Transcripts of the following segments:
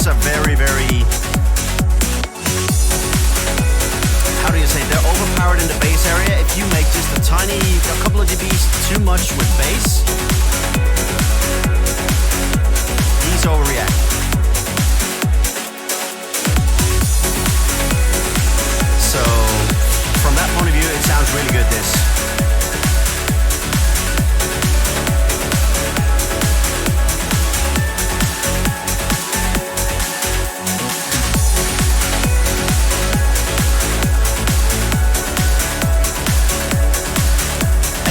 are very, very, how do you say, they're overpowered in the bass area. If you make just a couple of dBs too much with bass, these overreact. So from that point of view, it sounds really good, this.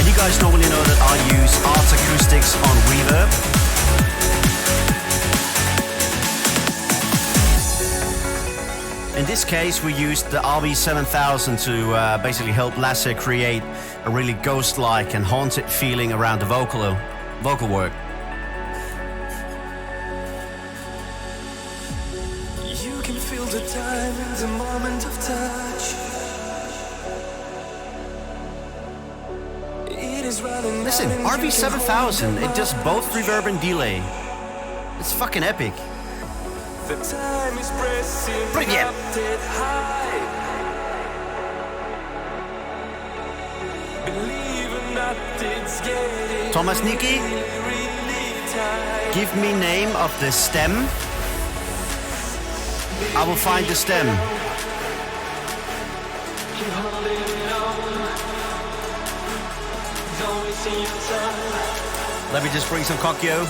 You guys normally know that I use Arts Acoustics on reverb. In this case, we used the RB7000 to basically help Lasse create a really ghost-like and haunted feeling around the vocal work. You can feel the time in the moment of touch. Listen, RB7000, it does both reverb and delay. It's fucking epic. Привет! Thomas Niki, give me name of the stem. I will find the stem. Let me just bring some Kokyo.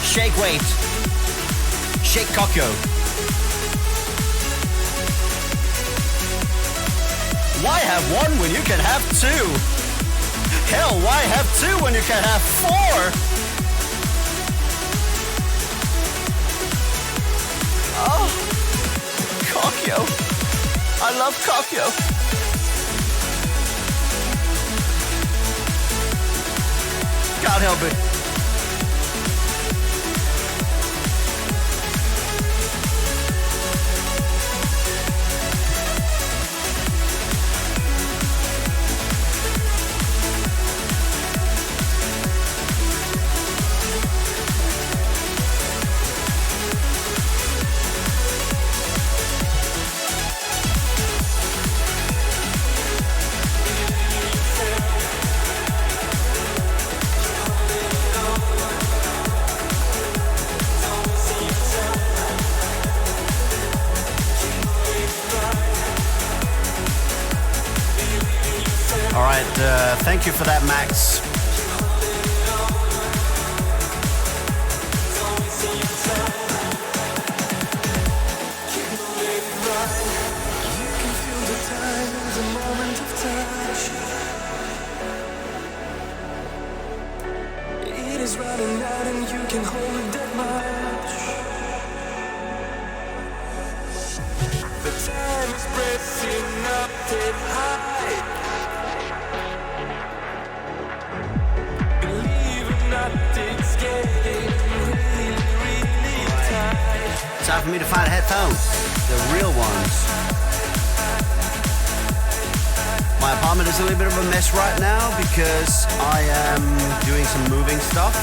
Shake weight. Shake Kokyo. Why have one when you can have two? Hell, why have two when you can have four? Oh, Kokyo. I love Kokyo. Can't help it. Thank you for that, Max. It is running out and you can hold it that much. The time is pressing up that high. It's getting really, really tight. Time for me to find headphones, the real ones. My apartment is a little bit of a mess right now because I am doing some moving stuff.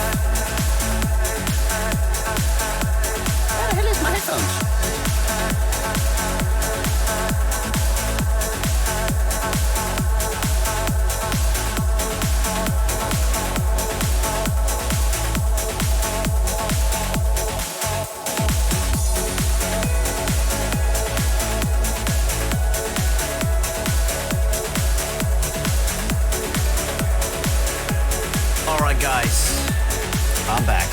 Where the hell is my headphones? Guys, I'm back.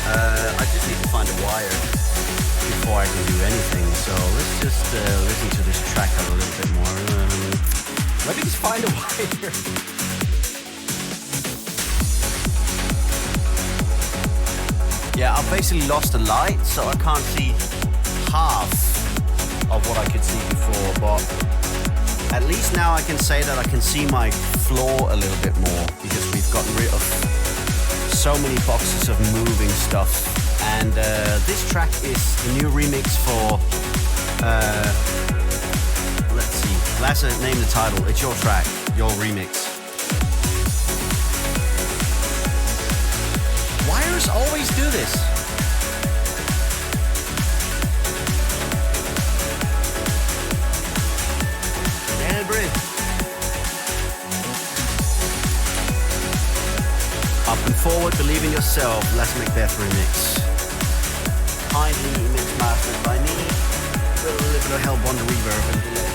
I just need to find a wire before I can do anything. So let's just listen to this track a little bit more. Let me just find a wire. Yeah, I've basically lost the light, so I can't see half of what I could see before. But at least now I can say that I can see my floor a little bit more because we've gotten rid of so many boxes of moving stuff. And this track is a new remix for, let's see, Lasse, name the title. It's your track, your remix. Wires always do this. And breathe. Up and forward, believe in yourself. Let's make that remix. Kindly mix mastered by me. With a little bit of help on the reverb and delay.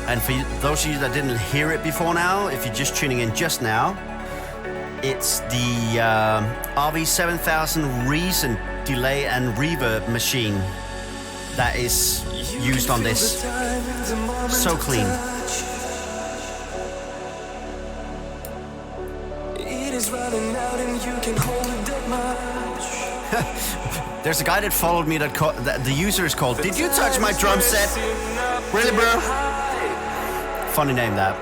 And for those of you that didn't hear it before now, if you're just tuning in just now, it's the RV7000 recent delay and reverb machine that is used on this. So clean. It is running out and you can hold it that much. There's a guy that followed me that the user is called "Did you touch my drum set?" Really, bro? Funny name that.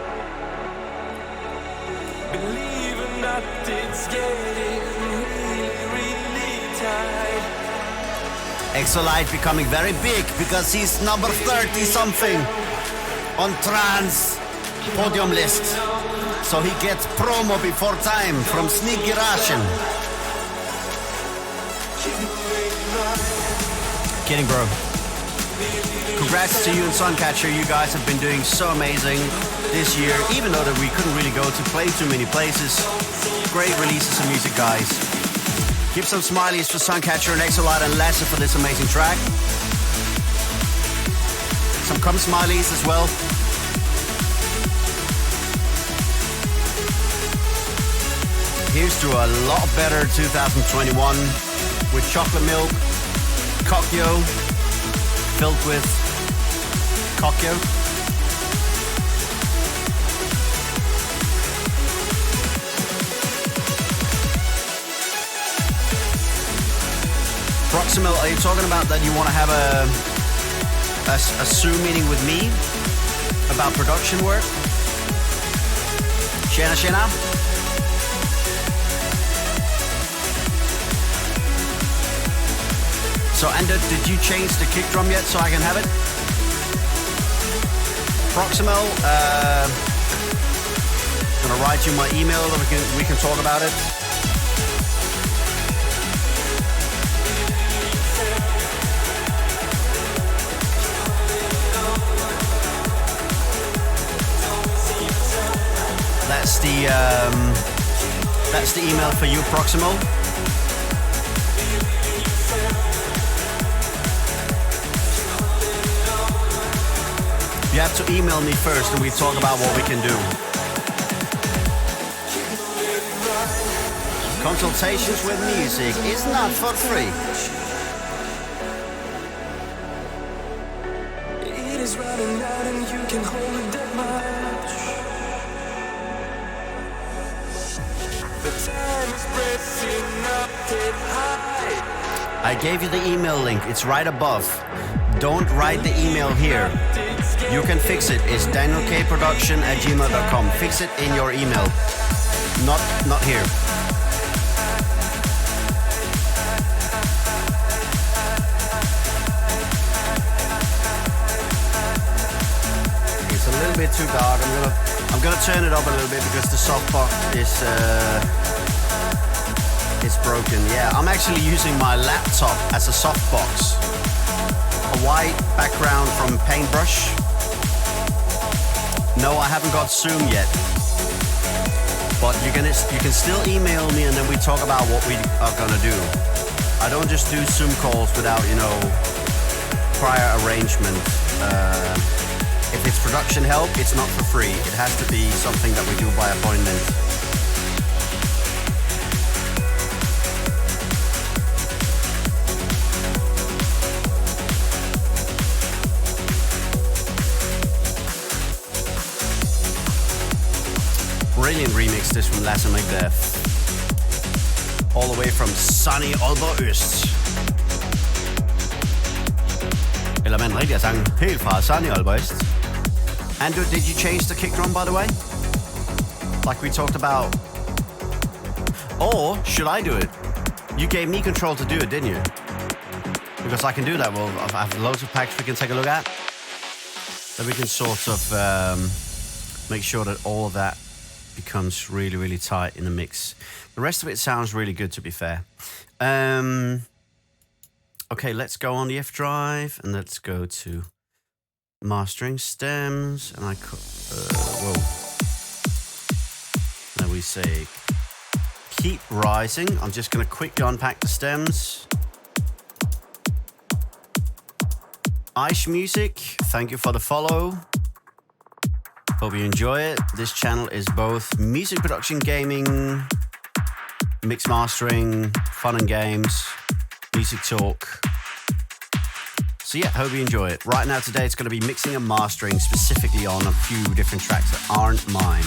Believing that it's getting really tight. Exolite becoming very big because he's number 30 something on trans podium list. So he gets promo before time from Sneaky Ration. Kidding, bro. Congrats to you and Suncatcher. You guys have been doing so amazing this year, even though that we couldn't really go to play too many places. Great releases of music, guys. Give some smileys for Suncatcher and Exolite and Lasse for this amazing track. Some come smileys as well. Here's to a lot better 2021 with chocolate milk, Kokyo, filled with Kokyo. Proximal, are you talking about that you want to have a Zoom meeting with me about production work? Shana? So, Ender, did you change the kick drum yet so I can have it? Proximal, gonna write you my email and we can talk about it. That's the email for you, Proximal. You have to email me first and we talk about what we can do. Consultations with music is not for free. It is running out and you can hold it that much. The time is pressing up and high. I gave you the email link. It's right above. Don't write the email here. You can fix it. It's danielkproduction@gmail.com. Fix it in your email. Not here. It's a little bit too dark. I'm gonna turn it up a little bit because the softbox is broken. Yeah, I'm actually using my laptop as a softbox. A white background from Paintbrush. No, I haven't got Zoom yet. But you can still email me and then we talk about what we are gonna do. I don't just do Zoom calls without, prior arrangement. If it's production help, it's not for free. It has to be something that we do by appointment. Brilliant remix, this from Lasse Macbeth. All the way from sunny Aalborg Øst. Eller man rigtig sang helt fra sunny Aalborg Øst. And did you change the kick drum, by the way? Like we talked about. Or should I do it? You gave me control to do it, didn't you? Because I can do that. Well, I have loads of packs we can take a look at. Then we can sort of make sure that all of that becomes really, really tight in the mix. The rest of it sounds really good, to be fair. Okay, let's go on the F drive and let's go to mastering stems. And whoa. Then we say keep rising. I'm just going to quickly unpack the stems. Ice Music, thank you for the follow. Hope you enjoy it. This channel is both music production, gaming, mix mastering, fun and games, music talk. So yeah, hope you enjoy it. Right now today it's going to be mixing and mastering specifically on a few different tracks that aren't mine.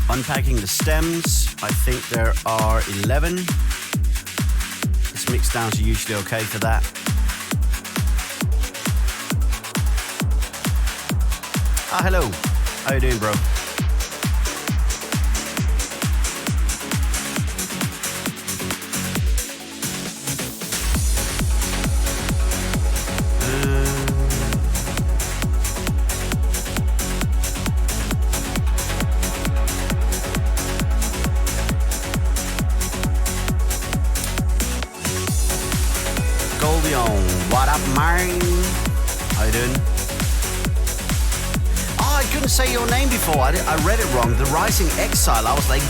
Unpacking the stems, I think there are 11. This mix downs are usually okay for that. Ah, hello. How you doing, bro? What up, man? How you doing? Oh, I couldn't say your name before. I read it wrong. The Rising Exile. I was like,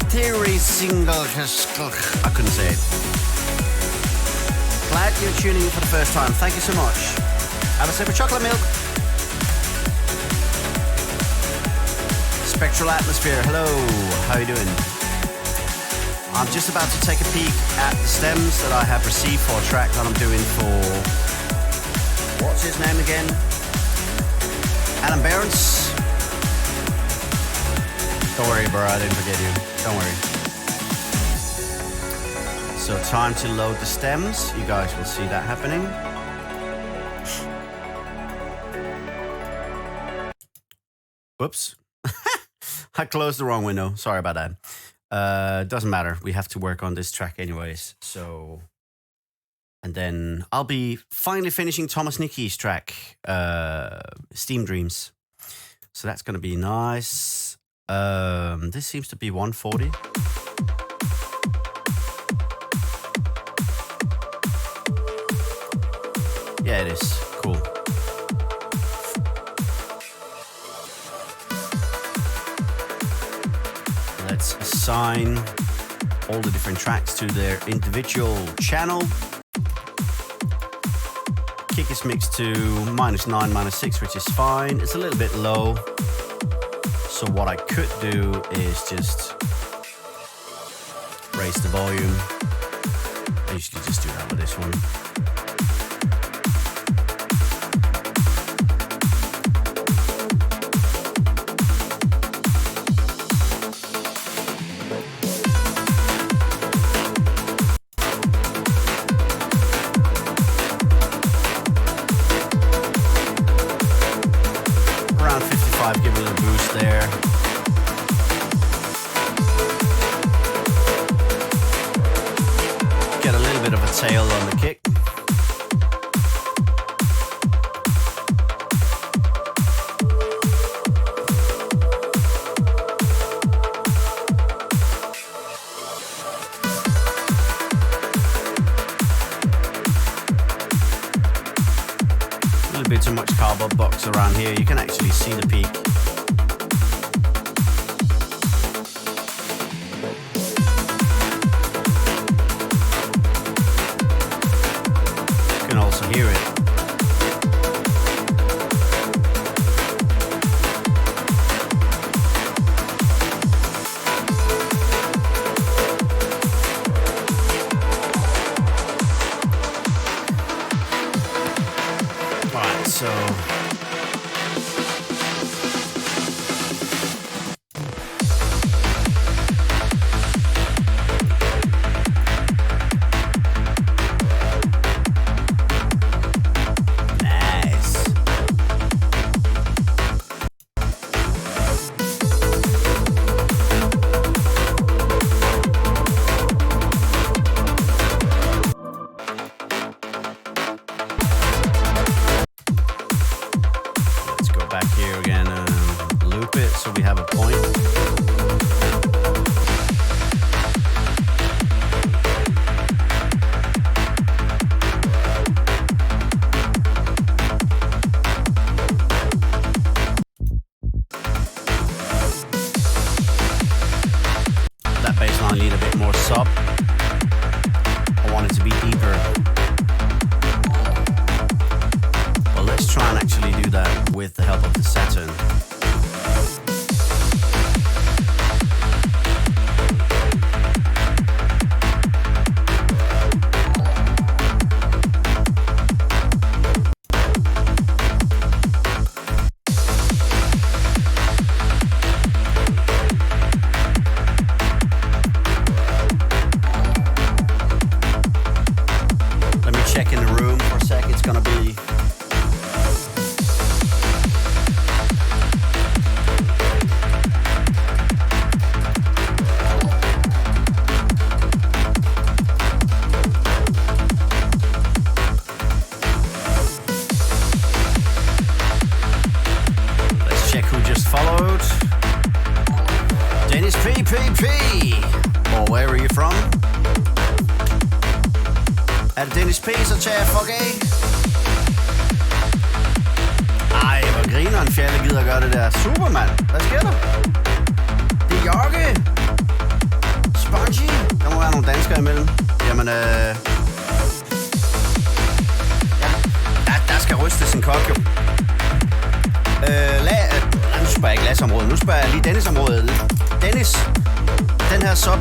Theory Single. I couldn't say it. Glad you're tuning in for the first time. Thank you so much. Have a sip of chocolate milk. Spectral Atmosphere. Hello. How you doing? I'm just about to take a peek at the stems that I have received for a track that I'm doing for... What's his name again? Alan Behrens. Don't worry, bro, I didn't forget you. Don't worry. So time to load the stems. You guys will see that happening. Whoops. I closed the wrong window. Sorry about that. Doesn't matter. We have to work on this track anyways. So, and then I'll be finally finishing Thomas Nicky's track, Steam Dreams. So that's going to be nice. This seems to be 140. Yeah, it is. Cool. Let's assign all the different tracks to their individual channel. Kick is mixed to -9, -6, which is fine. It's a little bit low. So what I could do is just raise the volume. I usually just do that with this one. Give it a little boost there. Get a little bit of a tail on the kick. A little bit too much cardboard box around here. You can actually see the peak. Also hear it. All right, so with the help of the Saturn.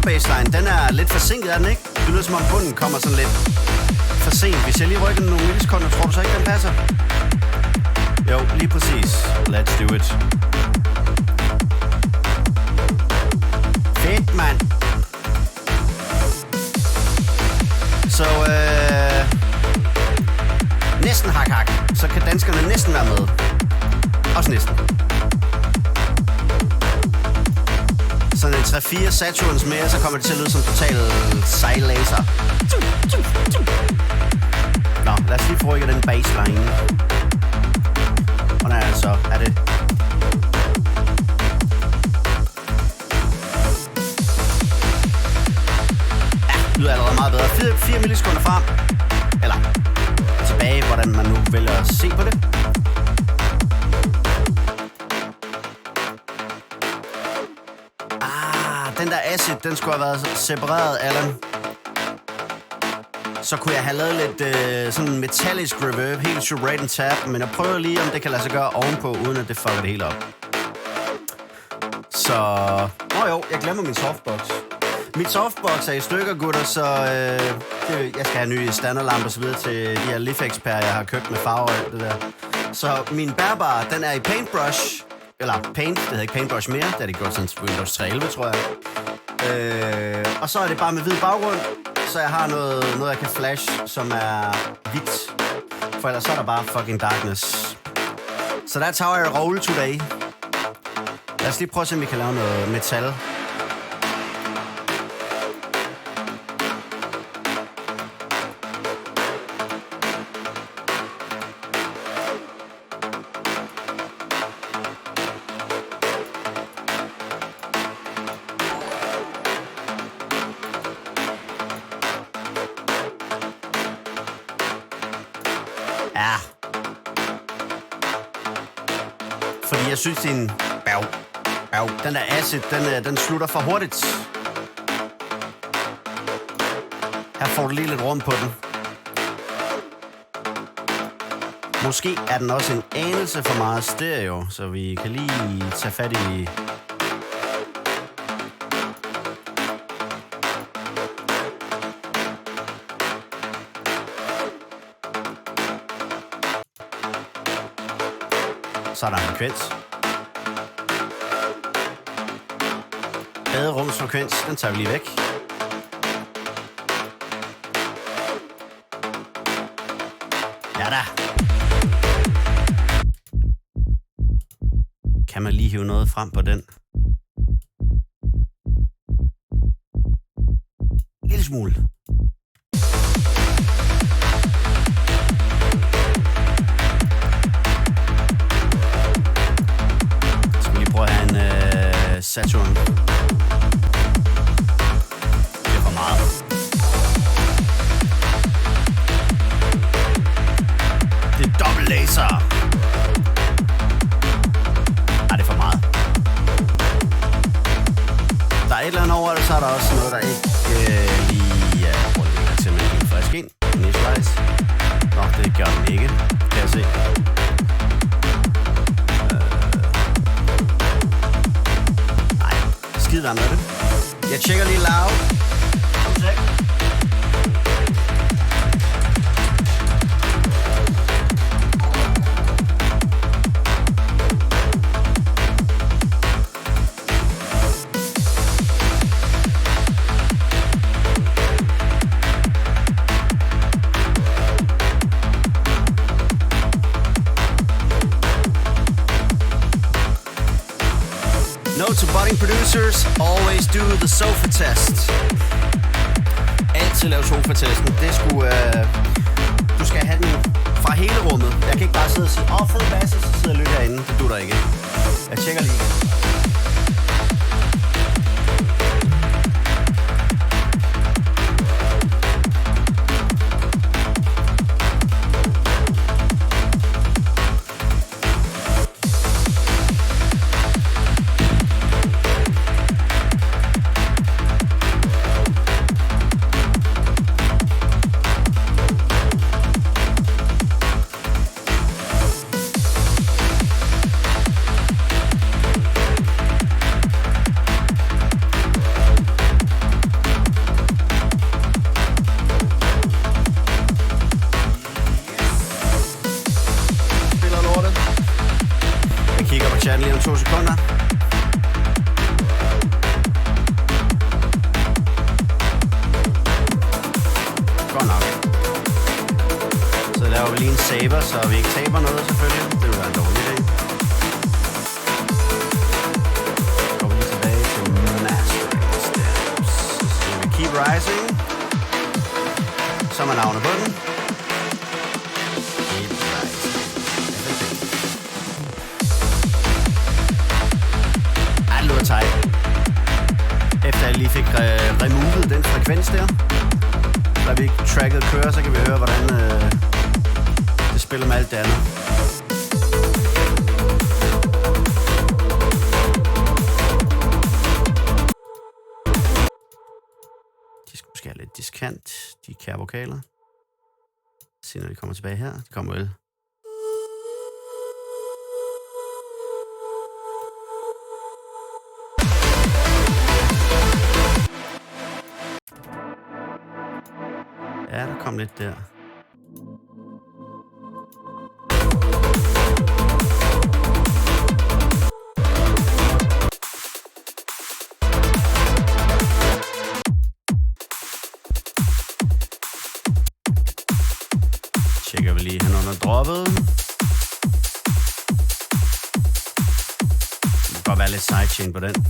Baseline, den er lidt forsinket, er den ikke? Det lyder som om bunden kommer sådan lidt for sent. Hvis jeg lige rykker den nogle millisekunder, tror du så ikke, den passer? Jo, lige præcis. Let's do it. Fedt, mand. Så næsten hak. Så kan danskerne næsten være med. Også næsten. Sådan en 3-4 Saturns mere, så kommer det til at lyde som total sejlaser. Nå, lad os lige få rykket den baseline. Hvordan er det så? Er det... Ja, det lyder allerede meget bedre. 4 millisekunder frem. Eller tilbage, hvordan man nu vælger at se på det. Den der acid, den skulle have været separeret, Allan. Så kunne jeg have lavet lidt sådan metallisk reverb, helt to rate and tap, men jeg prøver lige, om det kan lade sig gøre ovenpå, uden at det fucker det hele op. Så... jo, jeg glemmer min softbox. Mit softbox er i stykker, gutter, så jeg skal have nye standardlamper og så videre til de her Lifex-pærer, jeg har købt med farver og alt det der. Så min bærbare, den er i paintbrush. Eller paint, det hedder ikke paintbrush mere, det er det gjort siden Windows 3.11, tror jeg. Og så er det bare med hvid baggrund, så jeg har noget jeg kan flash, som er hvidt. For ellers så er der bare fucking darkness. Så that's how I roll today. Lad os lige prøve at se, om vi kan lave noget metal. Fordi jeg synes, det er en den der acid, den slutter for hurtigt. Her får du lige lidt rum på den. Måske er den også en anelse for meget stereo, så vi kan lige tage fat i... Så er der en frekvens. Baderumsfrekvens, den tager vi lige væk. Ja da. Kan man lige hive noget frem på den? En lille smule. Saturn. Det er for meget. Det er dobbelt laser. Ej, det er for meget. Der er et eller andet over det, så er der også noget, der ikke lige er rundt til med en frisk ind. Initialize. Nå, det gør den ikke, kan jeg se. Jeg tjekker lige loud. Note to budding producers, always do the sofa test. Altid lave sofa-testen. Det skulle, du skal have den fra hele rummet. Jeg kan ikke bare sidde og sige, fed basse, så sidder jeg lidt herinde. Det duer der ikke. Jeg tjekker lige. Chatten lige om 2 sekunder. Godt nok. Så laver vi lige en saver, så vi ikke taber noget selvfølgelig. Det vil være en dårlig idé. Så går vi lige tilbage til mastering steps. Så vi keep rising. Så er navnet på den. Tight. Efter jeg lige fik removet den frekvens der, da vi tracket kører, så kan vi høre, hvordan det spiller med alt det andet. De skal måske have lidt diskant, de kære vokaler. Se når de kommer tilbage her. De kommer vel. Ja, der kom lidt der. Tjekker vi lige hen under droppet. Det må godt være lidt sidechain på den.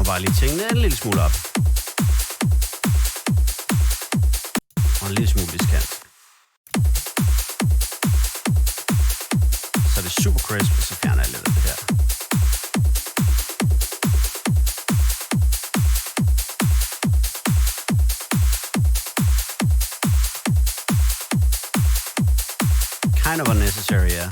Bare lige tingene en lille smule op. Og en lille smule diskant. Så er det super crisp, og så fjerner jeg lidt af det her. Kind of unnecessary, yeah.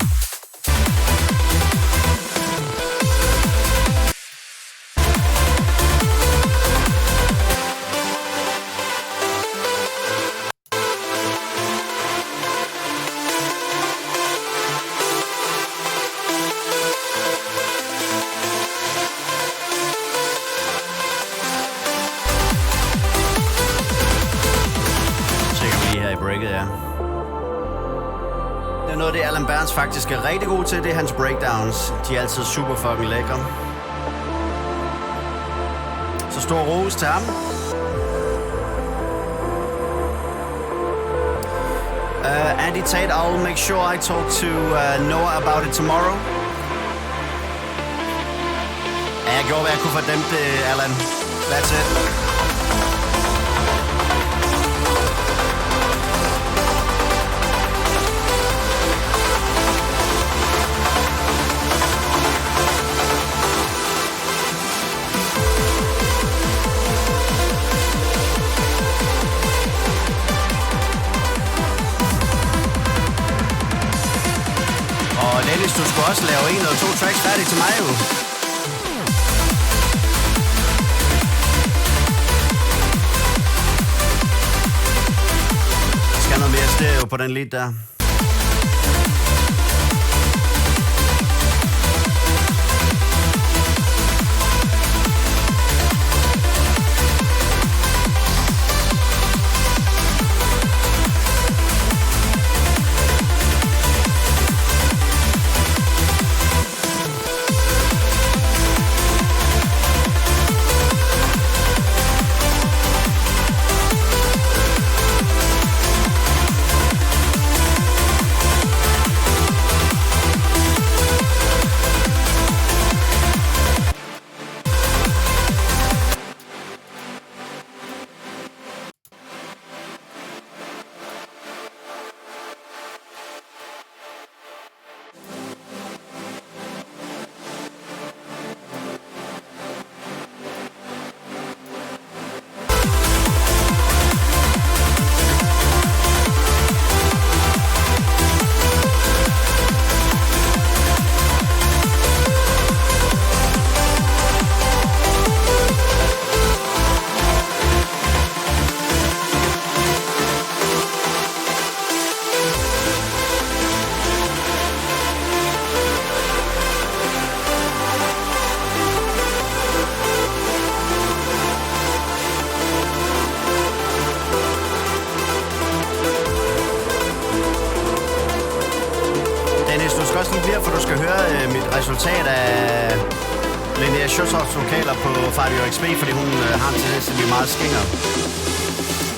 Det Alan Berns faktisk er rigtig god til, det er hans breakdowns. De er altid super fucking lækre. Så stor ros til ham. Andy Tate, I'll make sure I talk to Noah about it tomorrow. Ja, jeg gjorde, hvad jeg kunne for dem det, Alan. That's it. Dennis, du skulle også lave 1 eller 2 tracks færdige til mig, jo. Jeg skal noget mere stereo på den lead der. resultat af Linnea Schøtzows vokaler på Radio XP, fordi hun har en tendens til at blive meget skinger.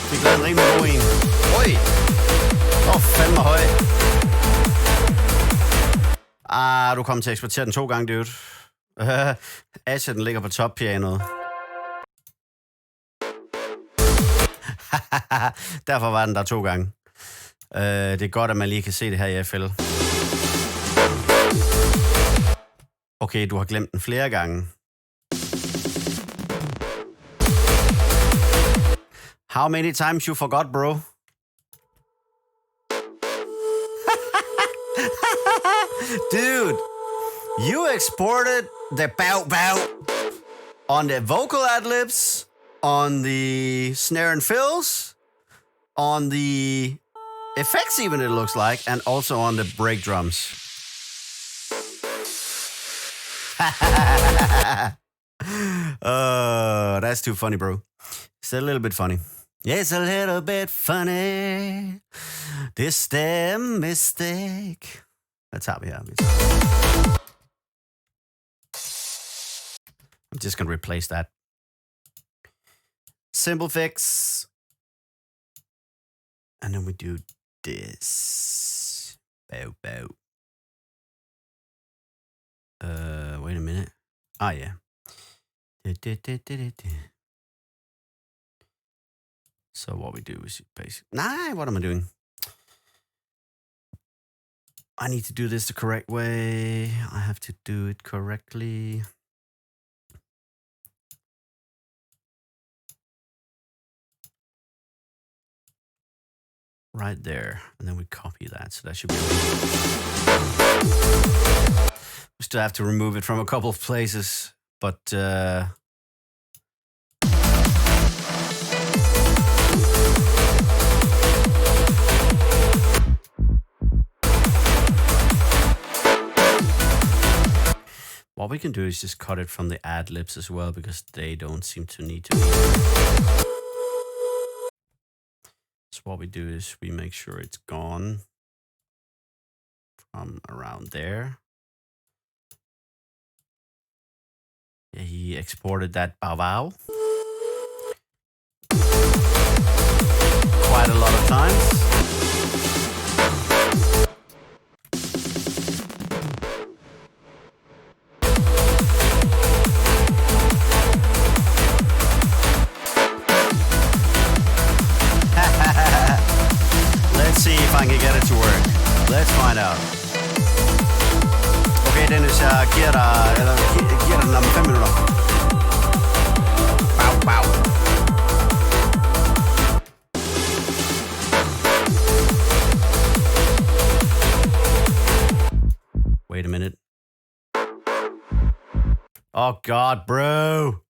Vi lavede en rimelig god en. Oj! Fandme høj. Du kommer til at eksportere den 2 gange, dude. Asha, den ligger på toppianoet. Derfor var den der 2 gange. Det er godt, at man lige kan se det her i FL. Okay, du har glemt den flere gange. How many times you forgot, bro? Dude, you exported the bow bow on the vocal ad-libs, on the snare and fills, on the effects even it looks like, and also on the break drums. That's too funny, bro. It's a little bit funny. It's a little bit funny. This damn mistake. That's how we have it. I'm just gonna replace that. Simple fix. And then we do this. Bow, bow. Wait a minute. Yeah. So what we do is basically... what am I doing? I need to do this the correct way. I have to do it correctly. Right there. And then we copy that. So that should be... We still have to remove it from a couple of places. But... what we can do is just cut it from the ad-libs as well, because they don't seem to need to be there. So what we do is we make sure it's gone from around there. Yeah, he exported that bow wow quite a lot of times. Let's see if I can get it to work. Let's find out. Okay, Dennis, giver dig den om 5 minutter. Bow, bow. Wait a minute. Oh God, bro.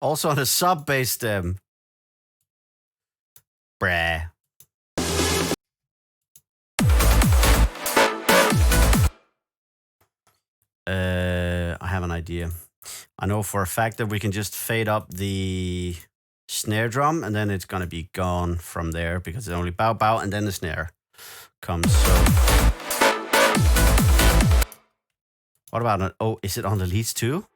Also on a sub-bass stem. Bruh. I have an idea. I know for a fact that we can just fade up the snare drum and then it's gonna be gone from there because it's only bow bow and then the snare comes. So what about is it on the leads too?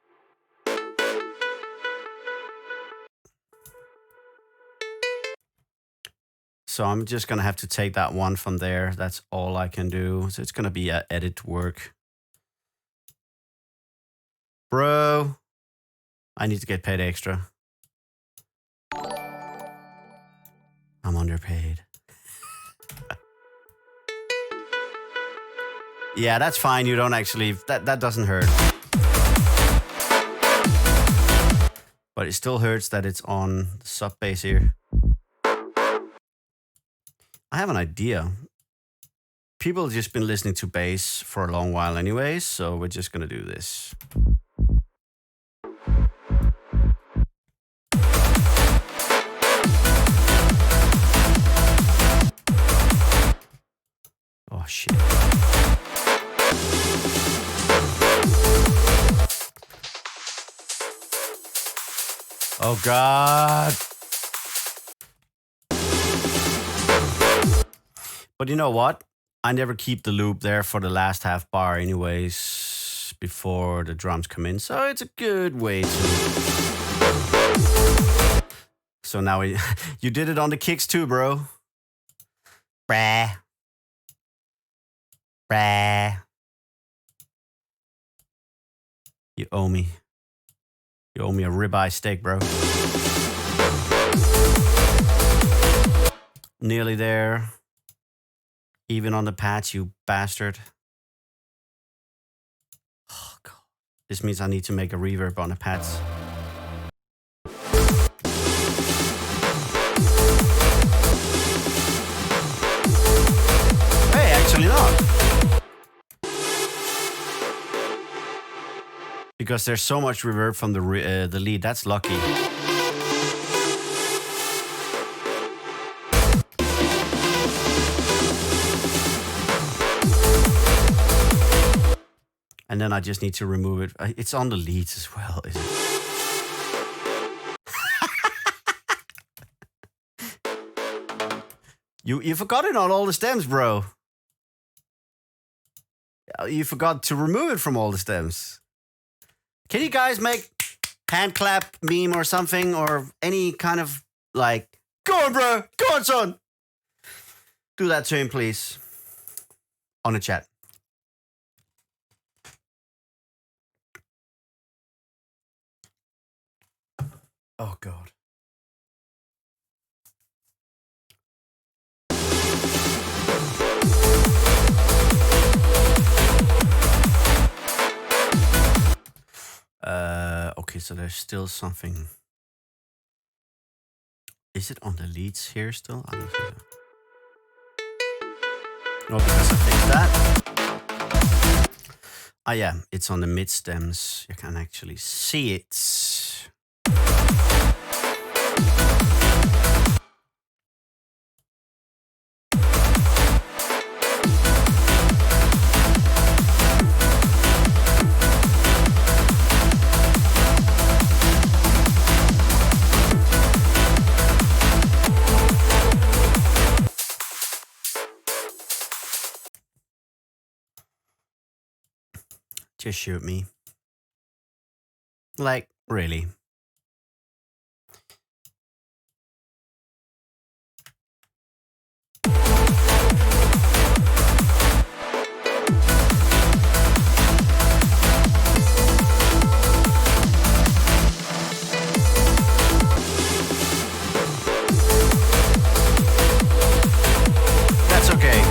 So I'm just gonna have to take that one from there. That's all I can do. So it's gonna be a edit work. Bro, I need to get paid extra. I'm underpaid. Yeah, that's fine. You don't actually, that doesn't hurt. But it still hurts that it's on the sub bass here. I have an idea. People have just been listening to bass for a long while anyways, so we're just gonna do this. Oh shit. Oh God. But you know what? I never keep the loop there for the last half bar anyways, before the drums come in. So it's a good way to... So now you did it on the kicks too, bro. Brah. Brah. You owe me. You owe me a ribeye steak, bro. Nearly there. Even on the patch, you bastard. Oh, God. This means I need to make a reverb on the patch. Hey, actually not. Because there's so much reverb from the lead. That's lucky. And then I just need to remove it. It's on the leads as well, is it? You forgot it on all the stems, bro. You forgot to remove it from all the stems. Can you guys make hand clap meme or something, or any kind of like, go on, bro, go on, son. Do that to him, please, on the chat. Oh, God. Okay, so there's still something. Is it on the leads here still? I don't think so. No, because I fixed that. Ah, yeah, it's on the mid stems. You can actually see it. Just shoot me. Like, really? That's okay.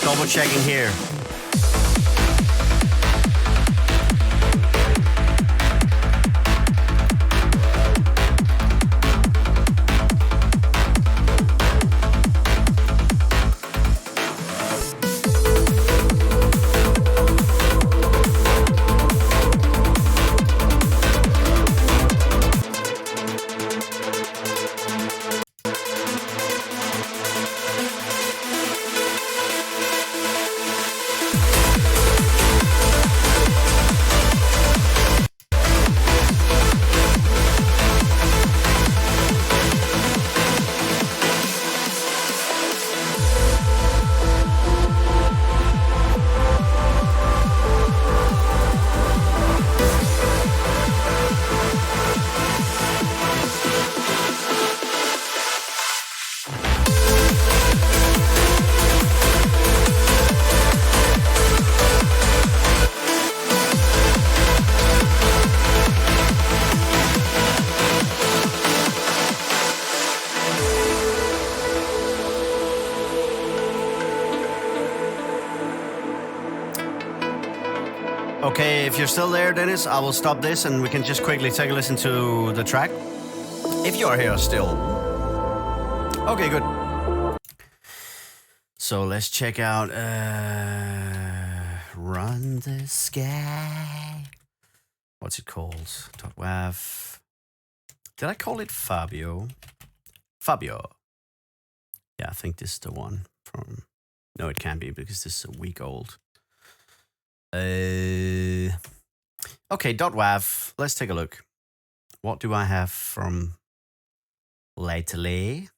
Double checking here. Okay, if you're still there, Dennis, I will stop this and we can just quickly take a listen to the track. If you're here still. Okay, good. So let's check out Run the Sky. What's it called? .wav. Did I call it Fabio? Fabio. Yeah, I think this is the one from... No, it can't be because this is a week old. Okay, .wav. Let's take a look. What do I have from lately?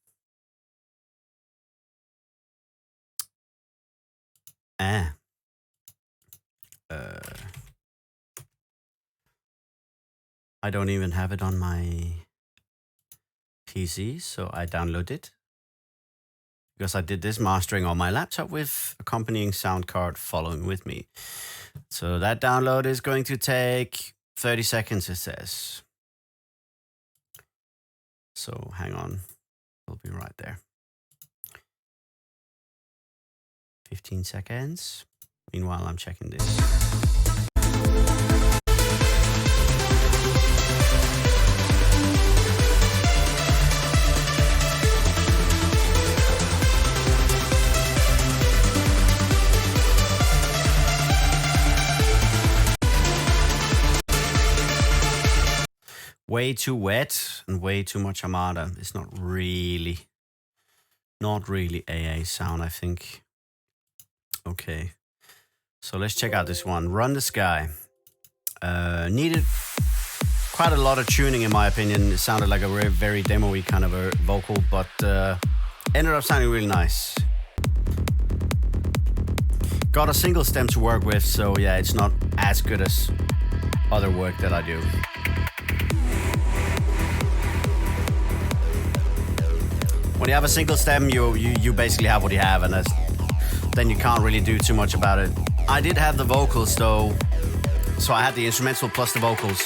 Ah. I don't even have it on my PC, so I download it. Because I did this mastering on my laptop with accompanying sound card following with me. So that download is going to take 30 seconds, it says. So hang on, we'll be right there. 15 seconds. Meanwhile, I'm checking this. Way too wet and way too much Armada. It's not really AA sound, I think. Okay, so let's check out this one. Run the Sky. Needed quite a lot of tuning, in my opinion. It sounded like a very demo-y kind of a vocal, but ended up sounding really nice. Got a single stem to work with, so yeah, it's not as good as other work that I do. When you have a single stem, you basically have what you have, and then you can't really do too much about it. I did have the vocals though, so I had the instrumental plus the vocals.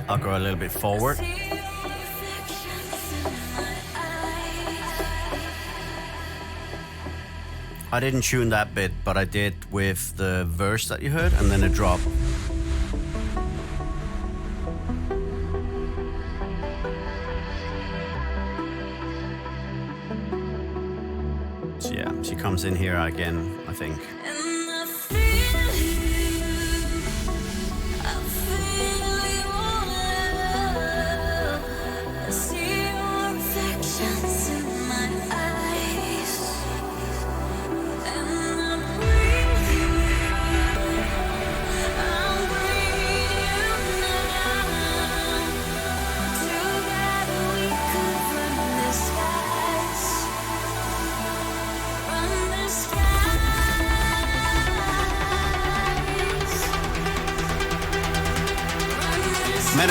I'll go a little bit forward. I didn't tune that bit, but I did with the verse that you heard and then a drop. So yeah, she comes in here again, I think.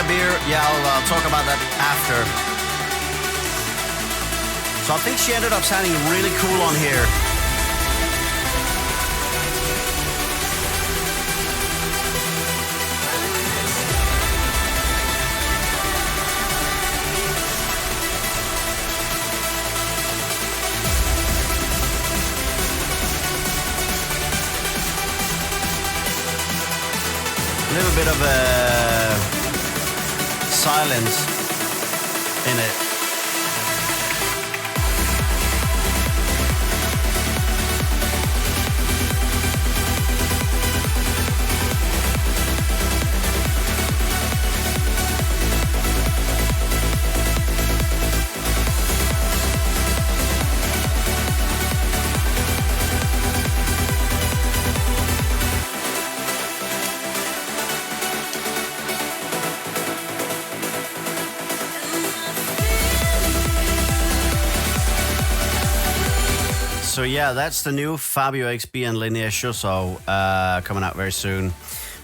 Beer, yeah, I'll talk about that after. So I think she ended up sounding really cool on here. A little bit of a silence in it. So yeah, that's the new Fabio XB and Linnea Schusso coming out very soon.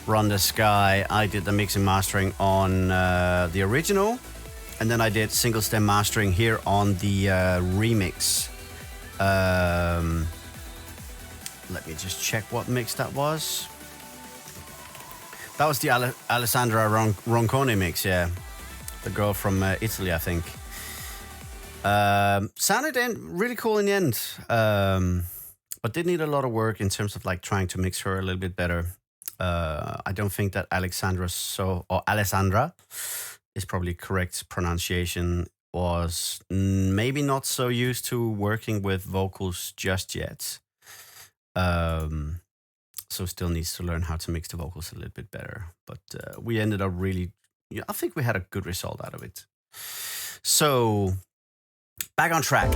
Run the Sky. I did the mixing mastering on the original, and then I did single stem mastering here on the remix. Let me just check what mix that was. That was the Alessandra Roncone mix, yeah. The girl from Italy, I think. Sounded really cool in the end, but did need a lot of work in terms of like trying to mix her a little bit better. I don't think that Alessandra is probably correct pronunciation, was maybe not so used to working with vocals just yet. So still needs to learn how to mix the vocals a little bit better. But we ended up really, yeah, I think we had a good result out of it. So back on track.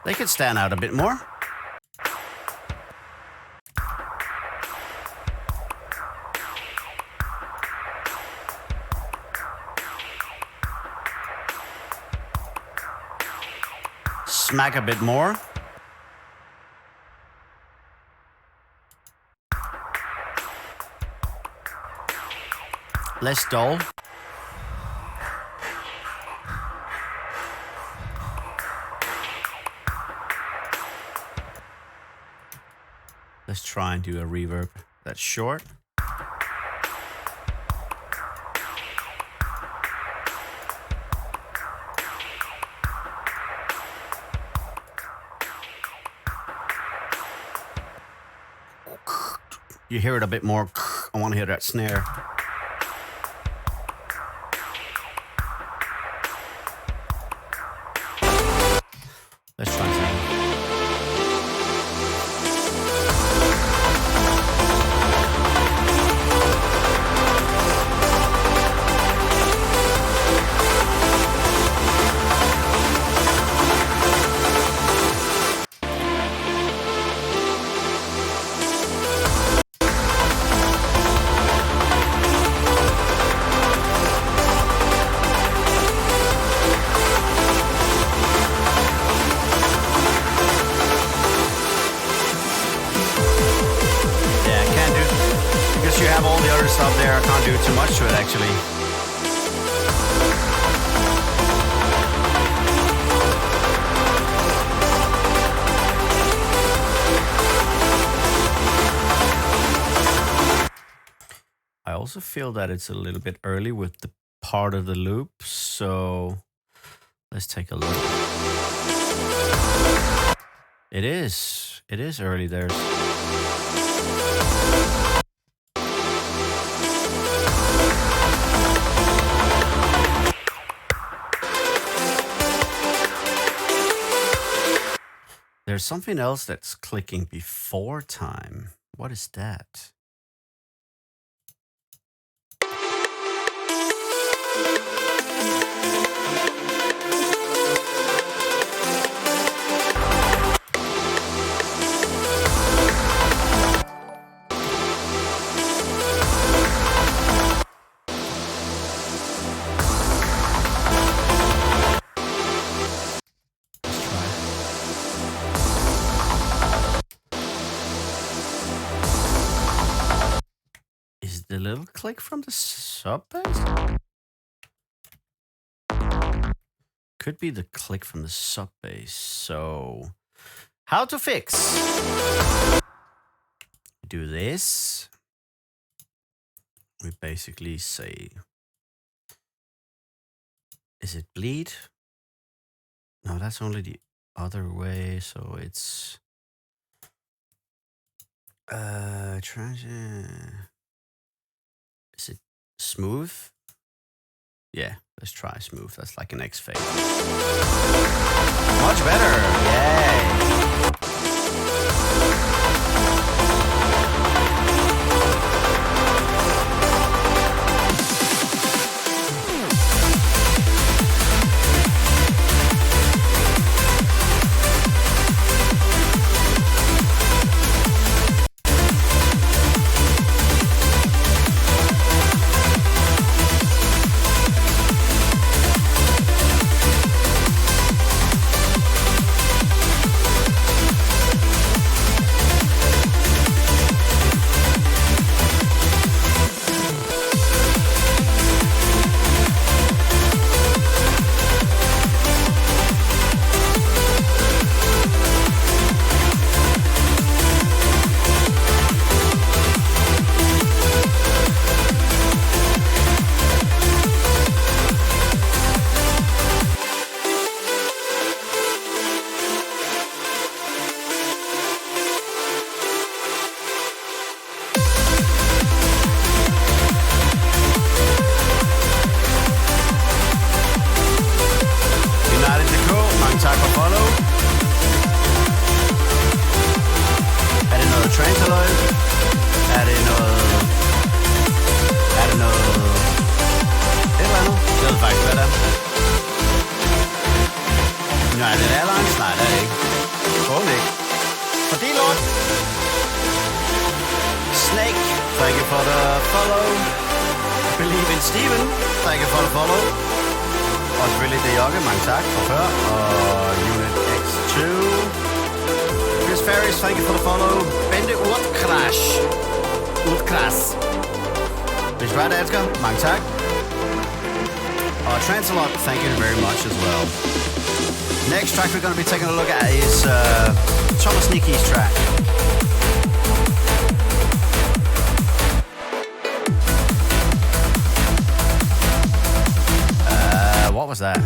They could stand out a bit more. Smack a bit more. Less dull. Let's try and do a reverb that's short. You hear it a bit more. I want to hear that snare. Let's try something. Stuff there, I can't do too much to it actually. I also feel that it's a little bit early with the part of the loop, so let's take a look. It is early there. There's something else that's clicking before time. What is that? The little click from the sub bass? Could be the click from the sub bass. So, how to fix? Do this. We basically say, is it bleed? No, that's only the other way. So it's Trash. Is it smooth? Yeah, let's try smooth. That's like an X fade. Much better. Yay. Tak for follow. Er det noget Transaløj? Er det noget... Et eller andet? Jeg ved faktisk, hvad det er. Nej, er det Airlines? Nej, det er det ikke. Forhåbentlig ikke. Fordi lort. Snake, thank you for the follow. Believe in Steven, thank you for the follow. Og selvfølgelig det Jokke, mange tak for før. Og Unit X2. Chris Ferris, thank you for the follow. Bente Urtkras. Hvis du er der, elsker, mange tak. Og Transalot, thank you very much as well. Next track we're going to be taking a look at is Thomas Nicky's track. What was that?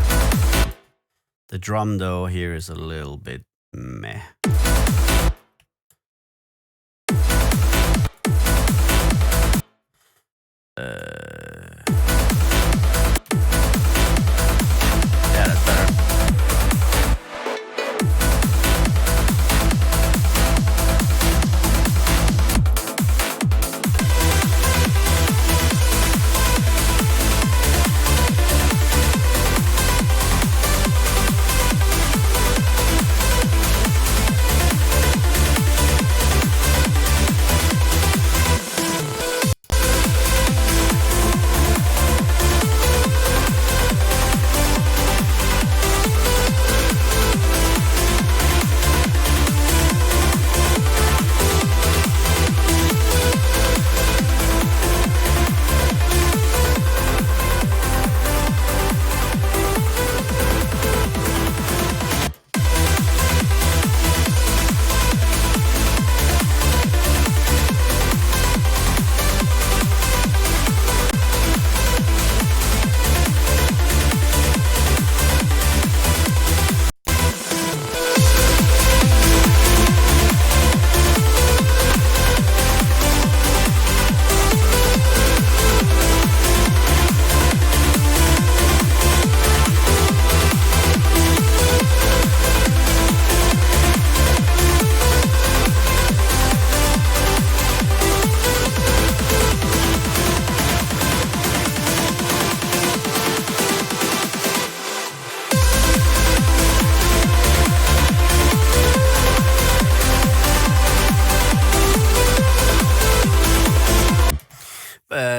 The drum though here is a little bit meh. Yeah, that's better.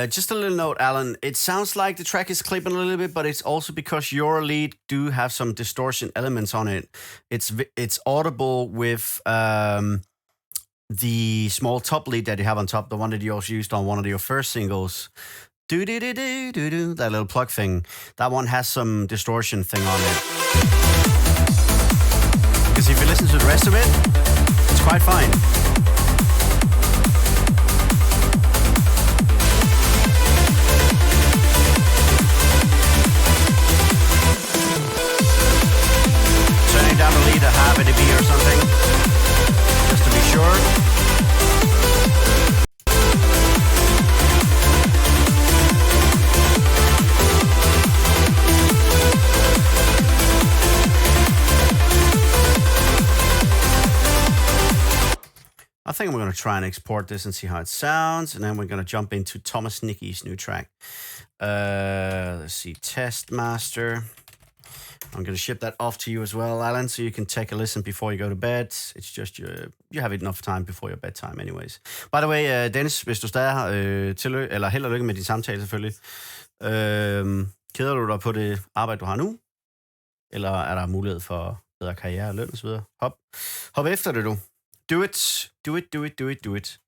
Just a little note, Alan. It sounds like the track is clipping a little bit, but it's also because your lead do have some distortion elements on it. It's audible with the small top lead that you have on top, the one that you also used on one of your first singles. Do do do do do do. That little plug thing. That one has some distortion thing on it. Because if you listen to the rest of it, it's quite fine. Down the lead a half a dB or something, just to be sure. think I'm going to try and export this and see how it sounds. And then we're going to jump into Thomas Nicky's new track. Let's see, Test Master. I'm going to ship that off to you as well, Alan, so you can take a listen before you go to bed. It's just you have enough time before your bedtime anyways. By the way, Dennis, hvis du stadig har held og lykke med din samtale selvfølgelig. Keder du dig på det arbejde, du har nu? Eller er der mulighed for bedre karriere, løn og så videre? Hop efter det, du. Do it. Do it, do it, do it, do it.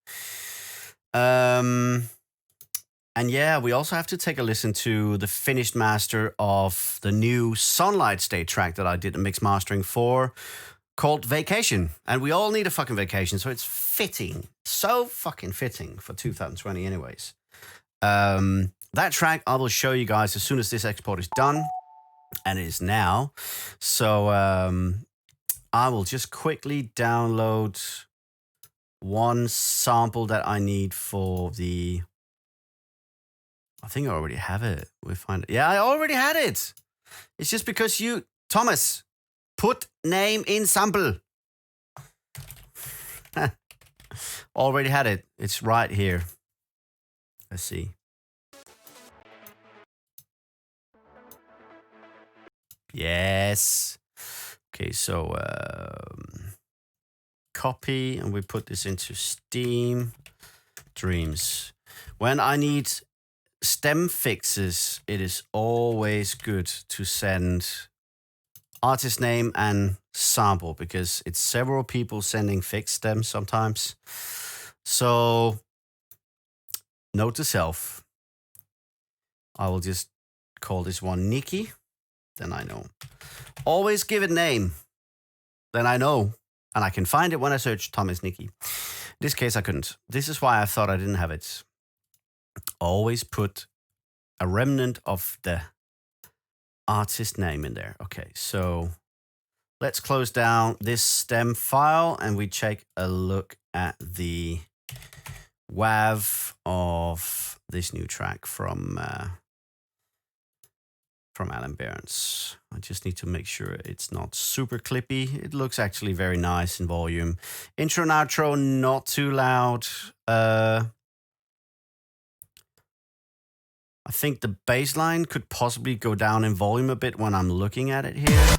And yeah, we also have to take a listen to the finished master of the new Sunlight State track that I did a mix mastering for, called Vacation. And we all need a fucking vacation, so it's fitting. So fucking fitting for 2020 anyways. That track I will show you guys as soon as this export is done. And it is now. So I will just quickly download one sample that I need for the... I think I already have it. We'll find it. Yeah, I already had it. It's just because you... Thomas, put name in sample. Already had it. It's right here. Let's see. Yes. Okay, so copy, and we put this into Steam Dreams. When I need stem fixes, it is always good to send artist name and sample, because it's several people sending fixed stems sometimes. So note to self, I will just call this one Nikki. Then I know. Always give it name. Then I know. And I can find it when I search Thomas Nicky. In this case, I couldn't. This is why I thought I didn't have it. Always put a remnant of the artist name in there. Okay, so let's close down this stem file and we take a look at the WAV of this new track from Alan Behrens. I just need to make sure it's not super clippy. It looks actually very nice in volume. Intro and outro, not too loud. I think the bass line could possibly go down in volume a bit when I'm looking at it here.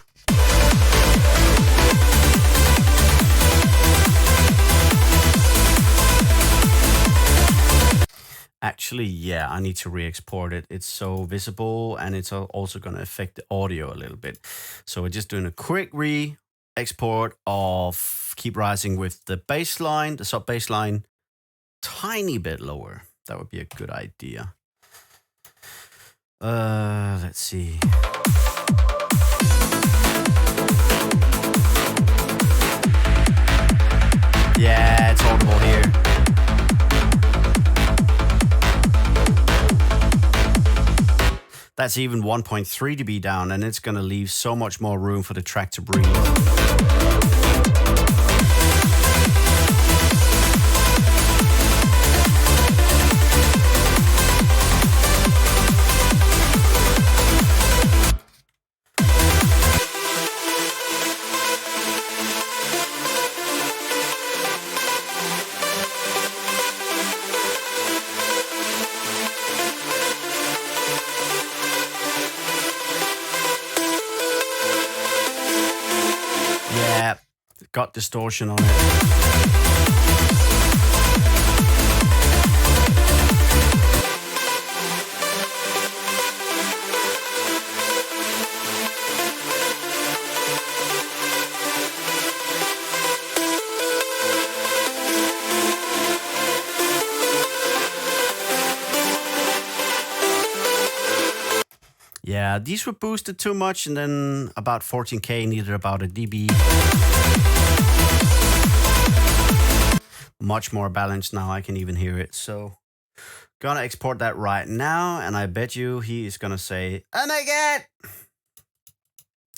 Actually, yeah, I need to re-export it. It's so visible, and it's also going to affect the audio a little bit. So we're just doing a quick re-export of Keep Rising with the bass line, the sub-bass line, tiny bit lower. That would be a good idea. Let's see. Yeah, it's audible here. That's even 1.3 dB down, and it's going to leave so much more room for the track to breathe. Got distortion on it. Yeah, these were boosted too much, and then about 14K needed about a dB. Much more balanced now, I can even hear it. So gonna export that right now, and I bet you he is gonna say, oh my god,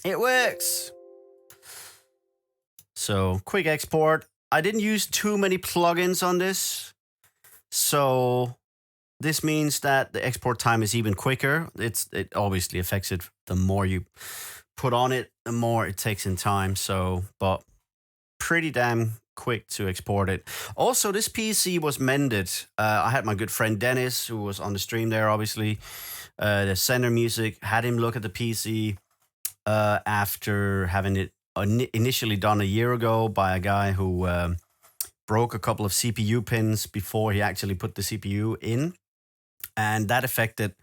it works. So quick export. I didn't use too many plugins on this, so this means that the export time is even quicker. It obviously affects it. The more you put on it, the more it takes in time. So, but pretty damn quick to export it. Also, this PC was mended. I had my good friend Dennis, who was on the stream there, obviously. The Center Music had him look at the PC after having it initially done a year ago by a guy who broke a couple of CPU pins before he actually put the CPU in. And that affected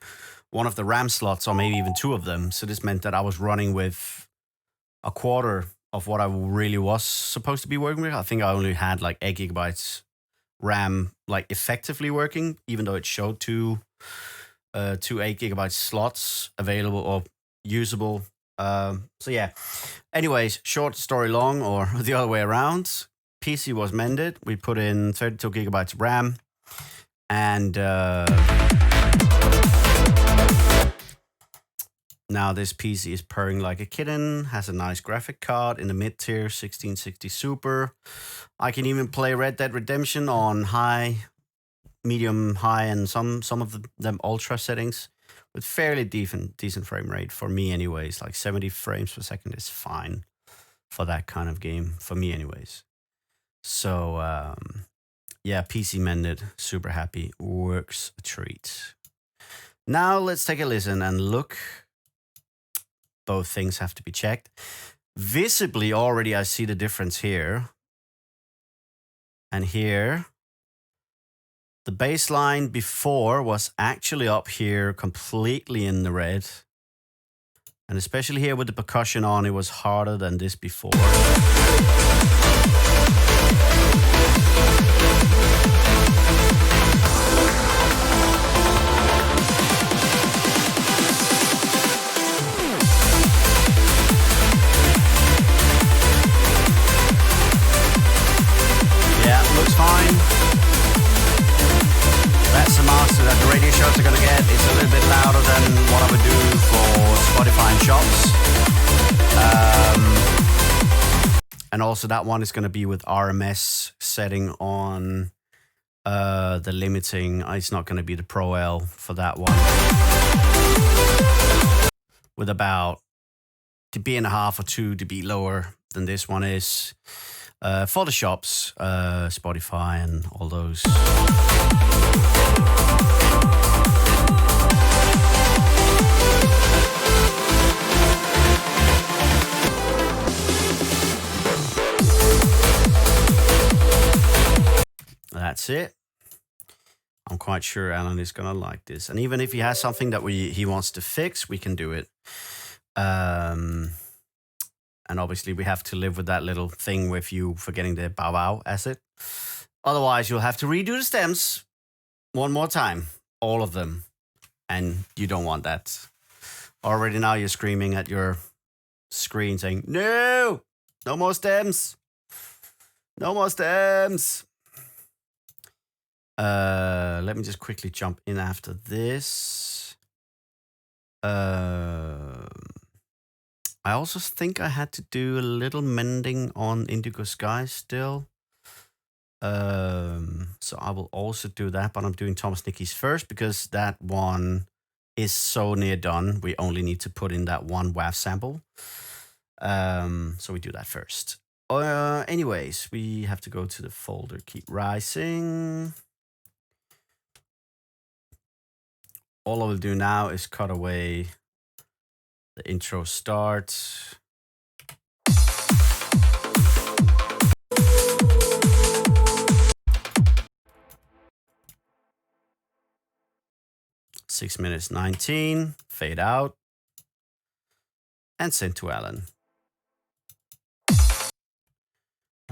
one of the RAM slots, or maybe even two of them. So this meant that I was running with a quarter of what I really was supposed to be working with. I think I only had like 8 gigabytes RAM, like effectively working, even though it showed two 8 gigabyte slots available or usable. So yeah. Anyways, short story long, or the other way around. PC was mended. We put in 32 gigabytes of RAM, and now this PC is purring like a kitten, has a nice graphic card in the mid-tier 1660 Super. I can even play Red Dead Redemption on high, medium, high, and some of them ultra settings with fairly decent frame rate for me anyways. Like 70 frames per second is fine for that kind of game, for me anyways. So yeah, PC mended, super happy, works a treat. Now let's take a listen and look. Both things have to be checked. Visibly already I see the difference here. And here, the baseline before was actually up here completely in the red. And especially here with the percussion on, it was harder than this before. Yeah, looks fine. That's the master that the radio shows are going to get. It's a little bit louder than what I would do for Spotify and shops. And also that one is going to be with RMS setting on the limiting. It's not going to be the Pro L for that one. With about dB.5 or 2 dB lower than this one is. For the shops, Spotify and all those. That's it. I'm quite sure Alan is gonna like this, and even if he has something that he wants to fix, we can do it. And obviously we have to live with that little thing with you forgetting the bow wow asset. Otherwise, you'll have to redo the stems one more time, all of them, and you don't want that. Already now you're screaming at your screen saying, "No, no more stems, no more stems." Let me just quickly jump in after this. I also think I had to do a little mending on Indigo Sky still. So I will also do that, but I'm doing Thomas Nicky's first because that one is so near done. We only need to put in that one WAV sample. So we do that first. Anyways, we have to go to the folder Keep Rising. All I will do now is cut away the intro start. Six minutes 19, fade out, and send to Alan.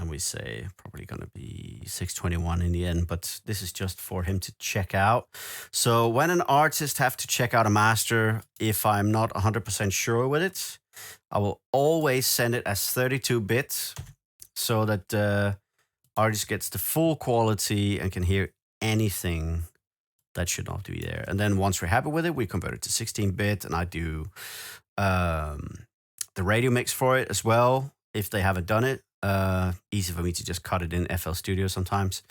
And we say probably going to be 6:21 in the end, but this is just for him to check out. So when an artist have to check out a master, if I'm not 100% sure with it, I will always send it as 32-bit so that the artist gets the full quality and can hear anything that should not be there. And then once we're happy with it, we convert it to 16-bit, and I do the radio mix for it as well, if they haven't done it. Easy for me to just cut it in FL Studio sometimes.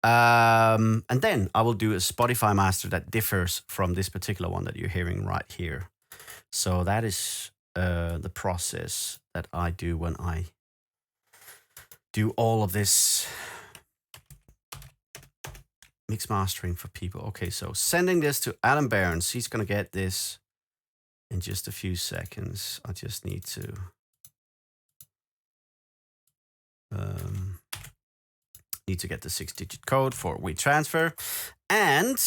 And then I will do a Spotify master that differs from this particular one that you're hearing right here. So that is the process that I do when I do all of this mix mastering for people. Okay, so sending this to Adam Barons. He's gonna get this in just a few seconds. I just need to get the 6-digit code for WeTransfer. And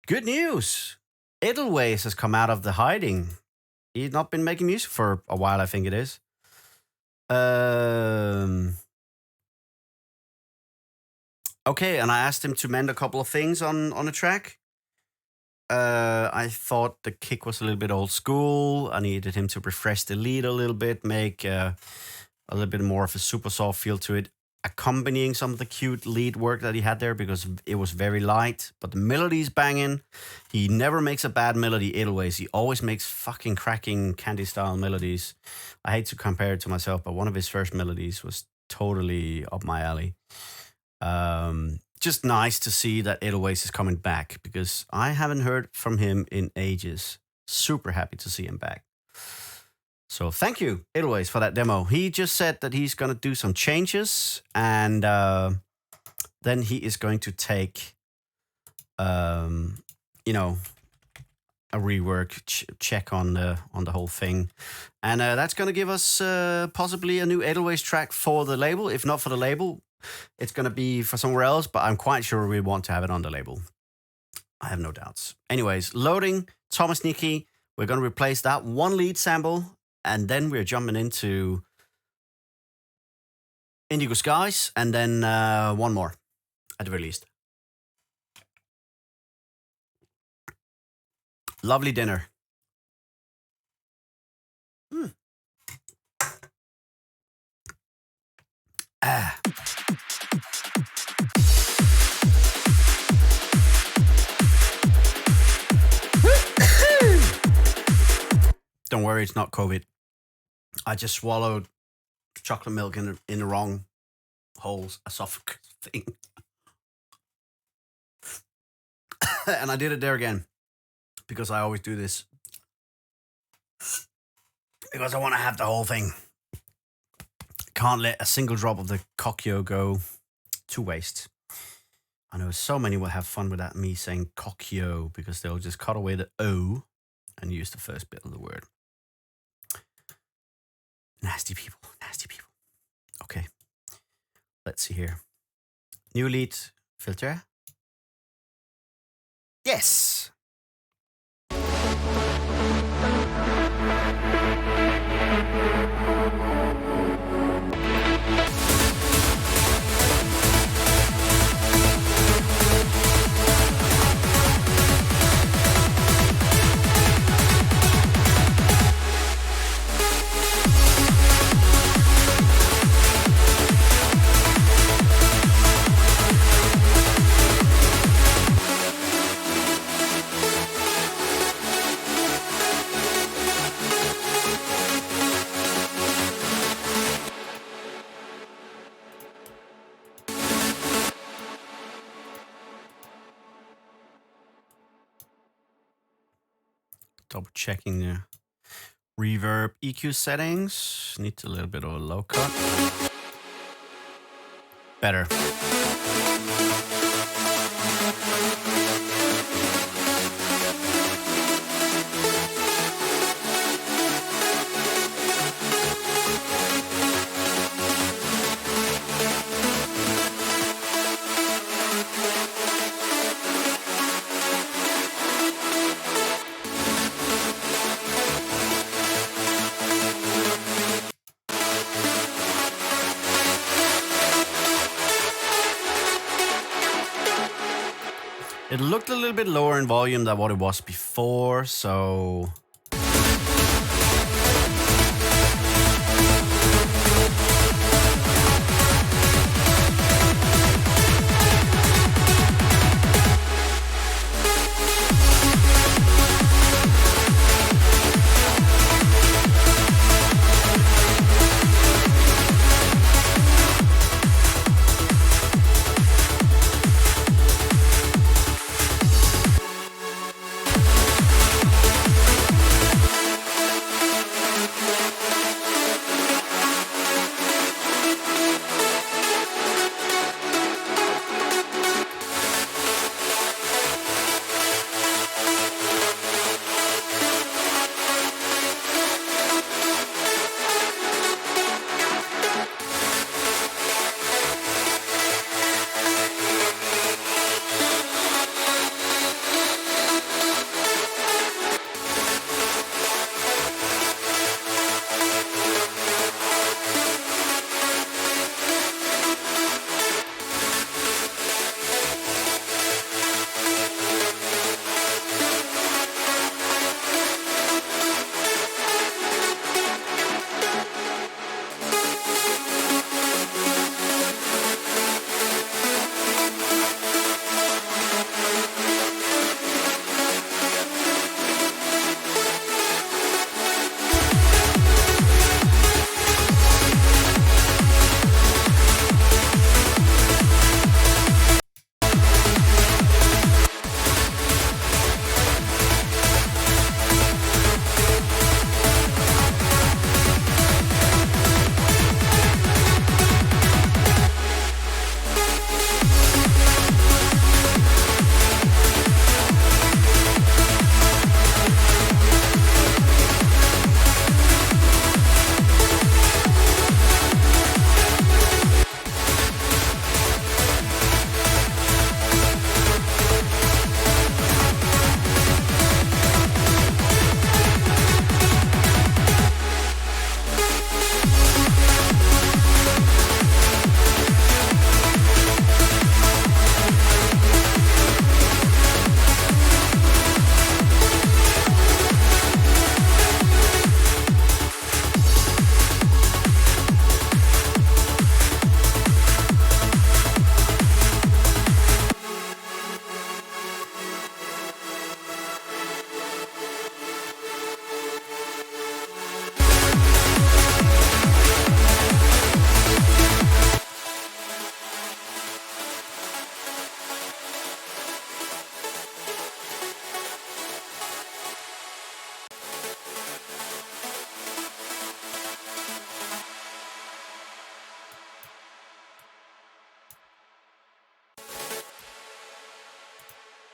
good news, Edelweiss has come out of the hiding. He's not been making music for a while, I think it is. Okay, and I asked him to mend a couple of things on a track. I thought the kick was a little bit old school. I needed him to refresh the lead a little bit, make a little bit more of a super soft feel to it, accompanying some of the cute lead work that he had there because it was very light, but the melody's banging. He never makes a bad melody, Edelweiss. He always makes fucking cracking Kandi style melodies. I hate to compare it to myself, but one of his first melodies was totally up my alley. Just nice to see that Edelweiss is coming back because I haven't heard from him in ages. Super happy to see him back. So thank you, Edelweiss, for that demo. He just said that he's going to do some changes and then he is going to take, a rework check on the whole thing. And that's going to give us possibly a new Edelweiss track for the label. If not for the label, it's going to be for somewhere else, but I'm quite sure we want to have it on the label. I have no doubts. Anyways, loading Thomas Nicky. We're going to replace that one lead sample, and then we're jumping into Indigo Skies, and then one more at the very least. Lovely dinner. Don't worry, it's not COVID. I just swallowed chocolate milk in the wrong holes, esophagus thing. And I did it there again because I always do this. Because I want to have the whole thing. Can't let a single drop of the Kokyo go to waste. I know so many will have fun with that, me saying Kokyo, because they'll just cut away the O and use the first bit of the word. Nasty people, nasty people. Okay, let's see here. New lead filter. Yes. Double checking the reverb EQ settings. Needs a little bit of a low cut. Better. It looked a little bit lower in volume than what it was before, so...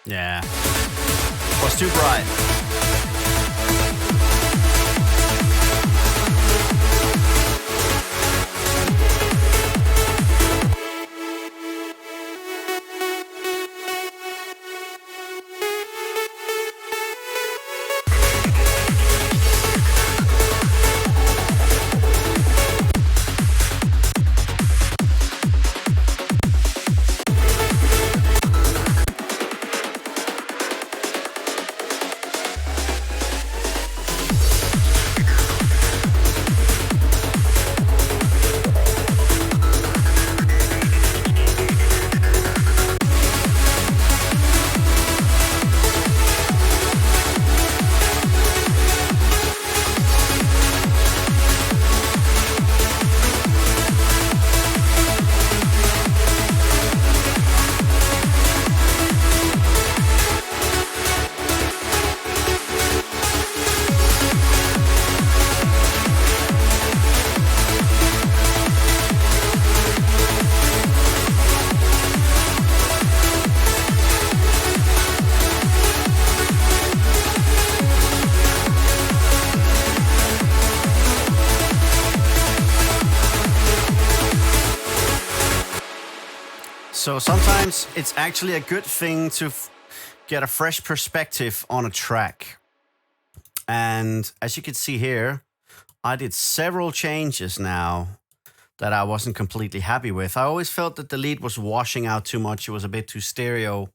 Yeah. Was too bright. So sometimes it's actually a good thing to get a fresh perspective on a track. And as you can see here, I did several changes now that I wasn't completely happy with. I always felt that the lead was washing out too much. It was a bit too stereo.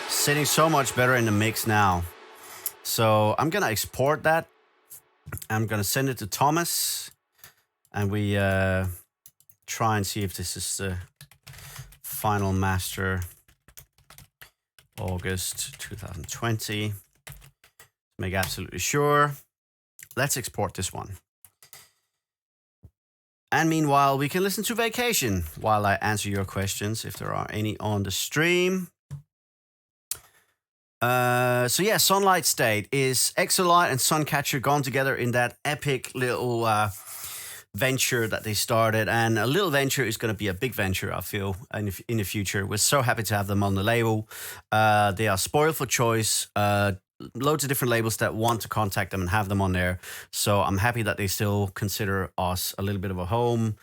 Sitting so much better in the mix now. So I'm gonna export that. I'm gonna send it to Thomas. And we try and see if this is the final master, August 2020. Make absolutely sure. Let's export this one. And meanwhile, we can listen to Vacation while I answer your questions, if there are any on the stream. So yeah, Sunlight State is Exolite and Suncatcher gone together in that epic little venture that they started, and a little venture is going to be a big venture, I feel, in the future. We're so happy to have them on the label. They are spoiled for choice. Loads of different labels that want to contact them and have them on there. So I'm happy that they still consider us a little bit of a home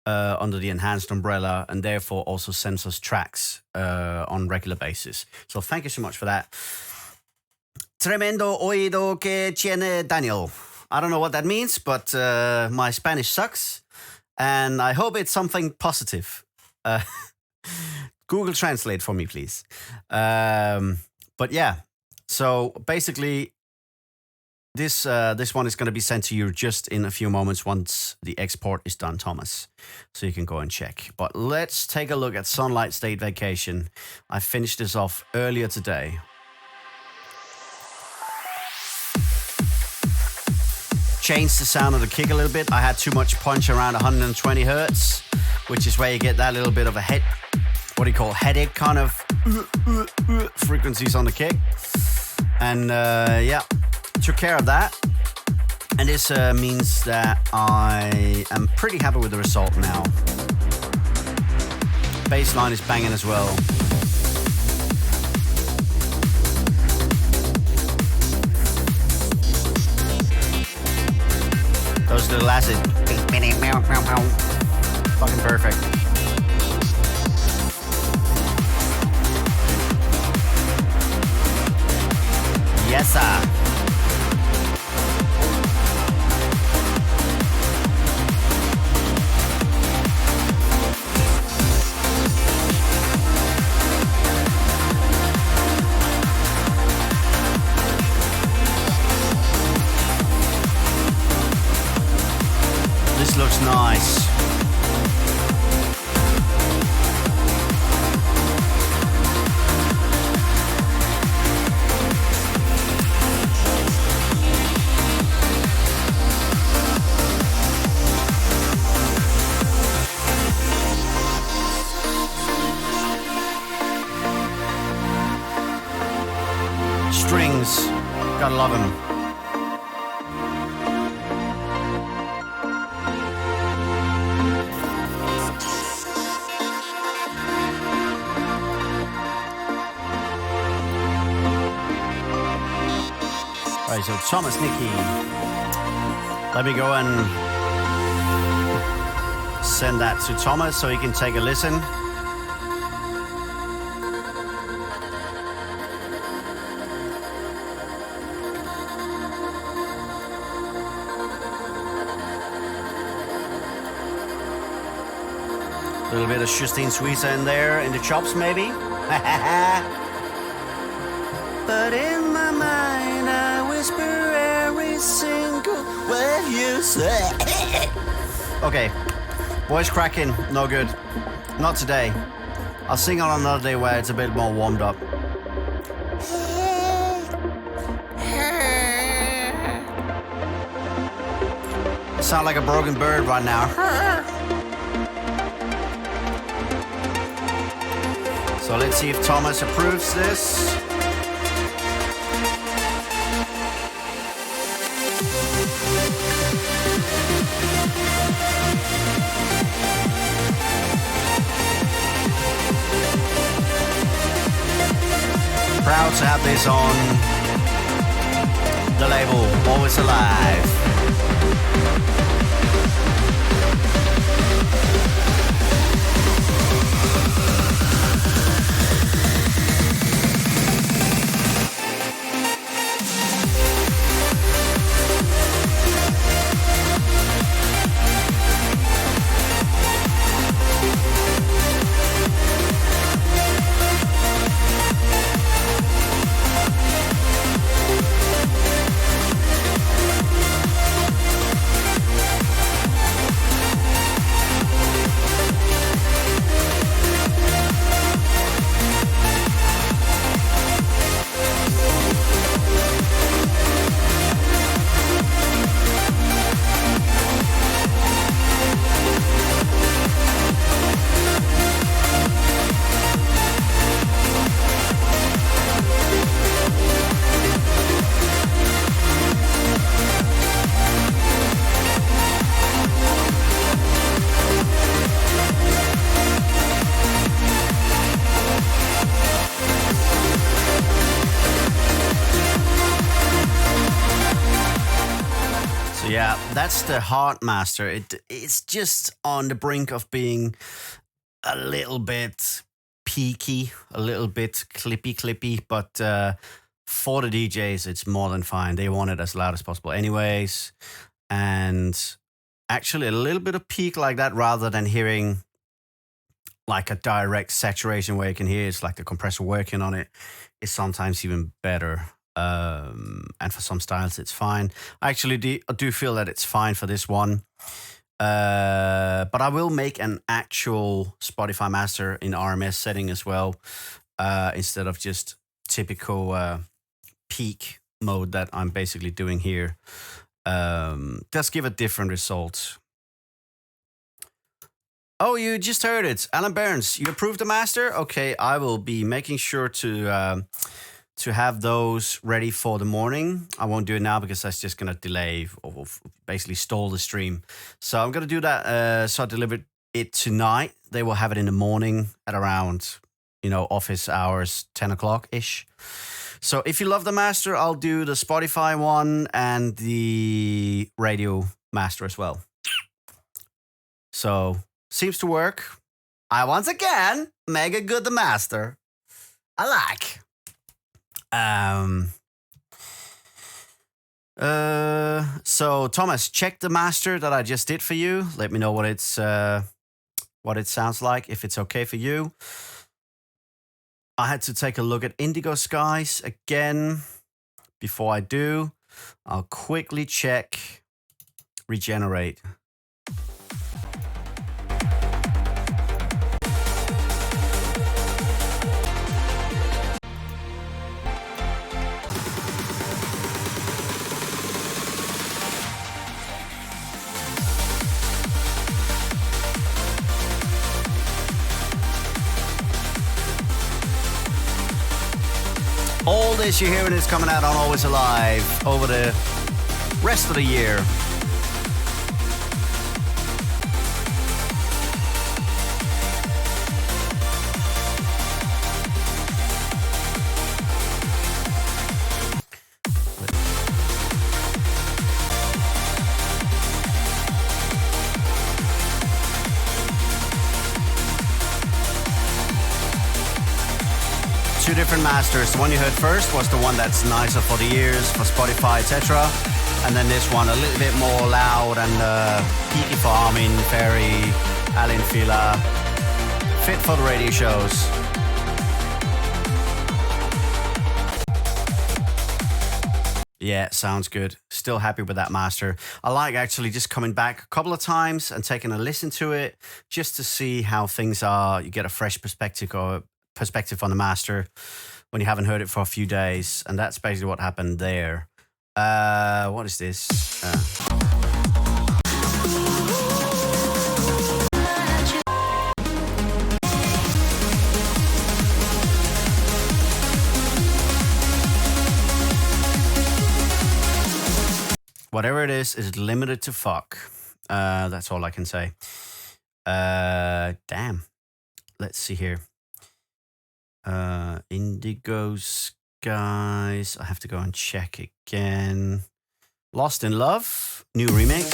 under the enhanced umbrella, and therefore also sends us tracks on regular basis. So thank you so much for that. Tremendo oído que tiene Daniel. I don't know what that means, but my Spanish sucks, and I hope it's something positive. Google Translate for me, please. But yeah, so basically, this one is going to be sent to you just in a few moments once the export is done, Thomas. So you can go and check. But let's take a look at Sunlight State Vacation. I finished this off earlier today. Changed the sound of the kick a little bit. I had too much punch around 120 hertz, which is where you get that little bit of a headache kind of frequencies on the kick. And yeah, took care of that. And this means that I am pretty happy with the result now. Bassline is banging as well. Those little acid. Fucking perfect. Yes, sir. This looks nice. Strings, gotta love them. Right, so Thomas Nicky. Let me go and send that to Thomas so he can take a listen. A little bit of Justine Suissa in there, in the chops maybe. But in my mind I whisper every single word you say. Okay, voice cracking, no good. Not today. I'll sing on another day where it's a bit more warmed up. I sound like a broken bird right now. So let's see if Thomas approves this. Proud to have this on the label, Always Alive. Yeah, that's the Heart Master. It's just on the brink of being a little bit peaky, a little bit clippy, but for the DJs, it's more than fine. They want it as loud as possible anyways. And actually a little bit of peak like that rather than hearing like a direct saturation where you can hear it's like the compressor working on it is sometimes even better. And for some styles, it's fine. I actually do feel that it's fine for this one. But I will make an actual Spotify master in RMS setting as well, instead of just typical peak mode that I'm basically doing here. Just give a different result. Oh, you just heard it. Alan Burns, you approved the master? Okay, I will be making sure to have those ready for the morning. I won't do it now because that's just going to delay or basically stall the stream. So I'm going to do that. So I delivered it tonight. They will have it in the morning at around, office hours, 10 o'clock-ish. So if you love the master, I'll do the Spotify one and the radio master as well. So seems to work. I once again make a good the master. I like. So Thomas, check the master that I just did for you. Let me know what it sounds like, if it's okay for you. I had to take a look at Indigo Skies again. Before I do, I'll quickly check Regenerate. All this you're hearing is coming out on Always Alive over the rest of the year. different masters. The one you heard first was the one that's nicer for the ears, for Spotify, etc. And then this one a little bit more loud and peaky for Armin, Ferry, Alan Fila. Fit for the radio shows. Yeah, sounds good. Still happy with that master. I like actually just coming back a couple of times and taking a listen to it just to see how things are. You get a fresh perspective on the master when you haven't heard it for a few days. And that's basically what happened there. What is this? Whatever it is limited to fuck. That's all I can say. Damn. Let's see here. Indigo Skies. I have to go and check again. Lost in Love. New remix.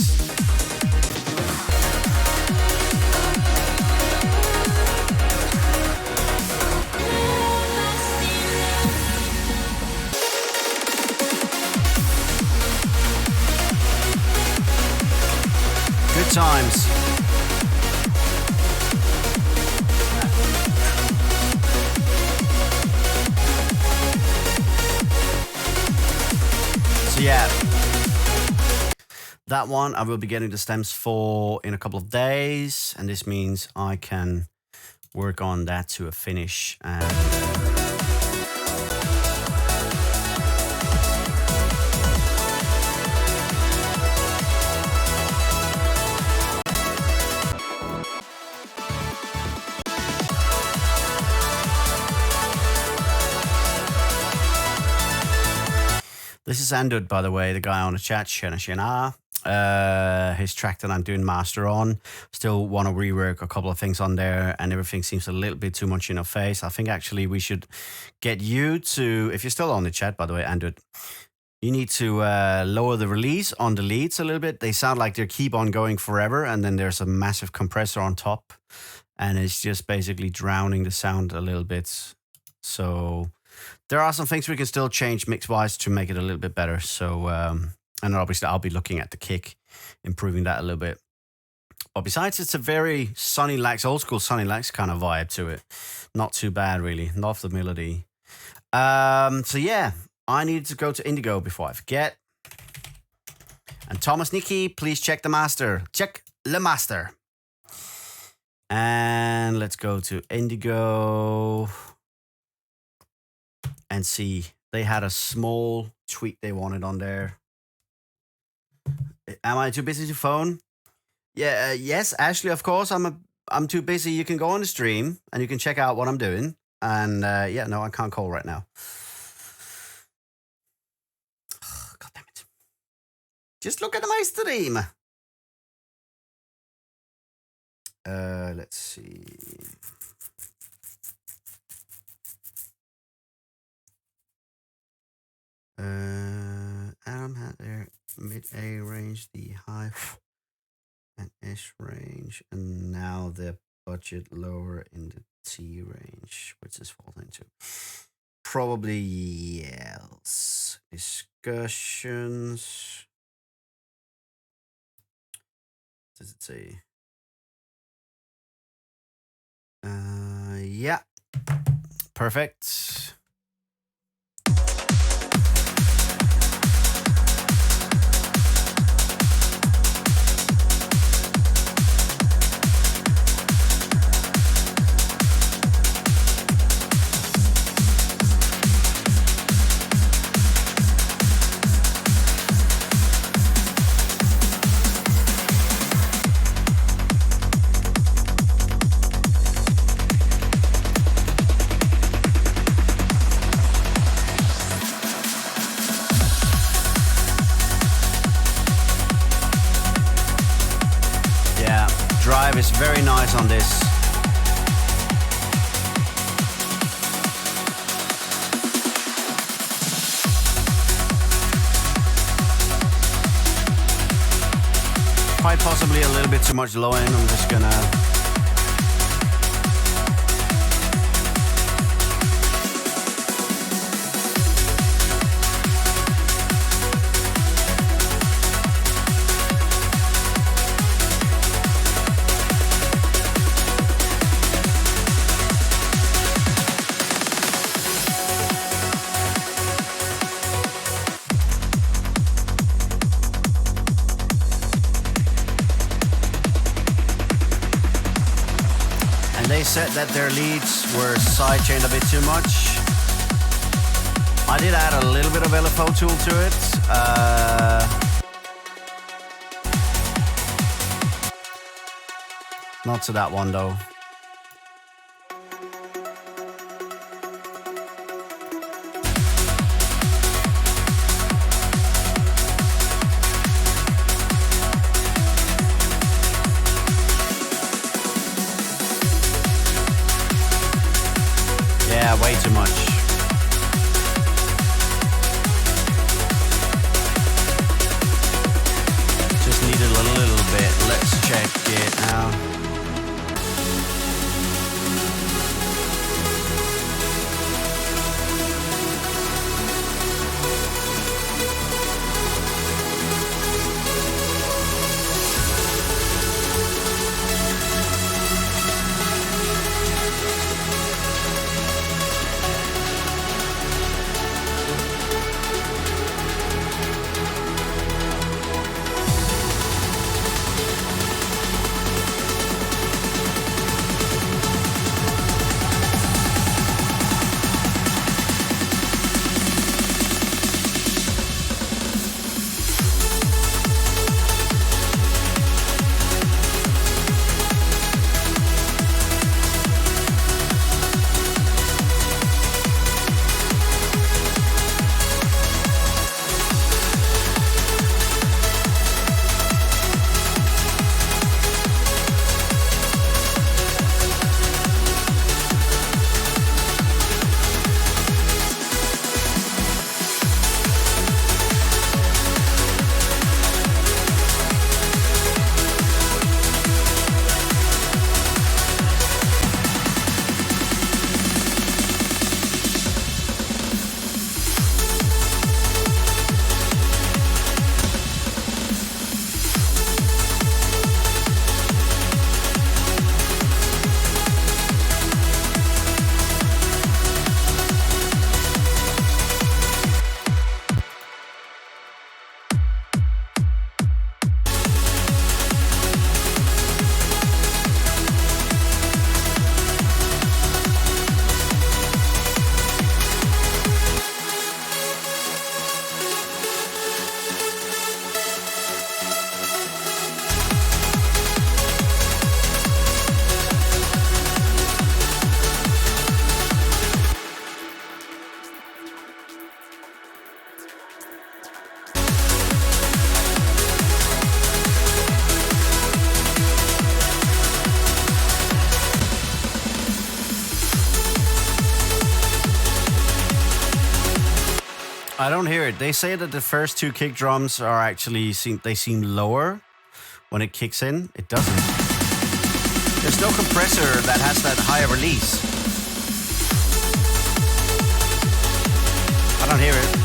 Good times. So yeah, that one I will be getting the stems for in a couple of days, and this means I can work on that to a finish. And this is Andud, by the way, the guy on the chat, Shena. His track that I'm doing master on. Still want to rework a couple of things on there, and everything seems a little bit too much in our face. I think actually we should get you to, if you're still on the chat, by the way, Andud, you need to lower the release on the leads a little bit. They sound like they keep on going forever, and then there's a massive compressor on top, and it's just basically drowning the sound a little bit. So there are some things we can still change mix-wise to make it a little bit better. So, and obviously I'll be looking at the kick, improving that a little bit. But besides, it's a very Sonny Lax, old school Sonny Lax kind of vibe to it. Not too bad, really. Love the melody. So yeah, I need to go to Indigo before I forget. And Thomas Nicky, please check the master. Check the master. And let's go to Indigo and see. They had a small tweak they wanted on there. Am I too busy to phone? Yeah, yes, Ashley, of course. I'm too busy. You can go on the stream and you can check out what I'm doing. And yeah, no, I can't call right now. God damn it. Just look at my stream. Let's see. Adam had their mid-A range, the high and S range, and now the budget lower in the T range, which is falling into. Probably yes. Discussions. What does it say? Yeah. Perfect. Drive is very nice on this. Quite possibly a little bit too much low end. I'm just gonna they said that their leads were sidechained a bit too much. I did add a little bit of LFO tool to it. Not to that one though. Yeah, way too much. Just needed a little bit. Let's check it out. I don't hear it. They say that the first two kick drums are actually seem lower when it kicks in. It doesn't. There's no compressor that has that higher release. I don't hear it.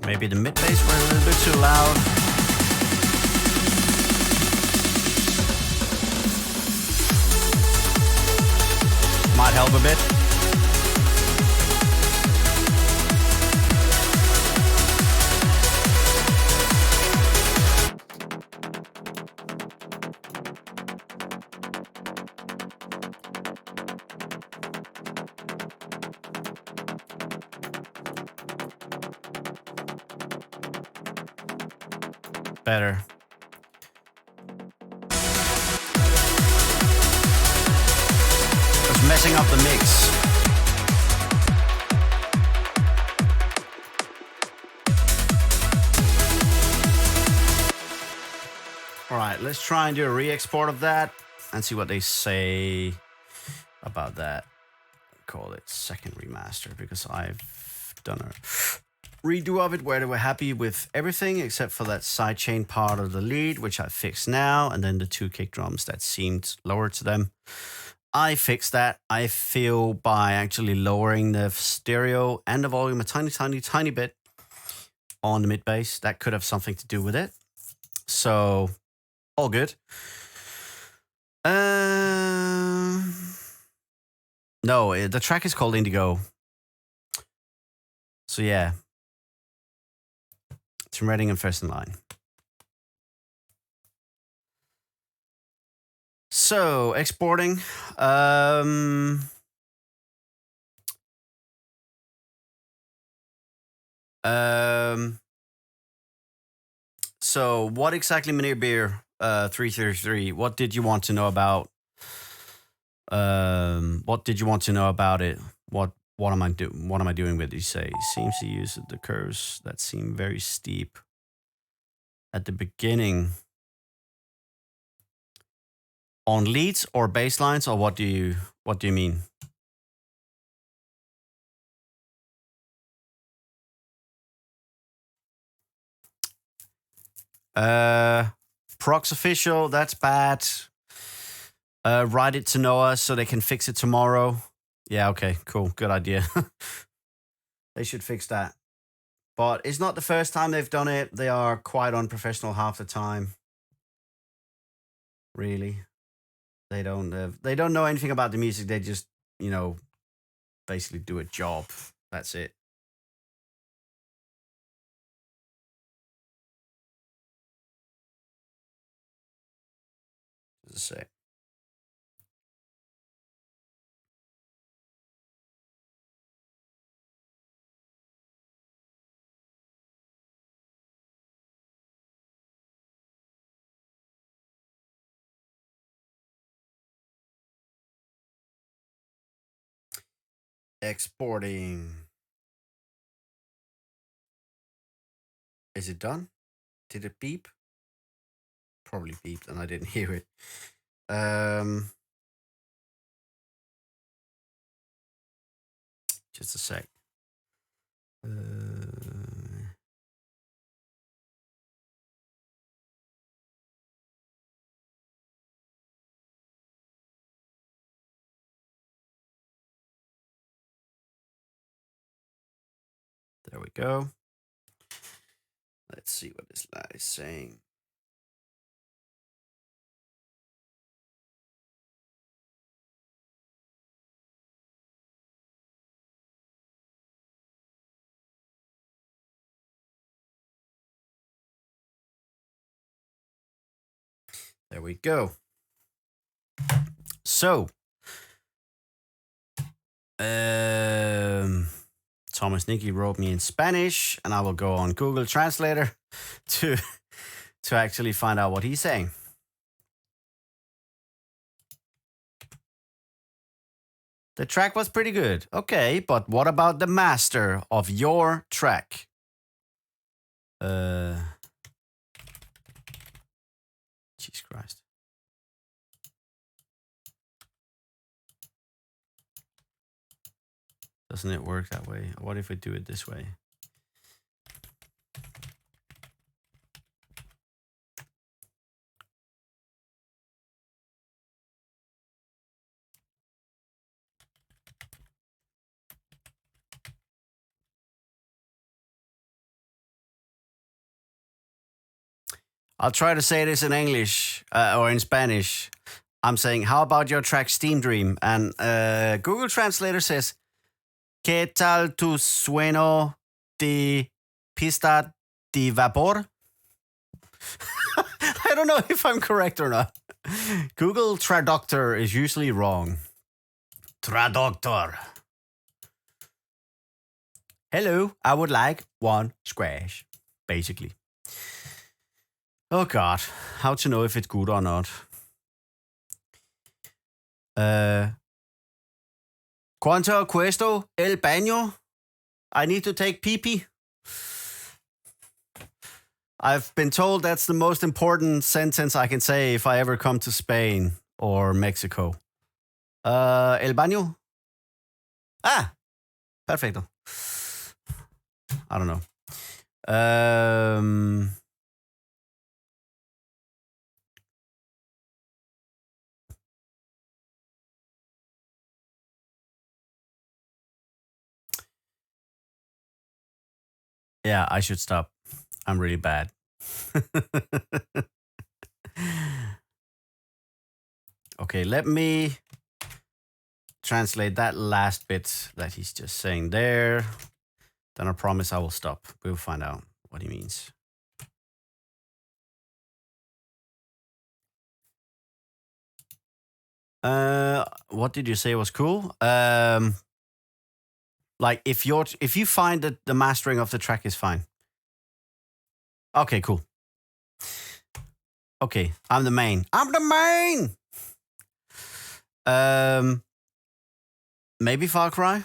Maybe the mid bass were a little bit too loud. Might help a bit. Better. It's messing up the mix. All right, let's try and do a re-export of that and see what they say about that. Call it second remaster because I've done a redo of it where they were happy with everything except for that sidechain part of the lead, which I fixed now, and then the 2 kick drums that seemed lower to them. I fixed that, I feel, by actually lowering the stereo and the volume a tiny bit on the mid bass. That could have something to do with it. So, all good. No, the track is called Indigo. So yeah. Tim Redding and First in Line. So, exporting. So, what exactly, Meneer Beer 333? What did you want to know about? What did you want to know about it? What am I doing? What am I doing with it? You say seems to use the curves that seem very steep at the beginning on leads or bass lines, or what do you mean? Prox official, that's bad. Write it to Noah so they can fix it tomorrow. Yeah, okay, cool, good idea. They should fix that. But it's not the first time they've done it. They are quite unprofessional half the time. Really, they don't know anything about the music. They just, basically do a job. That's it. Just a sec. Exporting. Is it done? Did it beep? Probably beeped and I didn't hear it. Just a sec. There we go. Let's see what this lad is saying. There we go. So, Thomas Nicky wrote me in Spanish, and I will go on Google Translator to actually find out what he's saying. The track was pretty good. Okay, but what about the master of your track? Jesus Christ. Doesn't it work that way? What if we do it this way? I'll try to say this in English or in Spanish. I'm saying, how about your track Steam Dream? And Google Translator says, ¿Qué tal tu sueno de pista de vapor? I don't know if I'm correct or not. Google Traductor is usually wrong. Traductor. Hello, I would like one squash, basically. Oh God, how to know if it's good or not? Quanto questo el baño? I need to take pee-pee. I've been told that's the most important sentence I can say if I ever come to Spain or Mexico. El baño? Ah, perfecto. I don't know. Um, yeah, I should stop. I'm really bad. Okay, let me translate that last bit that he's just saying there. Then I promise I will stop. We'll find out what he means. What did you say was cool? Like if you find that the mastering of the track is fine. Okay, cool. Okay, I'm the main. I'm the main. Maybe Far Cry.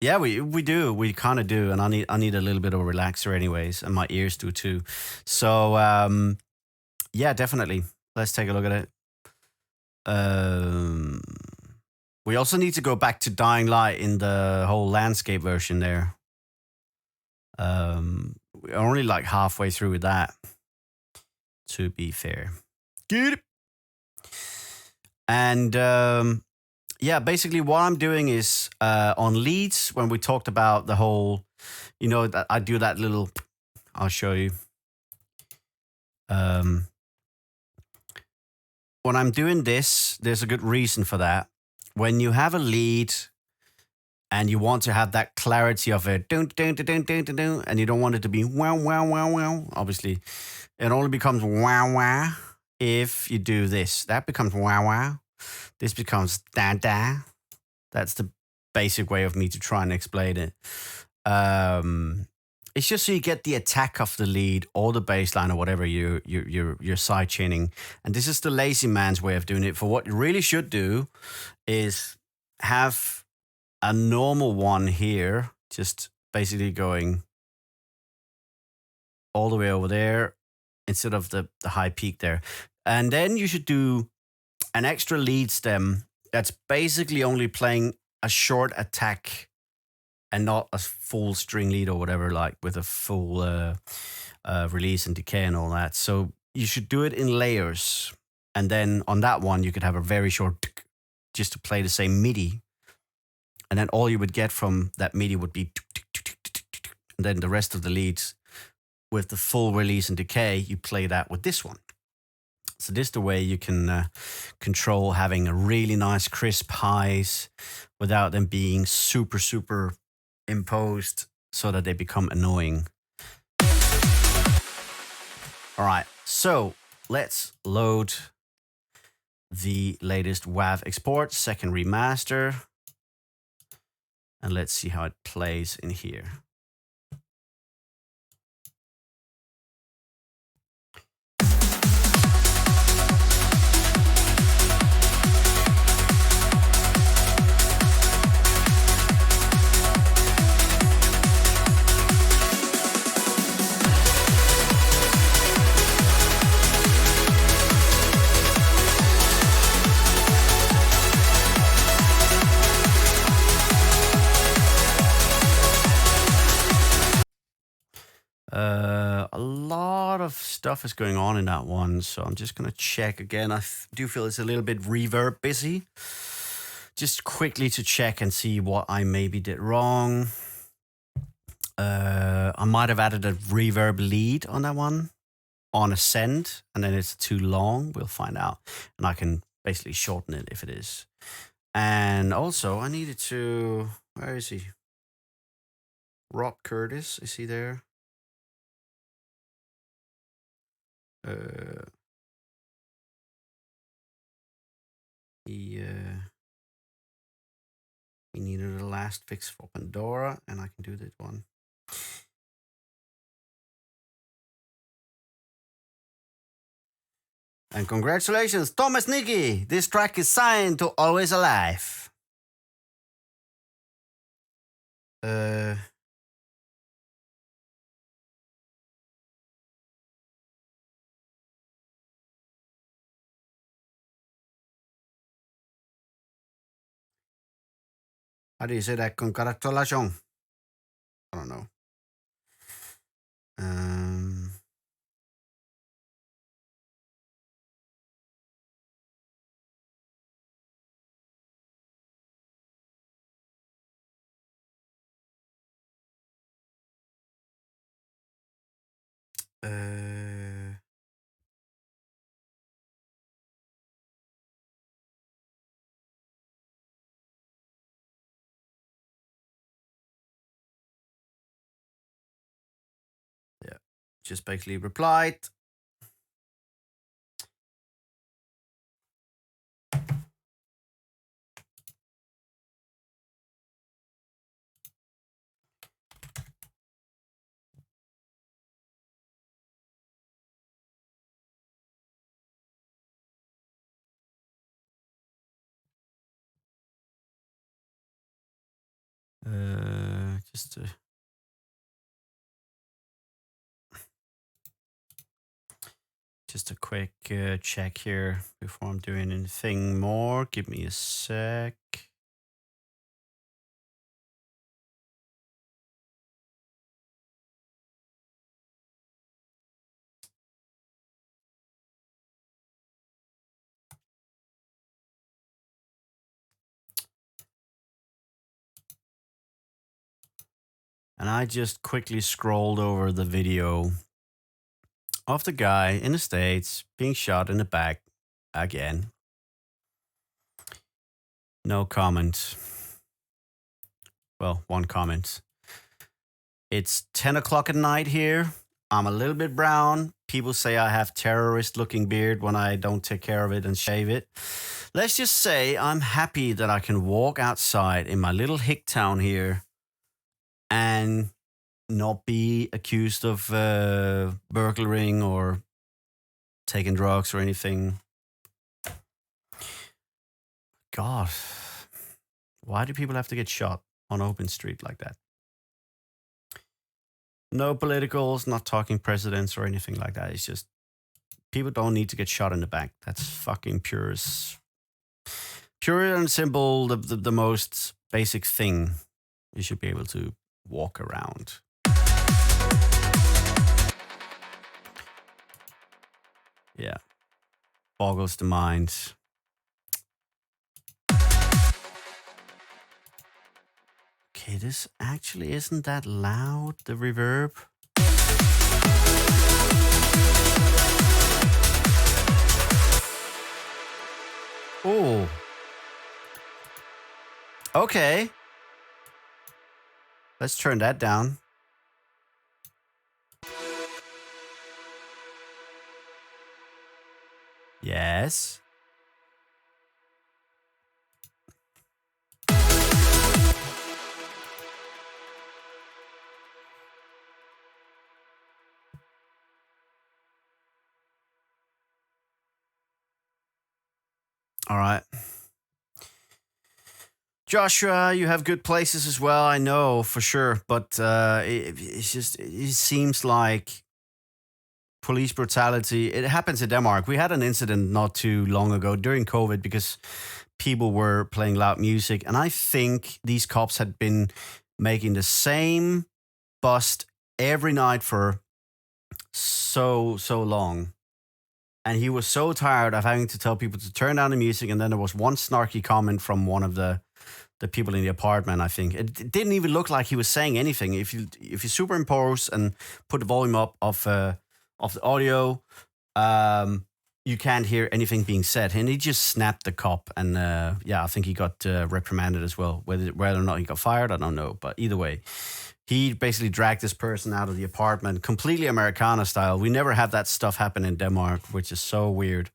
Yeah, we do. We kind of do, and I need a little bit of a relaxer, anyways, and my ears do too. So yeah, definitely. Let's take a look at it. We also need to go back to Dying Light in the whole landscape version there. We're only like halfway through with that. To be fair, good. And yeah, basically what I'm doing is on leads, when we talked about the whole, that I do that little, I'll show you. When I'm doing this, there's a good reason for that. When you have a lead and you want to have that clarity of it, and you don't want it to be wow, wow, wow, wow, obviously, it only becomes wow, wow if you do this. That becomes wow, wow. This becomes da, da. That's the basic way of me to try and explain it. It's just so you get the attack of the lead or the bass line or whatever you're side chaining. And this is the lazy man's way of doing it. For what you really should do is have a normal one here, just basically going all the way over there instead of the high peak there. And then you should do an extra lead stem that's basically only playing a short attack and not a full string lead or whatever, like with a full release and decay and all that. So you should do it in layers. And then on that one, you could have a very short just to play the same MIDI. And then all you would get from that MIDI would be, and then the rest of the leads with the full release and decay, you play that with this one. So this is the way you can control having a really nice crisp highs without them being super, super imposed so that they become annoying. All right, so let's load the latest WAV export, second remaster, and let's see how it plays in here. A lot of stuff is going on in that one, so I'm just going to check again. I do feel it's a little bit reverb busy. Just quickly to check and see what I maybe did wrong. I might have added a reverb lead on that one on Ascend, and then it's too long. We'll find out. And I can basically shorten it if it is. And also, I needed to... Where is he? Rob Curtis, is he there? He needed a last fix for Pandora, and I can do that one. And congratulations, Thomas Nicky! This track is signed to Always Alive. How do you say that? Congratulations. I don't know. Um, uh, yeah, just basically replied. Just just a quick check here before I'm doing anything more. Give me a sec. And I just quickly scrolled over the video of the guy in the States being shot in the back again. No comment. Well, one comment. It's 10 o'clock at night here. I'm a little bit brown. People say I have terrorist looking beard when I don't take care of it and shave it. Let's just say I'm happy that I can walk outside in my little hick town here and not be accused of burglaring or taking drugs or anything. God, why do people have to get shot on open street like that? No politicals, not talking presidents or anything like that. It's just people don't need to get shot in the back. That's fucking pure and simple. The most basic thing. You should be able to walk around. Yeah, boggles the mind. Okay, this actually isn't that loud, the reverb. Oh. Okay. Let's turn that down. Yes. All right. Joshua, you have good places as well. I know for sure, but it seems like police brutality. It happens in Denmark. We had an incident not too long ago during COVID because people were playing loud music, and I think these cops had been making the same bust every night for so long. And he was so tired of having to tell people to turn down the music. And then there was one snarky comment from one of the people in the apartment. I think it didn't even look like he was saying anything. If you superimpose and put the volume up of the audio, you can't hear anything being said. And he just snapped the cop. And yeah, I think he got reprimanded as well. Whether or not he got fired, I don't know. But either way, he basically dragged this person out of the apartment, completely Americana style. We never have that stuff happen in Denmark, which is so weird.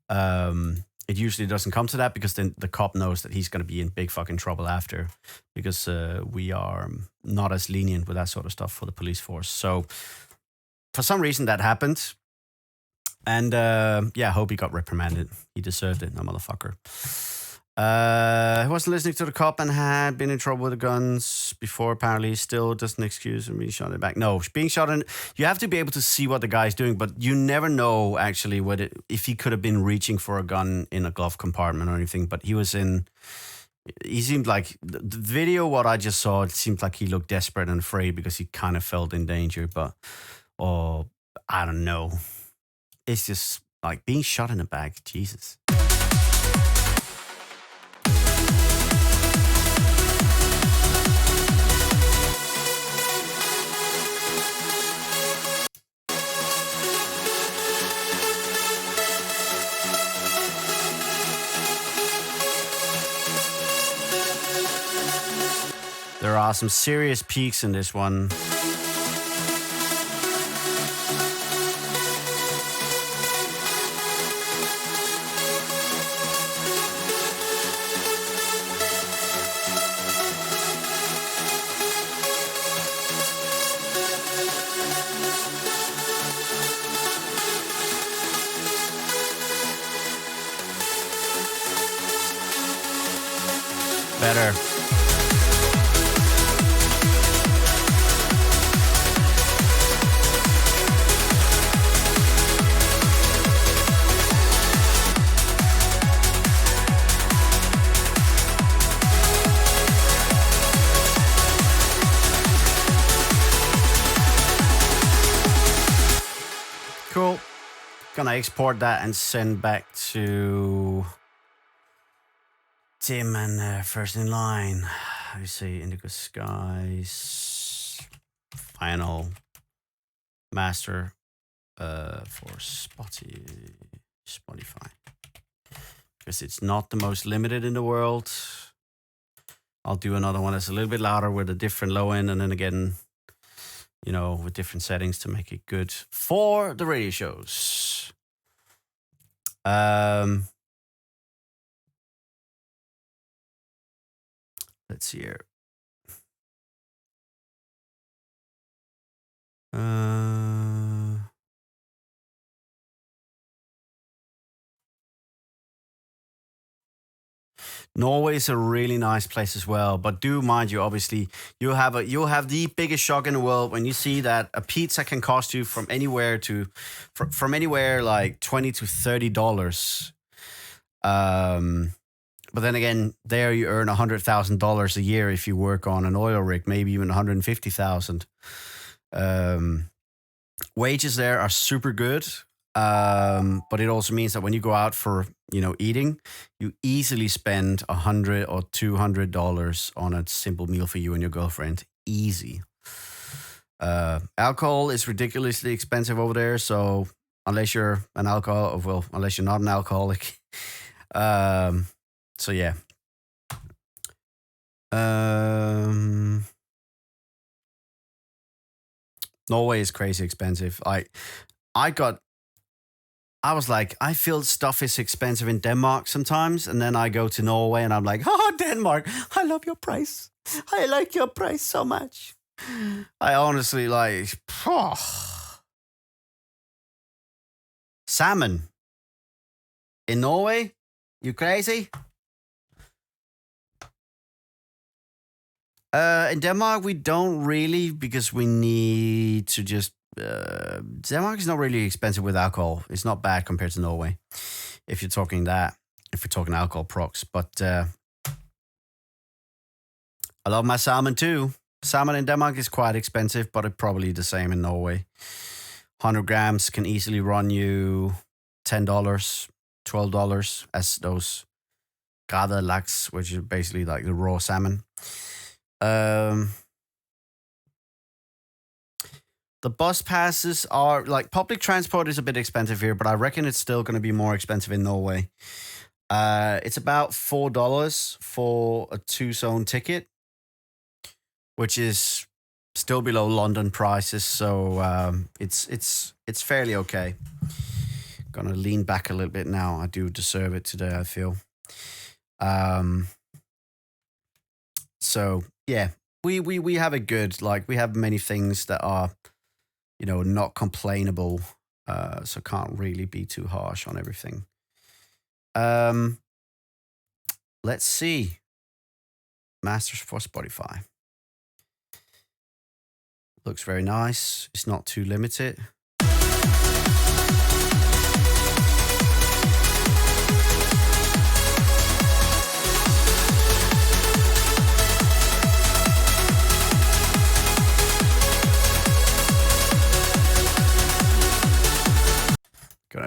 It usually doesn't come to that because then the cop knows that he's going to be in big fucking trouble after, because we are not as lenient with that sort of stuff for the police force. So for some reason that happened. And yeah, I hope he got reprimanded. He deserved it, no motherfucker. He wasn't listening to the cop and had been in trouble with the guns before, apparently. Still doesn't excuse him being shot in the back. No, being shot in... You have to be able to see what the guy's doing, but you never know, actually, if he could have been reaching for a gun in a glove compartment or anything. But he was in He seemed like the video. What I just saw, it seemed like he looked desperate and afraid because he kind of felt in danger. But, or I don't know. It's just like being shot in the back. Jesus. There are some serious peaks in this one. Better. Cool. Gonna export that and send back to Tim and First in Line. I say Indigo Skies. Final master for Spotify. Because it's not the most limited in the world. I'll do another one that's a little bit louder with a different low end, and then again, you know, with different settings to make it good for the radio shows. Let's see here. Norway is a really nice place as well, but do mind you, obviously, you'll have the biggest shock in the world when you see that a pizza can cost you from anywhere like $20 to $30. But then again, there you earn $100,000 a year if you work on an oil rig, maybe even $150,000. Wages there are super good. But it also means that when you go out for, you know, eating, you easily spend $100 or $200 on a simple meal for you and your girlfriend. Easy. Alcohol is ridiculously expensive over there. So unless you're unless you're not an alcoholic. So yeah. Norway is crazy expensive. I was like, I feel stuff is expensive in Denmark sometimes. And then I go to Norway and I'm like, oh, Denmark, I love your price. I like your price so much. I honestly like, salmon in Norway? You crazy? In Denmark, we don't really, because we need to just Denmark is not really expensive with alcohol. It's not bad compared to Norway. If you're talking alcohol procs. But I love my salmon too. Salmon in Denmark is quite expensive, but it's probably the same in Norway. 100 grams can easily run you $10, $12 as those gade laks, which is basically like the raw salmon. The bus passes are like public transport is a bit expensive here, but I reckon it's still going to be more expensive in Norway. It's about $4 for a 2-zone ticket, which is still below London prices. So it's fairly okay. Gonna lean back a little bit now. I do deserve it today, I feel. So yeah, we have it good. Like we have many things that are, you know, not complainable. So can't really be too harsh on everything. Let's see. Masters for Spotify. Looks very nice. It's not too limited.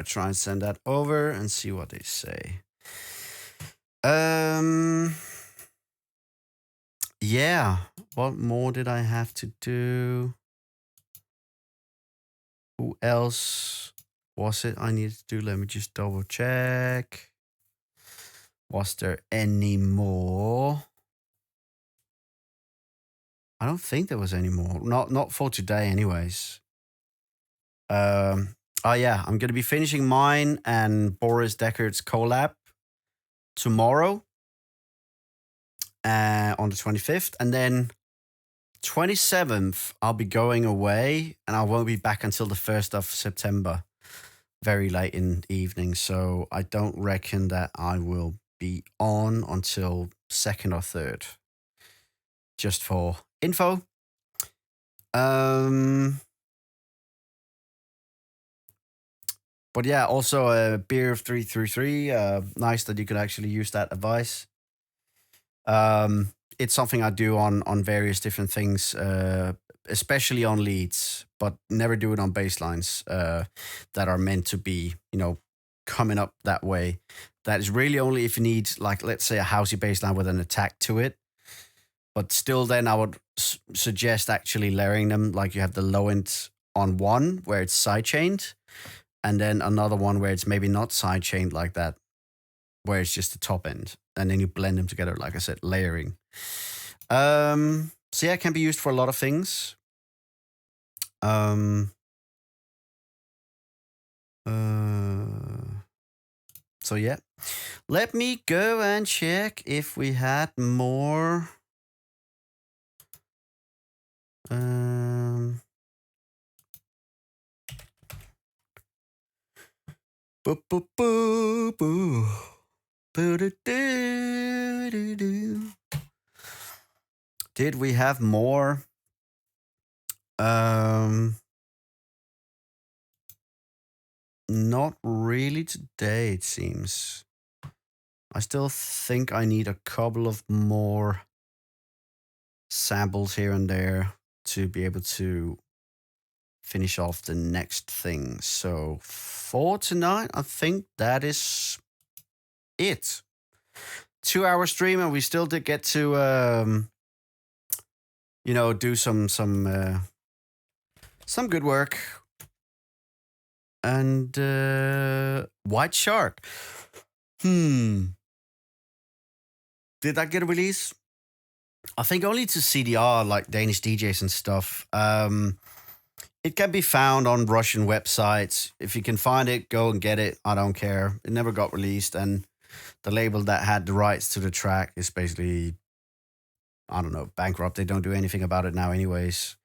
gonna try and send that over and see what they say. Yeah. What more did I have to do? Who else was it I needed to do? Let me just double check. Was there any more? I don't think there was any more. Not for today, anyways. Oh yeah, I'm gonna be finishing mine and Boris Deckert's collab tomorrow, on the 25th, and then 27th I'll be going away, and I won't be back until the 1st of September, very late in the evening. So I don't reckon that I will be on until 2nd or 3rd. Just for info. But yeah, also a beer of 333. Nice that you could actually use that advice. It's something I do on various different things, especially on leads, but never do it on baselines that are meant to be, coming up that way. That is really only if you need, like, let's say a housey baseline with an attack to it. But still, then I would suggest actually layering them, like you have the low end on one where it's sidechained, and then another one where it's maybe not sidechained like that, where it's just the top end, and then you blend them together, like I said, layering. So yeah, it can be used for a lot of things. So yeah, let me go and check if we had more. Boo, boo, boo, boo. Did we have more? Not really today, it seems. I still think I need a couple of more samples here and there to be able to finish off the next thing. So for tonight, I think that is it. 2-hour stream, and we still did get to do some good work. And White Shark. Did that get a release? I think only to CDR, like Danish DJs and stuff. It can be found on Russian websites. If you can find it, go and get it. I don't care. It never got released, and the label that had the rights to the track is basically, I don't know, bankrupt. They don't do anything about it now anyways.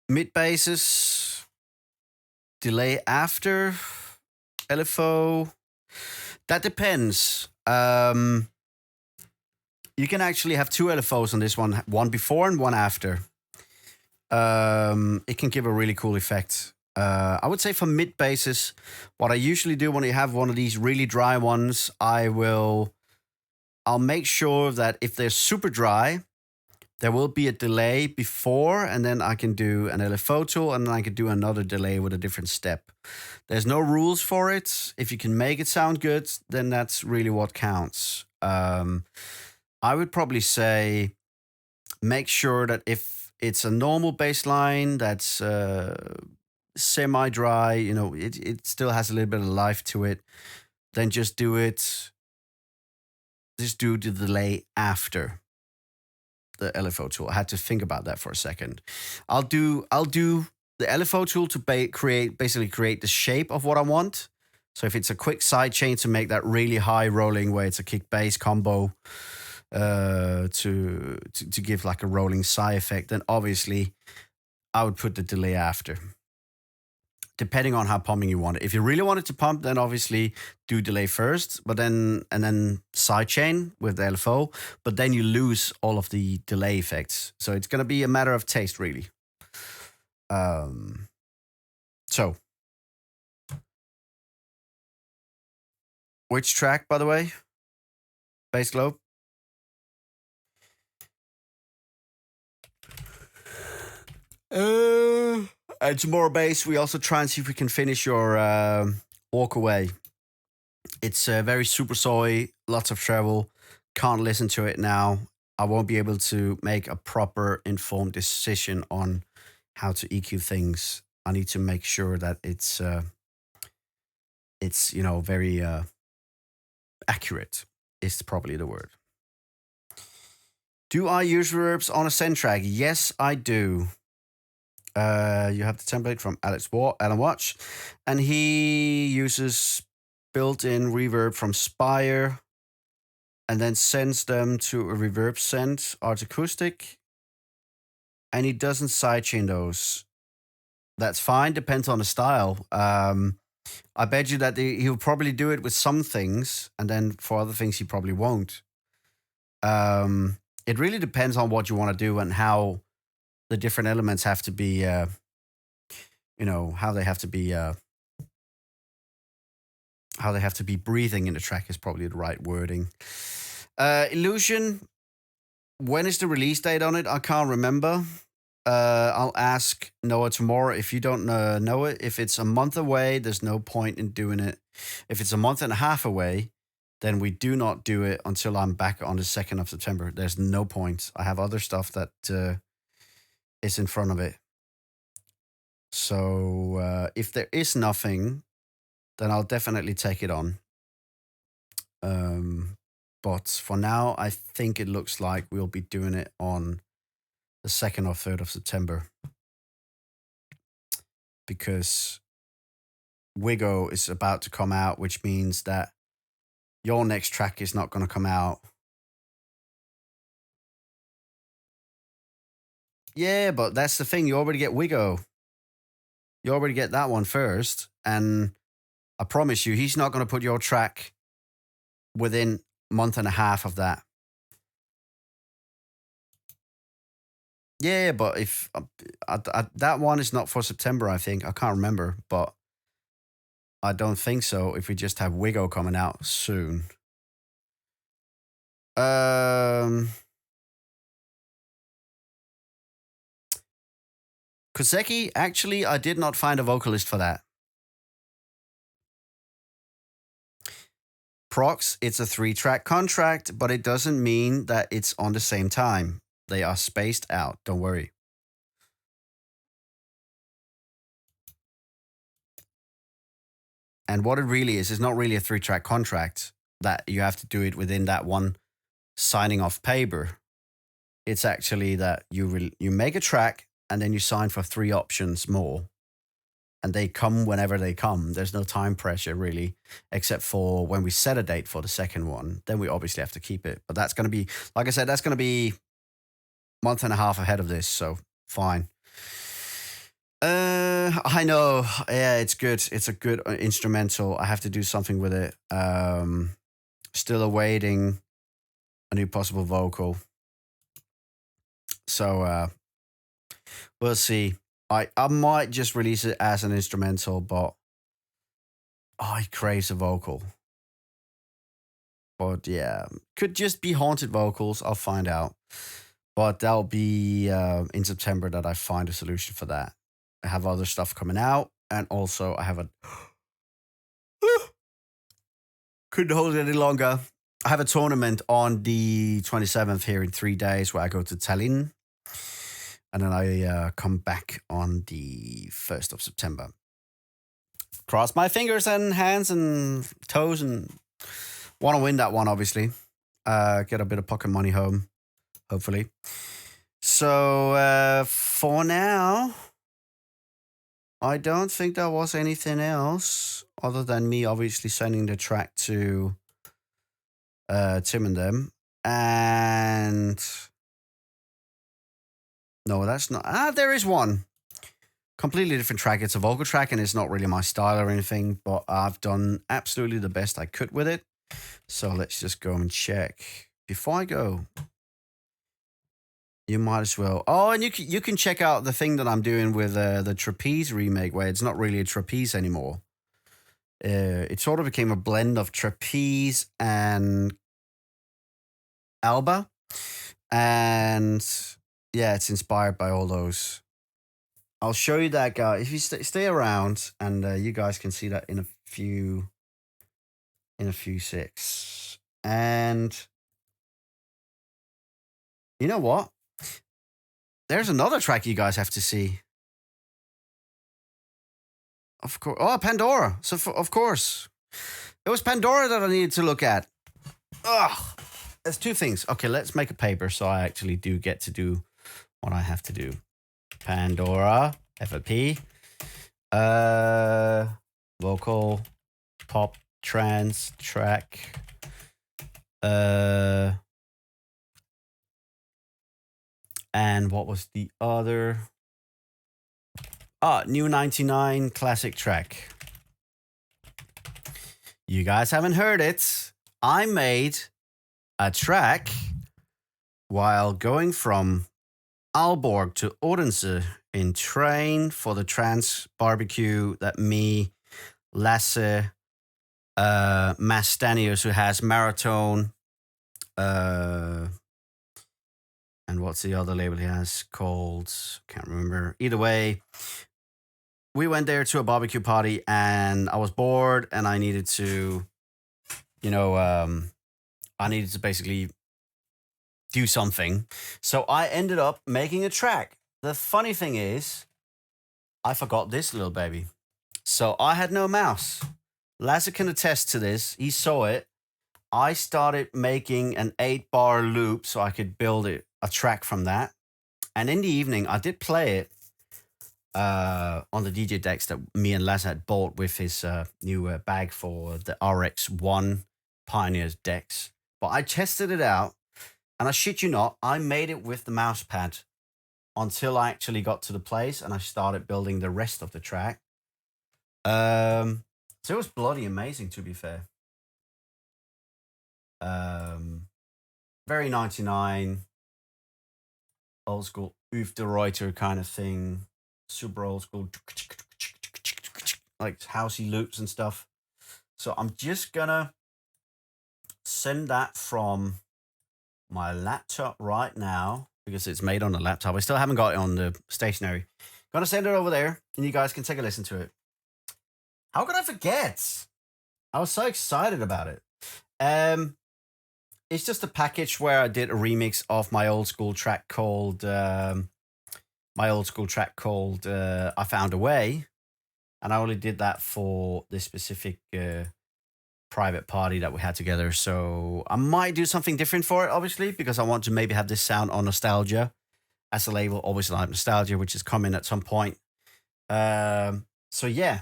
Mid basses, delay after, LFO. That depends. You can actually have 2 LFOs on this one before and one after. It can give a really cool effect. I would say for mid basses, what I usually do when you have one of these really dry ones, I'll make sure that if they're super dry, there will be a delay before, and then I can do an LFO tool, and then I can do another delay with a different step. There's no rules for it. If you can make it sound good, then that's really what counts. I would probably say make sure that if it's a normal bass line that's semi-dry, it still has a little bit of life to it, then just do the delay after the LFO tool. I had to think about that for a second. I'll do the LFO tool to basically create the shape of what I want. So if it's a quick side chain to make that really high rolling where it's a kick bass combo, to give like a rolling sigh effect, then obviously I would put the delay after, depending on how pumping you want it. If you really want it to pump, then obviously do delay first, and then sidechain with the LFO, but then you lose all of the delay effects. So it's going to be a matter of taste, really. So which track, by the way? Bass Globe? Uh, and tomorrow, base, we also try and see if we can finish your walk away. It's very super soy, lots of travel. Can't listen to it now. I won't be able to make a proper informed decision on how to EQ things. I need to make sure that it's very accurate. Is probably the word. Do I use reverbs on a send track? Yes, I do. You have the template from Alan Watch, and he uses built-in reverb from Spire, and then sends them to a reverb send Art Acoustic, and he doesn't sidechain those. That's fine. Depends on the style. I bet you that he'll probably do it with some things, and then for other things he probably won't. It really depends on what you want to do and how the different elements have to be, how they have to be, breathing in the track is probably the right wording. Illusion, when is the release date on it? I can't remember. I'll ask Noah tomorrow. If you don't know it, if it's a month away, there's no point in doing it. If it's a month and a half away, then we do not do it until I'm back on the 2nd of September. There's no point. I have other stuff that is in front of it. So if there is nothing, then I'll definitely take it on. But for now, I think it looks like we'll be doing it on the 2nd or 3rd of September. Because Wigo is about to come out, which means that your next track is not going to come out. Yeah, but that's the thing. You already get Wigo. You already get that one first. And I promise you, he's not going to put your track within a month and a half of that. Yeah, but if that one is not for September, I think. I can't remember, but I don't think so if we just have Wigo coming out soon. Koseki, actually, I did not find a vocalist for that. Prox, it's a 3-track contract, but it doesn't mean that it's on the same time. They are spaced out, don't worry. And what it really is not really a 3-track contract that you have to do it within that one signing off paper. It's actually that you make a track and then you sign for 3 options more. And they come whenever they come. There's no time pressure really, except for when we set a date for the second one. Then we obviously have to keep it. But that's going to be, like I said, that's going to be a month and a half ahead of this. So fine. I know. Yeah, it's good. It's a good instrumental. I have to do something with it. Still awaiting a new possible vocal. So we'll see. I might just release it as an instrumental, but it craves a vocal. But yeah, could just be haunted vocals. I'll find out. But that'll be in September that I find a solution for that. I have other stuff coming out, and also I have a couldn't hold it any longer. I have a tournament on the 27th here in 3 days where I go to Tallinn. And then I come back on the 1st of September. Cross my fingers and hands and toes and want to win that one, obviously. Get a bit of pocket money home, hopefully. So for now, I don't think there was anything else other than me obviously sending the track to Tim and them. And no, that's not. There is one. Completely different track. It's a vocal track and it's not really my style or anything, but I've done absolutely the best I could with it. So let's just go and check. Before I go, you might as well. Oh, and you can check out the thing that I'm doing with the Trapeze remake, where it's not really a trapeze anymore. It sort of became a blend of trapeze and Alba. And yeah, it's inspired by all those. I'll show you that guy. If you stay around, and you guys can see that in a few secs. And you know what? There's another track you guys have to see. Of course. Oh, Pandora. So of course, it was Pandora that I needed to look at. Ugh. There's two things. Okay, let's make a paper so I actually do get to do what I have to do. Pandora, FLP, vocal, pop, trance, track, and what was the other? New 99 classic track. You guys haven't heard it. I made a track while going from Aalborg to Odense in train for the trans barbecue that me, Lasse, Mass Stanius, who has Marathon, and what's the other label he has called? Can't remember. Either way, we went there to a barbecue party and I was bored and I needed to, I needed to basically do something. So I ended up making a track. The funny thing is, I forgot this little baby. So I had no mouse. Lasse can attest to this. He saw it. I started making an 8-bar loop so I could build a track from that. And in the evening, I did play it on the DJ decks that me and Lasse had bought with his new bag for the RX1 Pioneers decks. But I tested it out, and I shit you not, I made it with the mouse pad until I actually got to the place and I started building the rest of the track. So it was bloody amazing, to be fair. Very 99, old school Uwe de Reuter kind of thing, super old school, like housey loops and stuff. So I'm just gonna send that from my laptop right now because it's made on the laptop. I still haven't got it on the stationery. Gonna send it over there and you guys can take a listen to it. How could I forget? I was so excited about it. It's just a package where I did a remix of my old school track called I Found a Way. And I only did that for this specific private party that we had together. So I might do something different for it, obviously, because I want to maybe have this sound on Nostalgia as a label, always like Nostalgia, which is coming at some point. So yeah,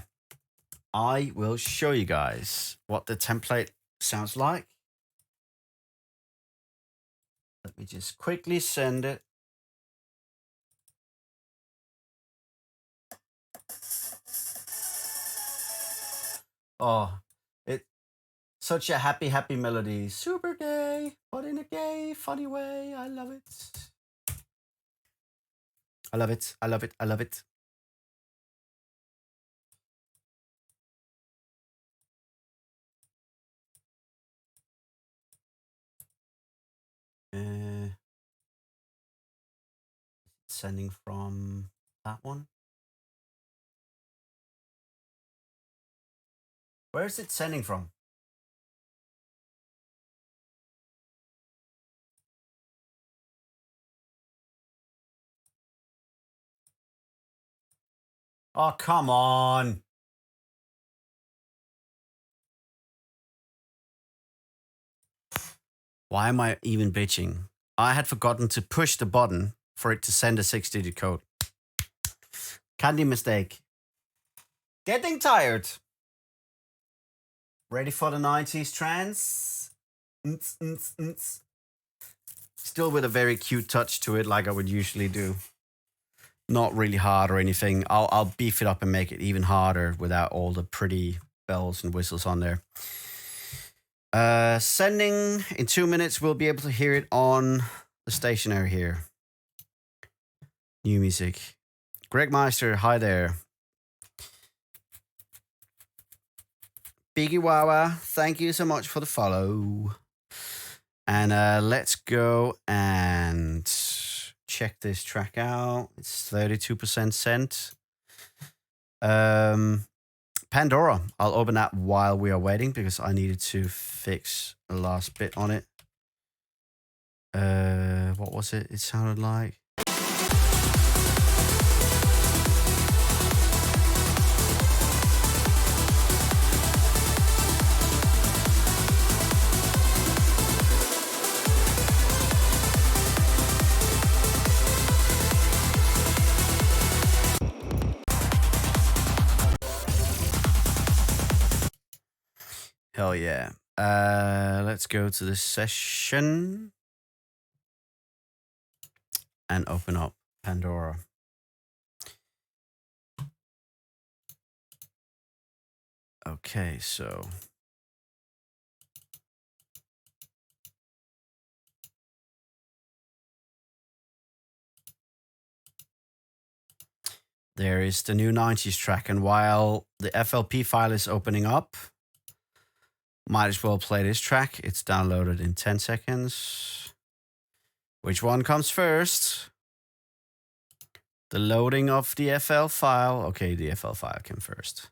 I will show you guys what the template sounds like. Let me just quickly send it. Oh, it's such a happy, happy melody. Super gay, but in a gay, funny way. I love it. I love it. I love it. I love it. Sending from that one. Where is it sending from? Oh, come on. Why am I even bitching? I had forgotten to push the button for it to send a 6-digit code. Kandi mistake. Getting tired. Ready for the 90s trance? Still with a very cute touch to it, like I would usually do. Not really hard or anything. I'll beef it up and make it even harder without all the pretty bells and whistles on there. Sending in 2 minutes. We'll be able to hear it on the stationery here. New music. Greg Meister, hi there. Biggie Wawa, thank you so much for the follow. And let's go and check this track out. It's 32% sent. Pandora. I'll open that while we are waiting because I needed to fix the last bit on it. What was it? It sounded like. Hell yeah. Let's go to this session and open up Pandora. Okay, so there is the new 90s track, and while the FLP file is opening up, might as well play this track. It's downloaded in 10 seconds. Which one comes first? The loading of the FL file. Okay, the FL file came first.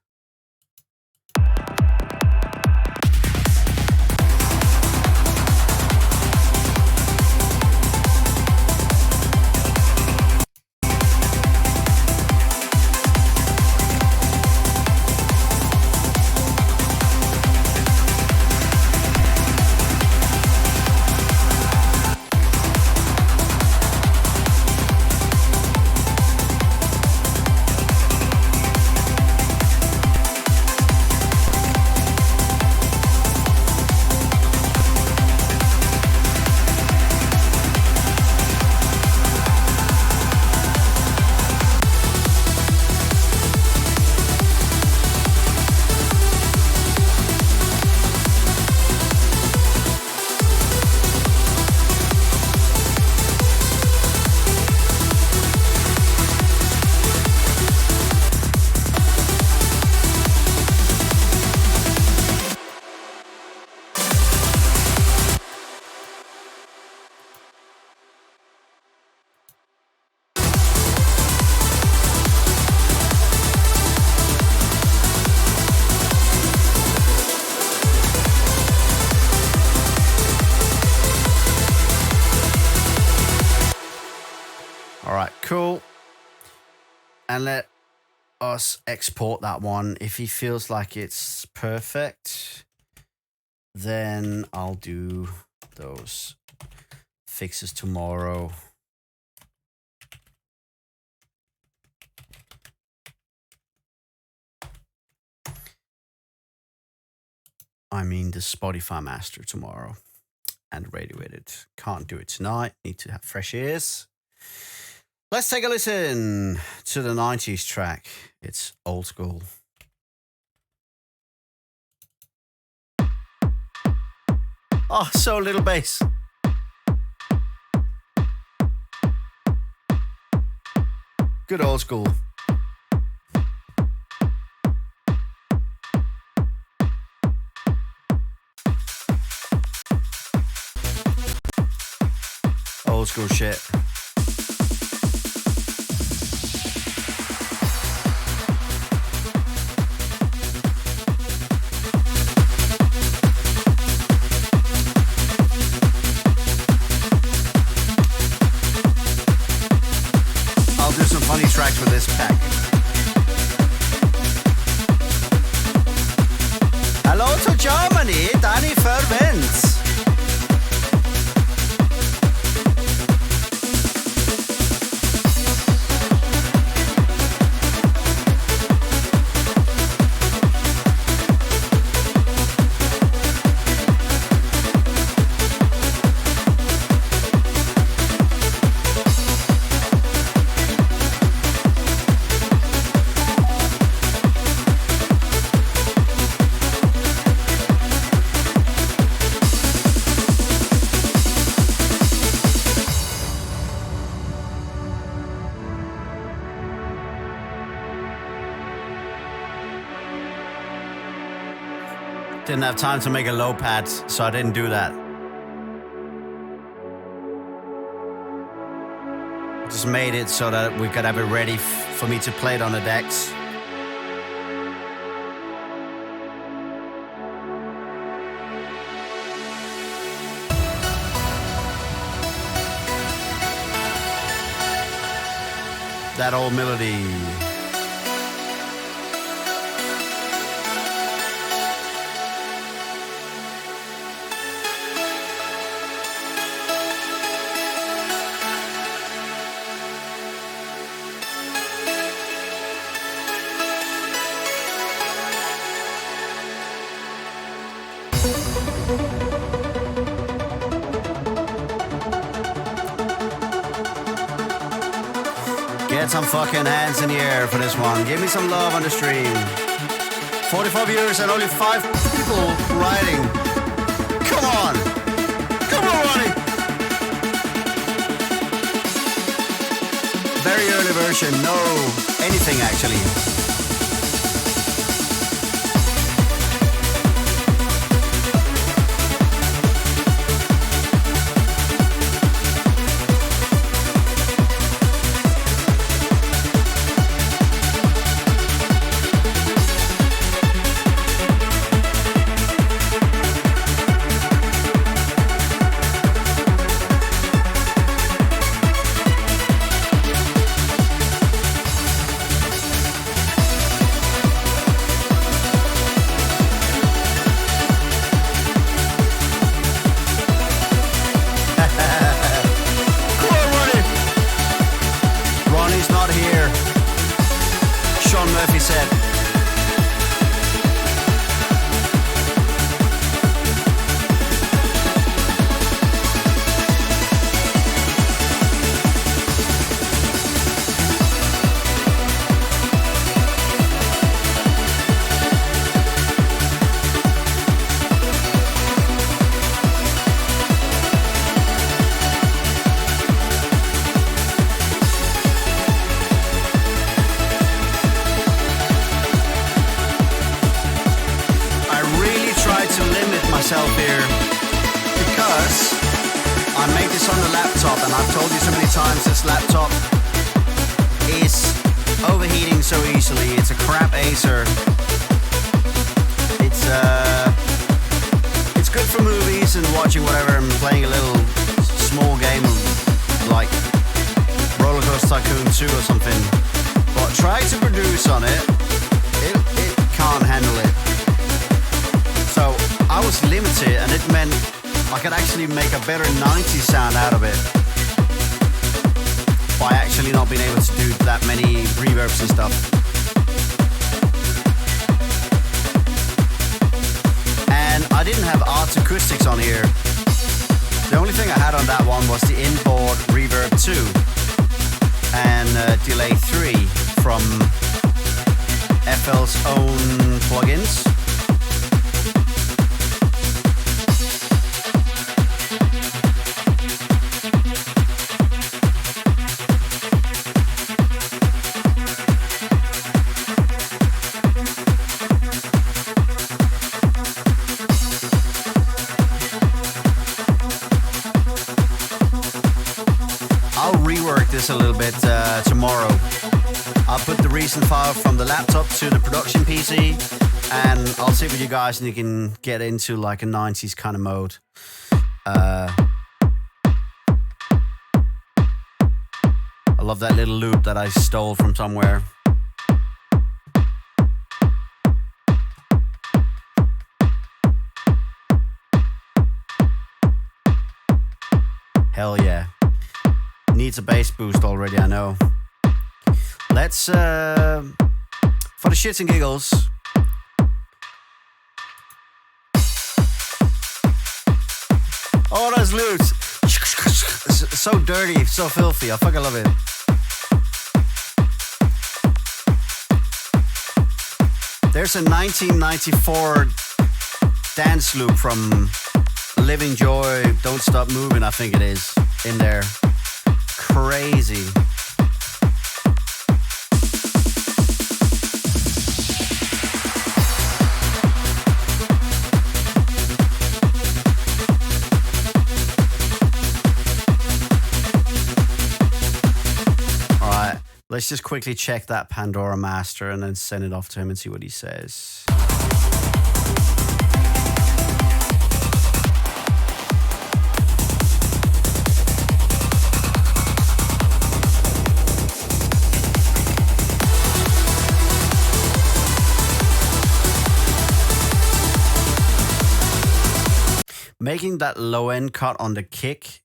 Cool. And let us export that one. If he feels like it's perfect, then I'll do those fixes tomorrow. I mean the Spotify master tomorrow and radio edit. Can't do it tonight. Need to have fresh ears. Let's take a listen to the 90s track. It's old school. Oh, so little bass. Good old school. Old school shit. Tracks with this pack. Hello to Germany, Danny Verwens. Didn't have time to make a low pad, so I didn't do that. just made it so that we could have it ready for me to play it on the decks. That old melody. Get some fucking hands in the air for this one. Give me some love on the stream. 44 viewers and only 5 people writing. Come on! Come on, Ronnie! Very early version, no anything actually. Better 90s sound out of it by actually not being able to do that many reverbs and stuff. And I didn't have Arts Acoustics on here. The only thing I had on that one was the inboard reverb 2 and delay 3 from FL's own plugins. A little bit tomorrow. I'll put the recent file from the laptop to the production PC and I'll sit with you guys and you can get into like a 90s kind of mode. I love that little loop that I stole from somewhere. Hell yeah. Needs a bass boost already, I know. Let's, for the shits and giggles, oh, those loops. So dirty, so filthy. I fucking love it. There's a 1994 dance loop from Living Joy, Don't Stop Moving, I think it is, in there. Crazy. Let's just quickly check that Pandora master and then send it off to him and see what he says. Making that low end cut on the kick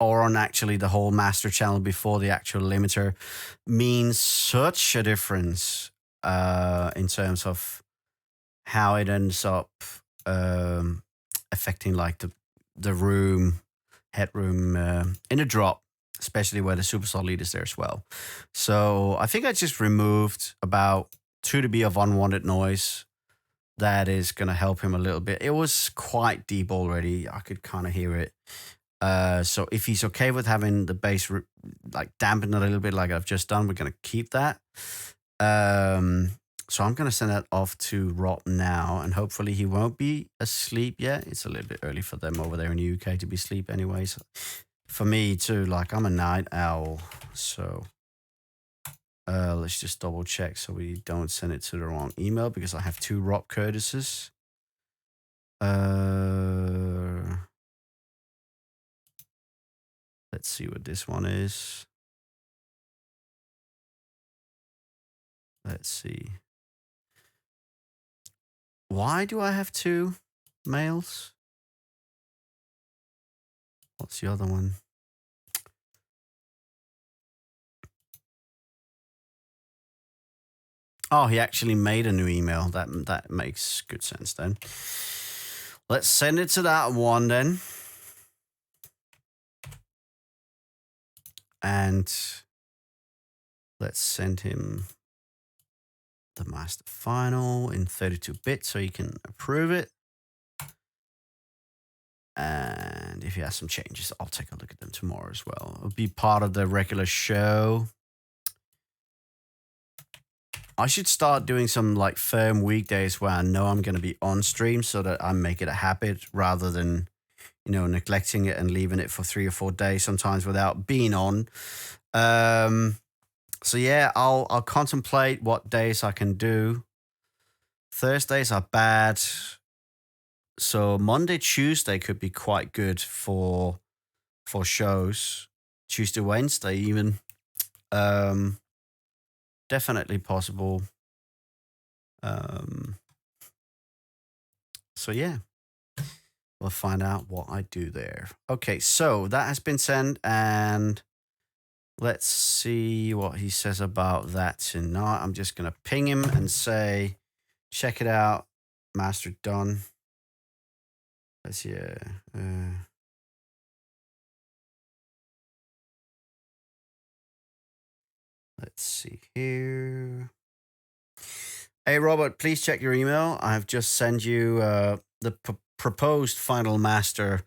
or on actually the whole master channel before the actual limiter means such a difference in terms of how it ends up affecting like the room, headroom in a drop, especially where the superstar lead is there as well. So I think I just removed about 2 dB of unwanted noise. That is going to help him a little bit. It was quite deep already. I could kind of hear it. So if he's okay with having the bass like dampen a little bit like I've just done, we're going to keep that. So I'm going to send that off to Rob now, and hopefully he won't be asleep yet. It's a little bit early for them over there in the UK to be asleep anyways. For me too, like I'm a night owl. So let's just double check so we don't send it to the wrong email, because I have 2 Rob Curtises. Let's see what this one is. Let's see. Why do I have 2 mails? What's the other one? Oh, he actually made a new email. That makes good sense then. Let's send it to that one then. And let's send him the master final in 32-bit so he can approve it. And if he has some changes, I'll take a look at them tomorrow as well. It'll be part of the regular show. I should start doing some like firm weekdays where I know I'm going to be on stream so that I make it a habit rather than, you know, neglecting it and leaving it for 3 or 4 days sometimes without being on. So yeah, I'll contemplate what days I can do. Thursdays are bad. So Monday, Tuesday could be quite good for shows. Tuesday, Wednesday even. Definitely possible. So yeah, we'll find out what I do there. Okay, so that has been sent, and let's see what he says about that tonight. I'm just gonna ping him and say, check it out, master done. Let's see. Let's see here. Hey, Robert, please check your email. I've just sent you the proposed final master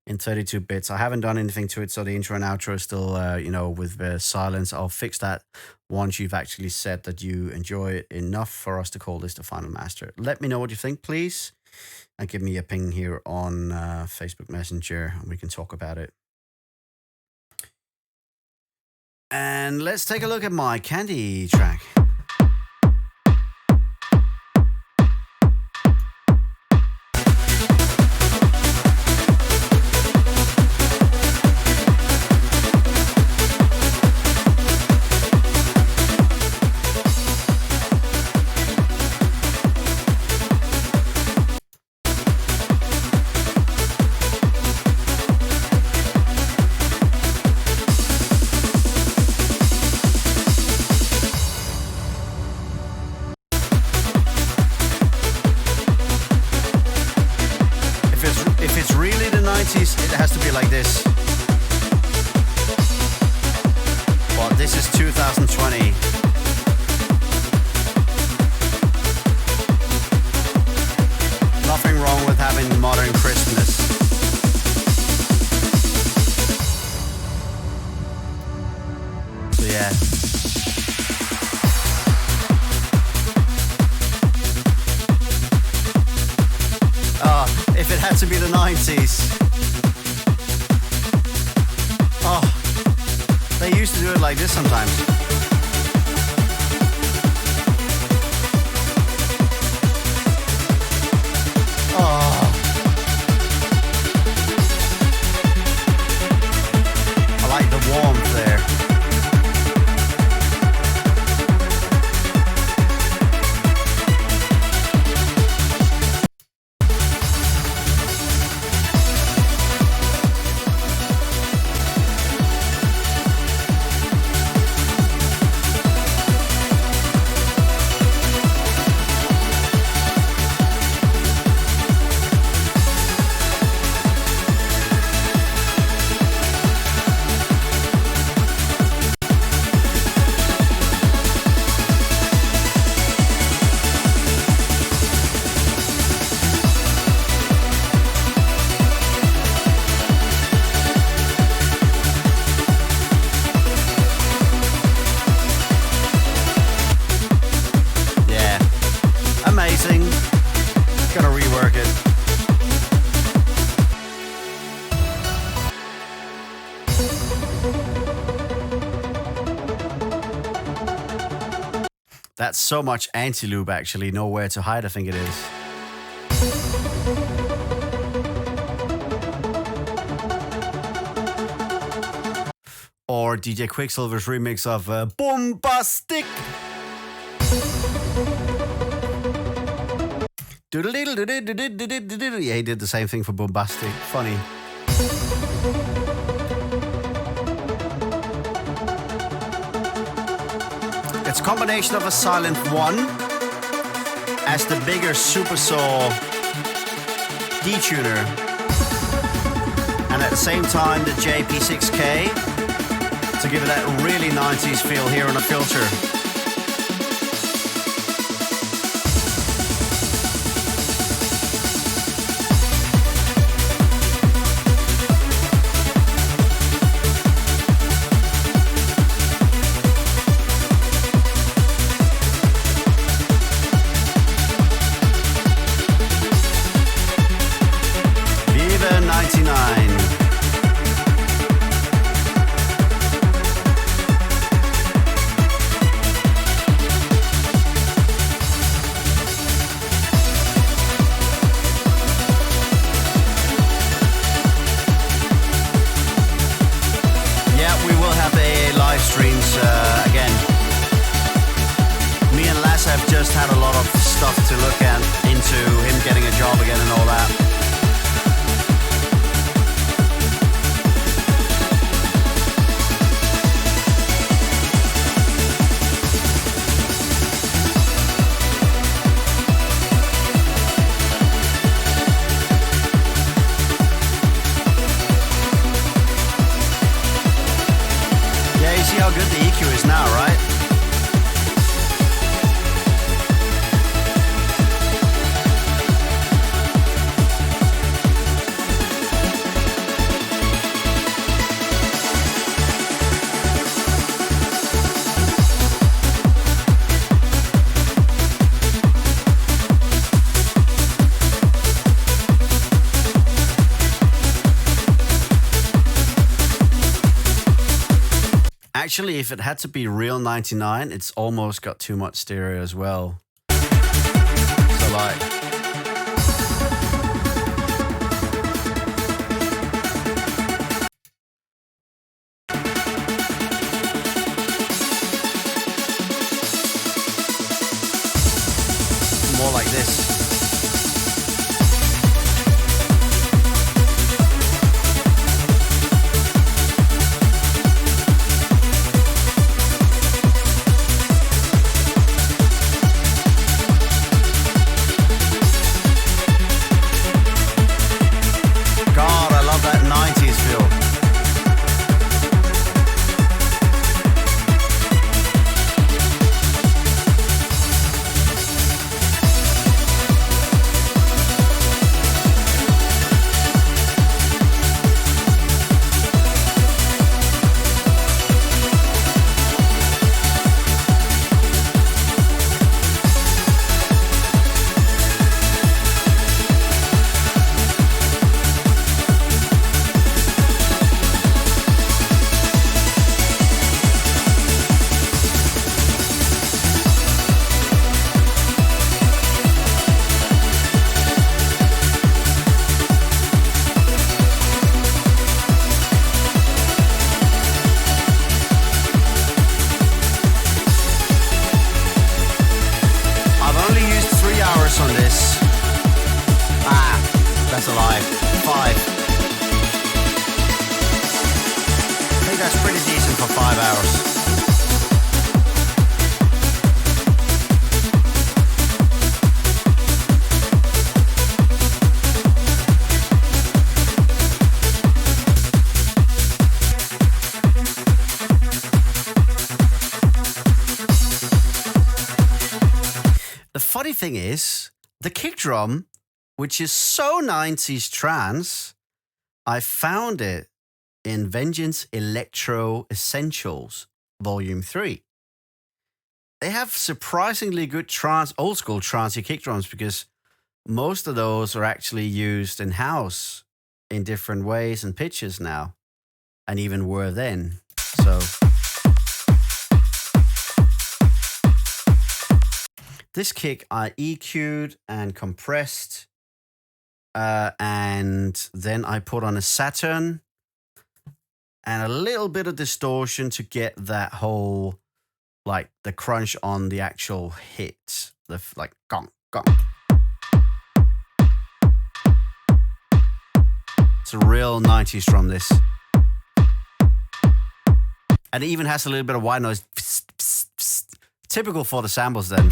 in 32 bits. I haven't done anything to it, so the intro and outro is still, you know, with silence. I'll fix that once you've actually said that you enjoy it enough for us to call this the final master. Let me know what you think, please, and give me a ping here on Facebook Messenger, and we can talk about it. And let's take a look at my Kandi track. It has to be like this. But this is 2020. Nothing wrong with having modern Christmas. So yeah. If it had to be the 90s. Oh, they used to do it like this sometimes. That's so much anti-loop, actually. Nowhere to hide, I think it is. Or DJ Quicksilver's remix of Bombastic. Yeah, he did the same thing for Bombastic. Funny. It's a combination of a silent 1 as the bigger Super Saw detuner, and at the same time the JP6K to give it that really 90s feel here on a filter. Had a lot of stuff to look at into him getting a job again and all that. Yeah, you see how good the EQ is now, right? Actually, if it had to be real 99, it's almost got too much stereo as well. So like... more like this. On this. That's a lie. 5. I think that's pretty decent for 5 hours. The funny thing is, the kick drum, which is so 90s trance, I found it in Vengeance Electro Essentials, Volume 3. They have surprisingly good trance, old school trancey kick drums, because most of those are actually used in house in different ways and pitches now, and even were then. So... This kick I EQ'd and compressed, and then I put on a Saturn and a little bit of distortion to get that whole, like, the crunch on the actual hit. Like, gong, gong. It's a real 90s drum, this. And it even has a little bit of white noise. Psst, psst, psst. Typical for the samples then.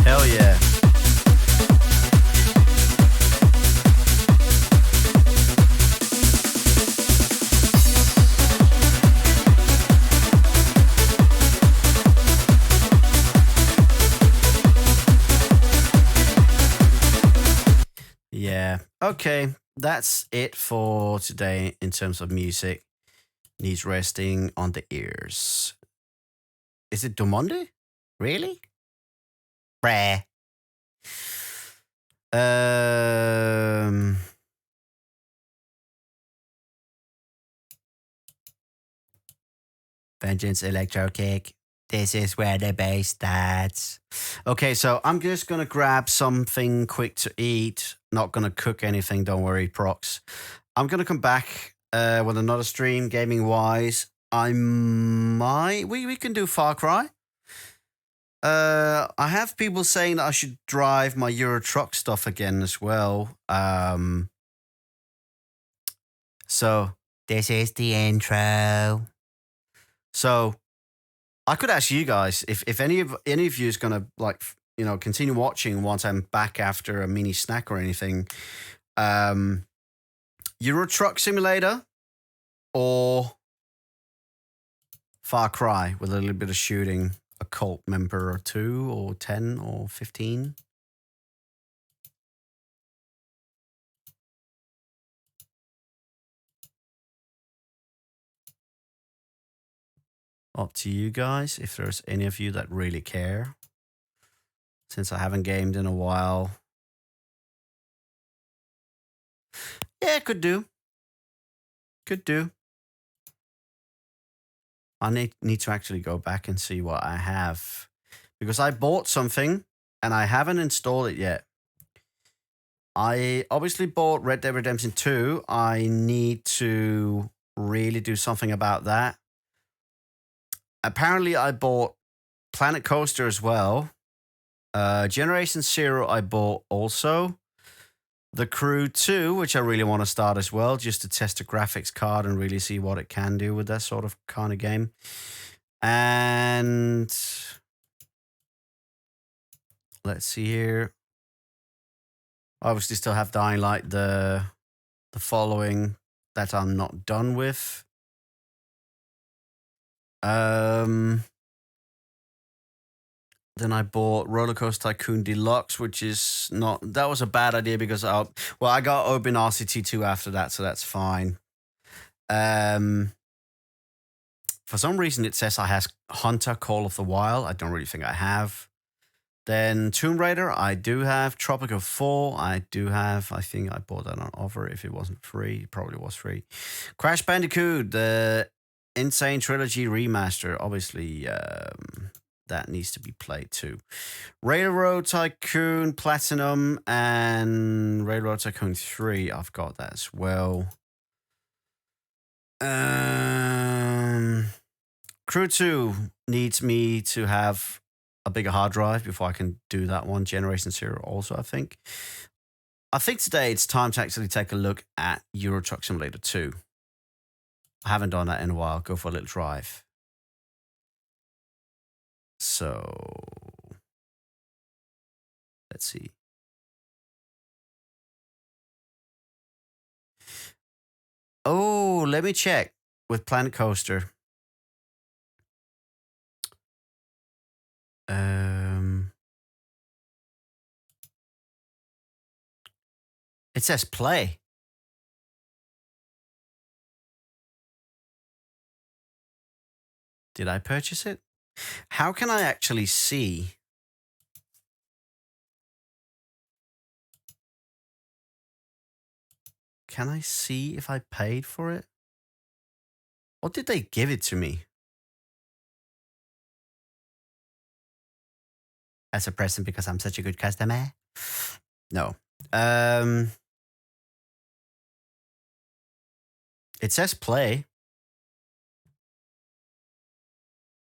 Hell yeah. Yeah. Okay. That's it for today in terms of music. Needs resting on the ears. Is it Dumonde? Really? Bruh. Vengeance Electro Kick. This is where the bass starts. Okay, so I'm just gonna grab something quick to eat. Not gonna cook anything, don't worry, procs. I'm gonna come back with another stream, gaming wise. I might we can do Far Cry. I have people saying that I should drive my Euro Truck stuff again as well. So this is the intro. So I could ask you guys if any of you is gonna, like, you know, continue watching once I'm back after a mini snack or anything. Euro Truck Simulator or Far Cry with a little bit of shooting, a cult member or 2 or 10 or 15. Up to you guys if there's any of you that really care. Since I haven't gamed in a while. Yeah, could do. Could do. I need to actually go back and see what I have. Because I bought something and I haven't installed it yet. I obviously bought Red Dead Redemption 2. I need to really do something about that. Apparently, I bought Planet Coaster as well. Generation Zero I bought also. The Crew 2, which I really want to start as well, just to test the graphics card and really see what it can do with that sort of kind of game. And let's see here. Obviously still have Dying Light, the following that I'm not done with. Then I bought Roller Coaster Tycoon Deluxe, which is not... That was a bad idea because I got Open RCT 2 after that, so that's fine. For some reason, it says I have Hunter Call of the Wild. I don't really think I have. Then Tomb Raider, I do have. Tropico 4, I do have. I think I bought that on offer if it wasn't free. It probably was free. Crash Bandicoot, the Insane Trilogy Remaster. Obviously, that needs to be played too. Railroad Tycoon Platinum and Railroad Tycoon 3. I've got that as well. Crew 2 needs me to have a bigger hard drive before I can do that one. Generation Zero also, I think. I think today it's time to actually take a look at Euro Truck Simulator 2. I haven't done that in a while. Go for a little drive. So, let's see. Oh, let me check with Planet Coaster. It says play. Did I purchase it? How can I actually see? Can I see if I paid for it? Or did they give it to me? As a present because I'm such a good customer? No. It says play.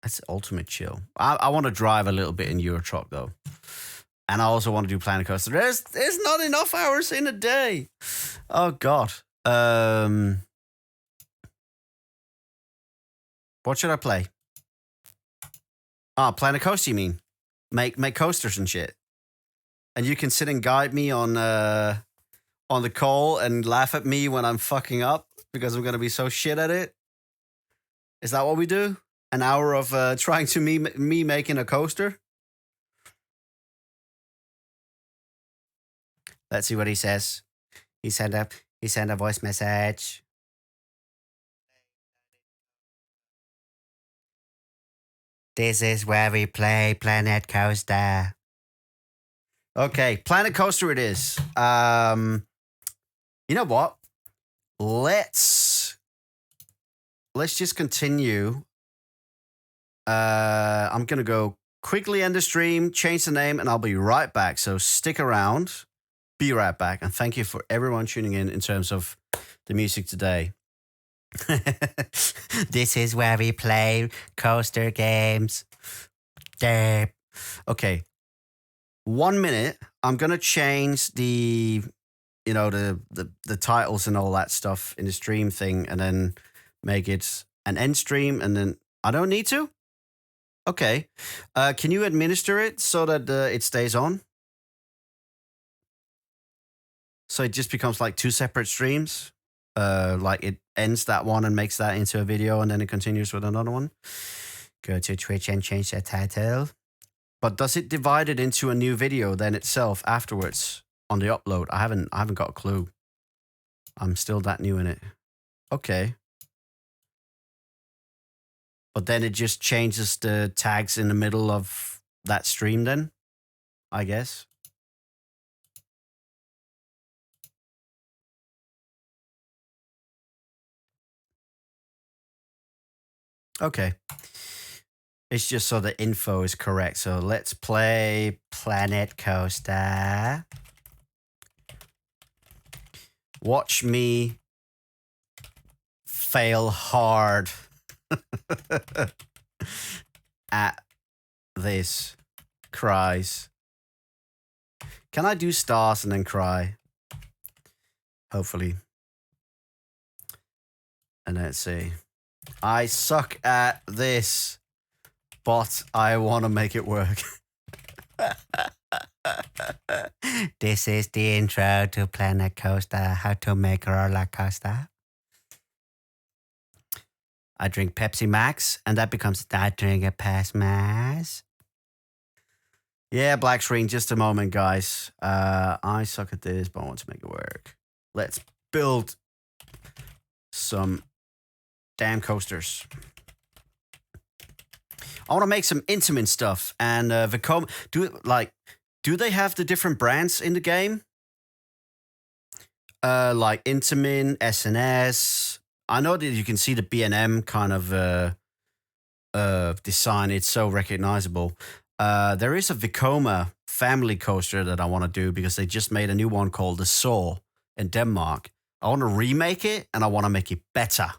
That's ultimate chill. I want to drive a little bit in Euro Truck though. And I also want to do Planet Coaster. There's not enough hours in a day. Oh God. What should I play? Planet Coaster, you mean? Make coasters and shit. And you can sit and guide me on the call and laugh at me when I'm fucking up because I'm gonna be so shit at it. Is that what we do? An hour of trying to me making a coaster? Let's see what he says. He sent a voice message. This is where we play Planet Coaster. Okay, Planet Coaster it is. You know what? Let's just continue. I'm gonna go quickly end the stream, change the name, and I'll be right back. So stick around. Be right back, and thank you for everyone tuning in terms of the music today. This is where we play coaster games. Derp. Okay. 1 minute. I'm gonna change the titles and all that stuff in the stream thing, and then make it an end stream, and then I don't need to. Okay. Can you administer it so that it stays on? So it just becomes like two separate streams. Like it ends that one and makes that into a video, and then it continues with another one. Go to Twitch and change the title. But does it divide it into a new video then itself afterwards on the upload? I haven't got a clue. I'm still that new in it. Okay. But then it just changes the tags in the middle of that stream then, I guess. Okay. It's just so the info is correct. So let's play Planet Coaster. Watch me fail hard at this. Cries. Can I do stars and then cry? Hopefully. And let's see. I suck at this, but I want to make it work. This is the intro to Planet Coaster, how to make a roller coaster. I drink Pepsi Max, and that becomes I drink a Pass Max. Yeah, black screen, just a moment, guys. I suck at this, but I want to make it work. Let's build some damn coasters. I want to make some Intamin stuff, and do they have the different brands in the game? Like Intamin, SNS. I know that you can see the B&M kind of design. It's so recognizable. There is a Vekoma family coaster that I want to do because they just made a new one called the Saw in Denmark. I want to remake it, and I want to make it better.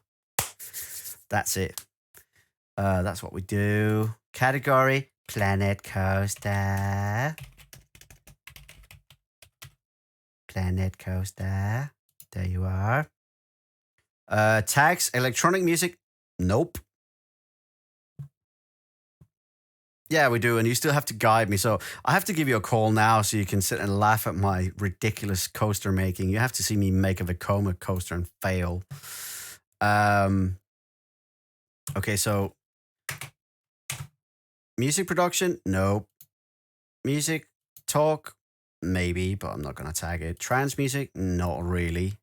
That's it. That's what we do. Category, Planet Coaster. Planet Coaster. There you are. Tags, electronic music. Nope. Yeah, we do. And you still have to guide me. So I have to give you a call now so you can sit and laugh at my ridiculous coaster making. You have to see me make a Vekoma coaster and fail. Okay, so music production, nope. Music, talk, maybe, but I'm not going to tag it. Trance music, not really.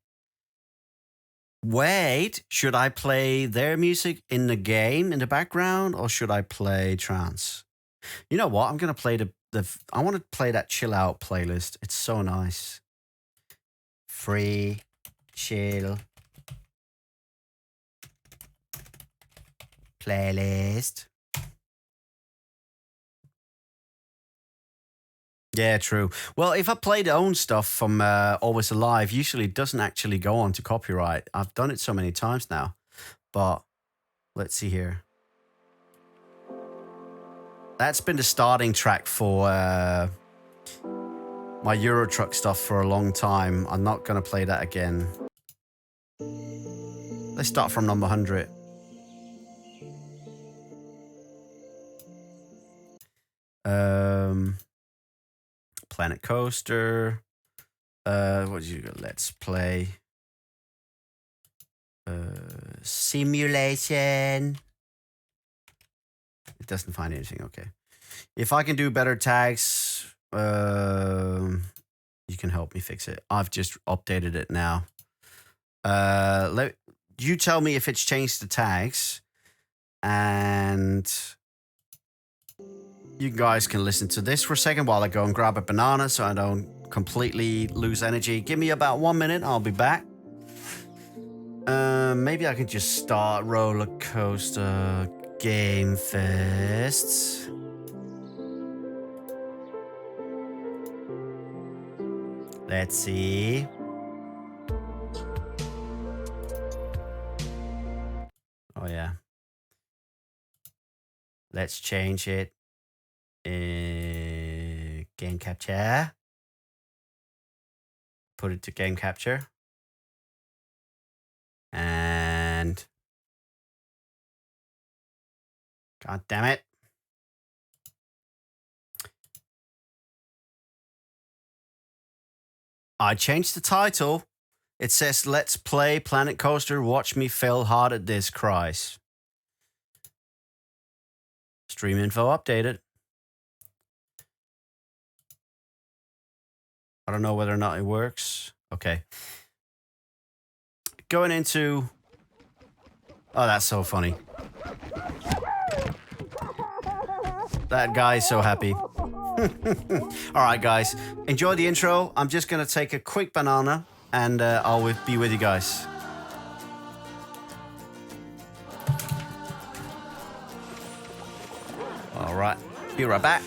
Wait, should I play their music in the game in the background, or should I play trance? You know what? I'm gonna play I want to play that chill out playlist. It's so nice. Free, chill, playlist. Yeah, true. Well, if I play the own stuff from Always Alive, usually it doesn't actually go on to copyright. I've done it so many times now. But let's see here. That's been the starting track for my Euro Truck stuff for a long time. I'm not going to play that again. Let's start from number 100. Planet Coaster. What did you go? Let's play. Simulation. It doesn't find anything. Okay. If I can do better tags, you can help me fix it. I've just updated it now. You tell me if it's changed the tags, and you guys can listen to this for a second while I go and grab a banana so I don't completely lose energy. Give me about 1 minute. I'll be back. Maybe I can just start roller coaster game first. Let's see. Oh yeah. Let's change it. Game capture. Put it to game capture. And God damn it. I changed the title. It says, "Let's play Planet Coaster. Watch me fail hard at this, Christ." Stream info updated. I don't know whether or not it works. Okay. Going into... Oh, that's so funny. That guy's so happy. All right, guys. Enjoy the intro. I'm just going to take a quick banana, and I'll be with you guys. All right. Be right back.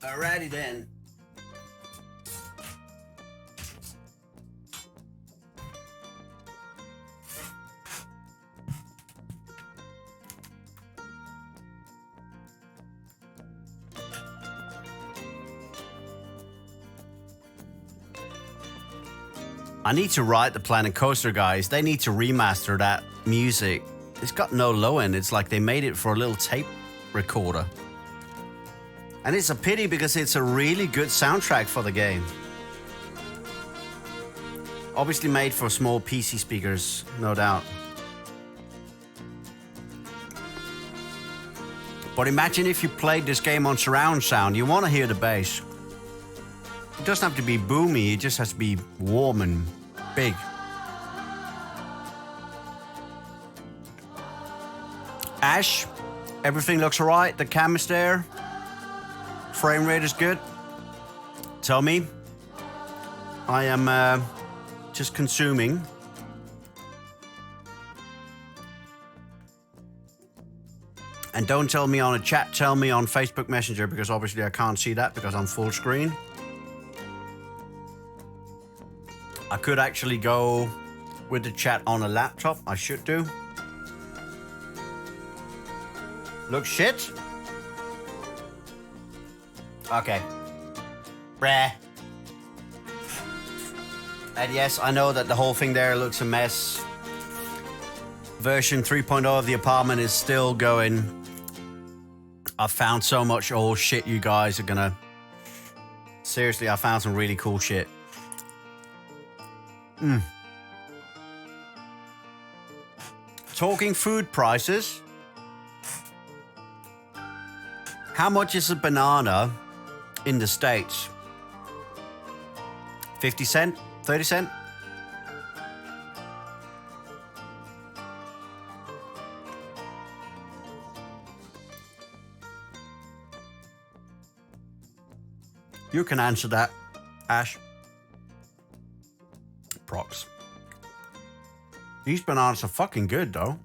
Alrighty then. I need to write the Planet Coaster guys. They need to remaster that music. It's got no low end. It's like they made it for a little tape recorder. And it's a pity because it's a really good soundtrack for the game. Obviously made for small PC speakers, no doubt. But imagine if you played this game on surround sound. You want to hear the bass. It doesn't have to be boomy, it just has to be warm and big. Ash, everything looks alright. The cam is there. Frame rate is good. Tell me. I am just consuming. And don't tell me on a chat, tell me on Facebook Messenger, because obviously I can't see that because I'm full screen. I could actually go with the chat on a laptop. I should do. Look shit. Okay. Bruh. And yes, I know that the whole thing there looks a mess. Version 3.0 of the apartment is still going. I found so much old shit, you guys are gonna... Seriously, I found some really cool shit. Talking food prices. How much is a banana in the States? 50 cent? 30 cent? You can answer that, Ash. Prox. These bananas are fucking good, though.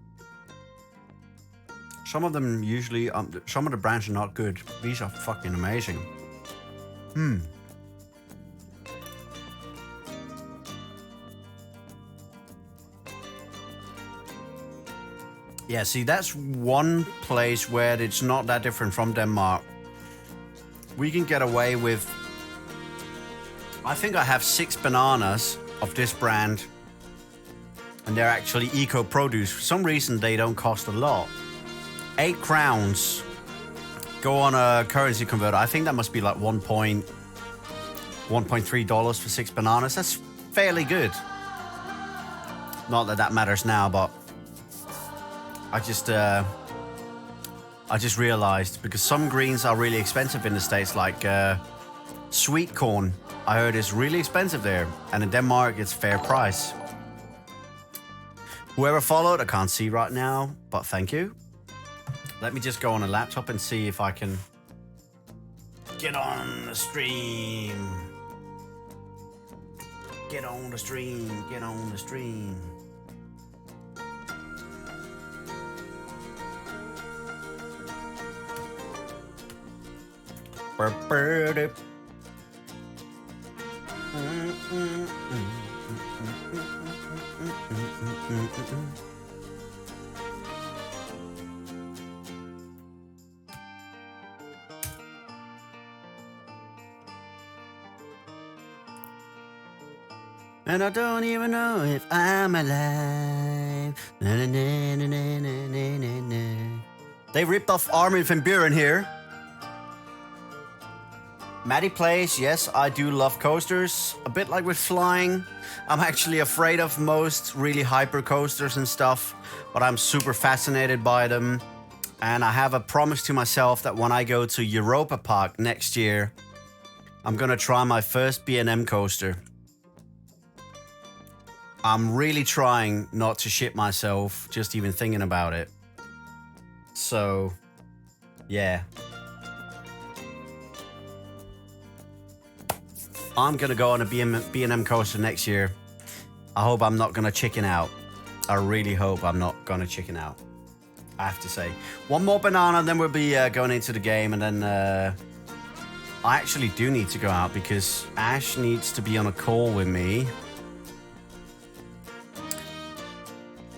Some of them usually, some of the brands are not good. These are fucking amazing. Yeah, see, that's one place where it's not that different from Denmark. We can get away with... I think I have 6 bananas of this brand. And they're actually eco-produce. For some reason, they don't cost a lot. 8 crowns. Go on a currency converter. I think that must be like $1.3 for 6 bananas. That's fairly good. Not that that matters now, but... I just realized, because some greens are really expensive in the States, like sweet corn. I heard is really expensive there. And in Denmark, it's fair price. Whoever followed, I can't see right now, but thank you. Let me just go on a laptop and see if I can get on the stream. Get on the stream, get on the stream. And I don't even know if I'm alive. Na, na, na, na, na, na, na, na. They ripped off Armin van Buuren here. Maddie plays, yes, I do love coasters. A bit like with flying. I'm actually afraid of most really hyper coasters and stuff, but I'm super fascinated by them. And I have a promise to myself that when I go to Europa Park next year, I'm gonna try my first B&M coaster. I'm really trying not to shit myself just even thinking about it. So, yeah. I'm gonna go on a B&M coaster next year. I hope I'm not gonna chicken out. I really hope I'm not gonna chicken out. I have to say. One more banana, then we'll be going into the game, and then I actually do need to go out because Ash needs to be on a call with me.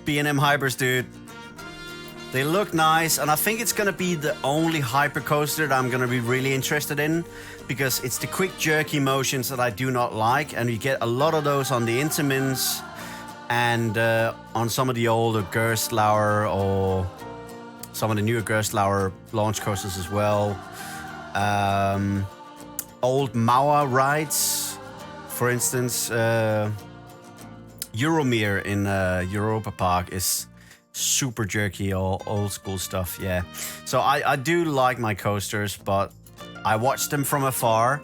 B&M Hypers, dude. They look nice, and I think it's gonna be the only hyper coaster that I'm gonna be really interested in because it's the quick jerky motions that I do not like, and you get a lot of those on the Intamins and on some of the older Gerstlauer or some of the newer Gerstlauer launch coasters as well. Old Mauer rides, for instance, Euromir in Europa Park is super jerky, old school stuff, yeah. So I do like my coasters, but I watch them from afar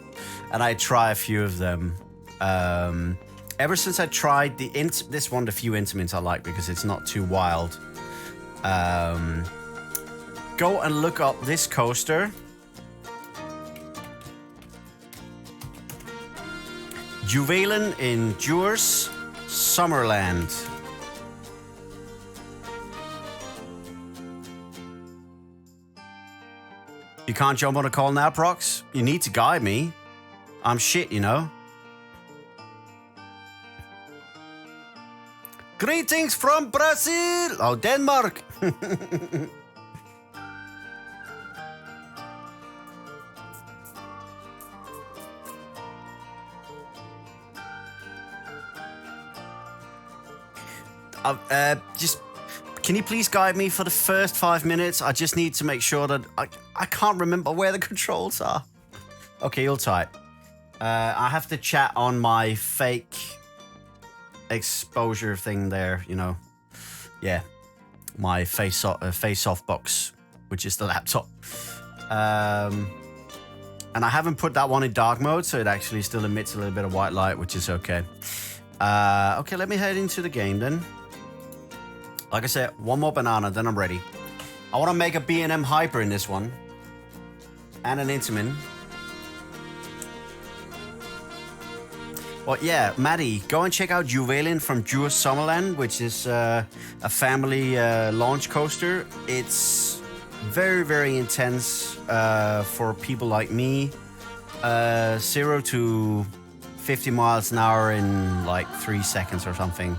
and I try a few of them. Ever since I tried this one, the few Intamins I like because it's not too wild. Go and look up this coaster. Juwelen in Dewars, Summerland. You can't jump on a call now, Prox? You need to guide me. I'm shit, you know. Greetings from Brazil! Oh, Denmark! Just, can you please guide me for the first 5 minutes? I just need to make sure that I can't remember where the controls are. Okay, hold tight. I have to chat on my fake exposure thing there, you know. Yeah, my face-off box, which is the laptop. And I haven't put that one in dark mode, so it actually still emits a little bit of white light, which is okay. Okay, let me head into the game then. Like I said, one more banana, then I'm ready. I want to make a B&M Hyper in this one. And an Intamin. Well, yeah, Maddie, go and check out Juwelen from Dewars Summerland, which is a family launch coaster. It's very, very intense for people like me. 0 to 50 miles an hour in like 3 seconds or something.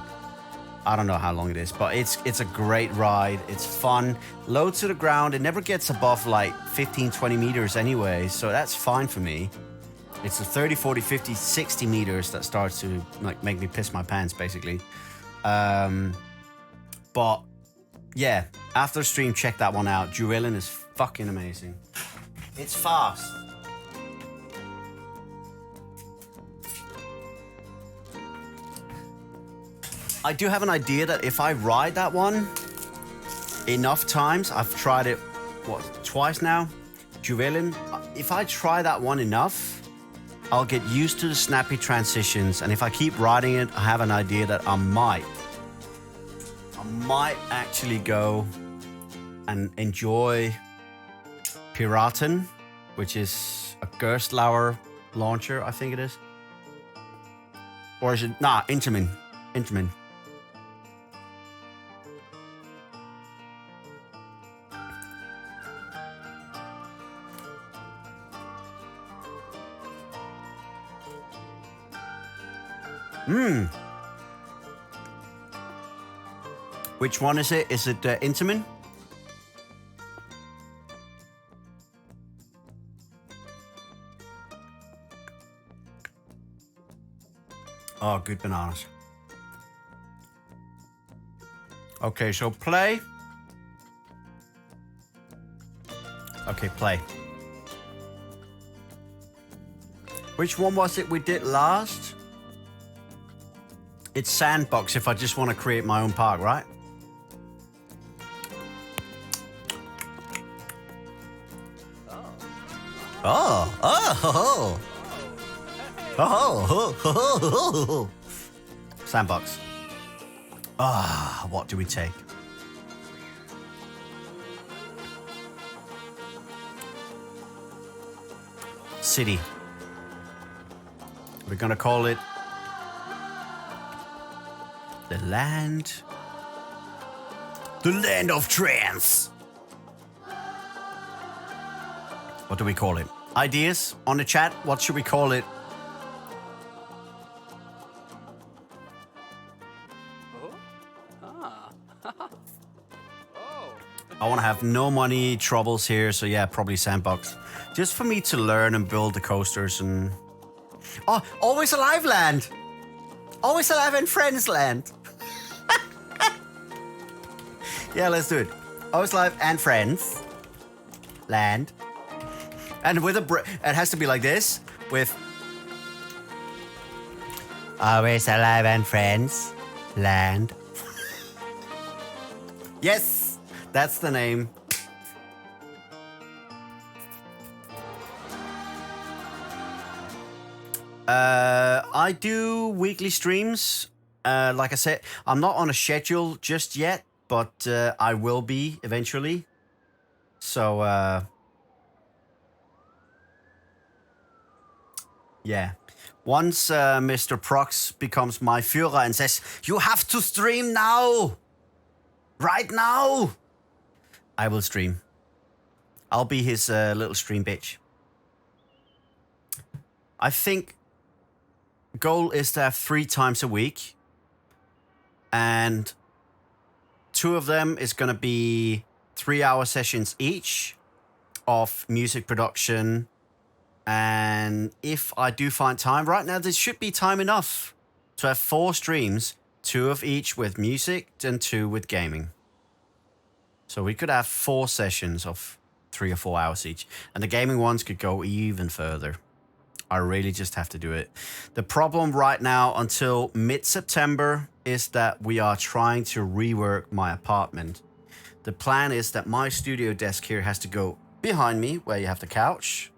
I don't know how long it is, but it's a great ride. It's fun. Low to the ground. It never gets above like 15, 20 meters anyway, so that's fine for me. It's the 30, 40, 50, 60 meters that starts to like make me piss my pants, basically. But yeah, after the stream, check that one out. Juwelen is fucking amazing. It's fast. I do have an idea that if I ride that one enough times, I've tried it, twice now? Juwelen. If I try that one enough, I'll get used to the snappy transitions. And if I keep riding it, I have an idea that I might actually go and enjoy Piraten, which is a Gerstlauer launcher, I think it is. Or is it? Nah, Intamin. Which one is it? Is it Intamin? Oh, good bananas. Okay, so play. Okay, play. Which one was it we did last? It's Sandbox if I just want to create my own park, right? Oh. Sandbox. What do we take? City. We're gonna call it the land of trance. What do we call it? Ideas on the chat? What should we call it? I want to have no money troubles here, so yeah, probably Sandbox. Just for me to learn and build the coasters and... Oh, Always Alive Land! Always Alive and Friends Land! Yeah, let's do it. Always Alive and Friends Land. And with it has to be like this, with... Always Alive and Friends Land. Yes! That's the name. I do weekly streams. Like I said, I'm not on a schedule just yet, but I will be eventually. So, yeah. Once Mr. Prox becomes my Führer and says, "You have to stream now! Right now!" I will stream. I'll be his little stream bitch. I think goal is to have 3 times a week. And 2 of them is going to be 3-hour sessions each of music production. And if I do find time, right now there should be time enough to have 4 streams, 2 of each with music and 2 with gaming. So we could have 4 sessions of 3 or 4 hours each. And the gaming ones could go even further. I really just have to do it. The problem right now until mid-September is that we are trying to rework my apartment. The plan is that my studio desk here has to go behind me where you have the couch.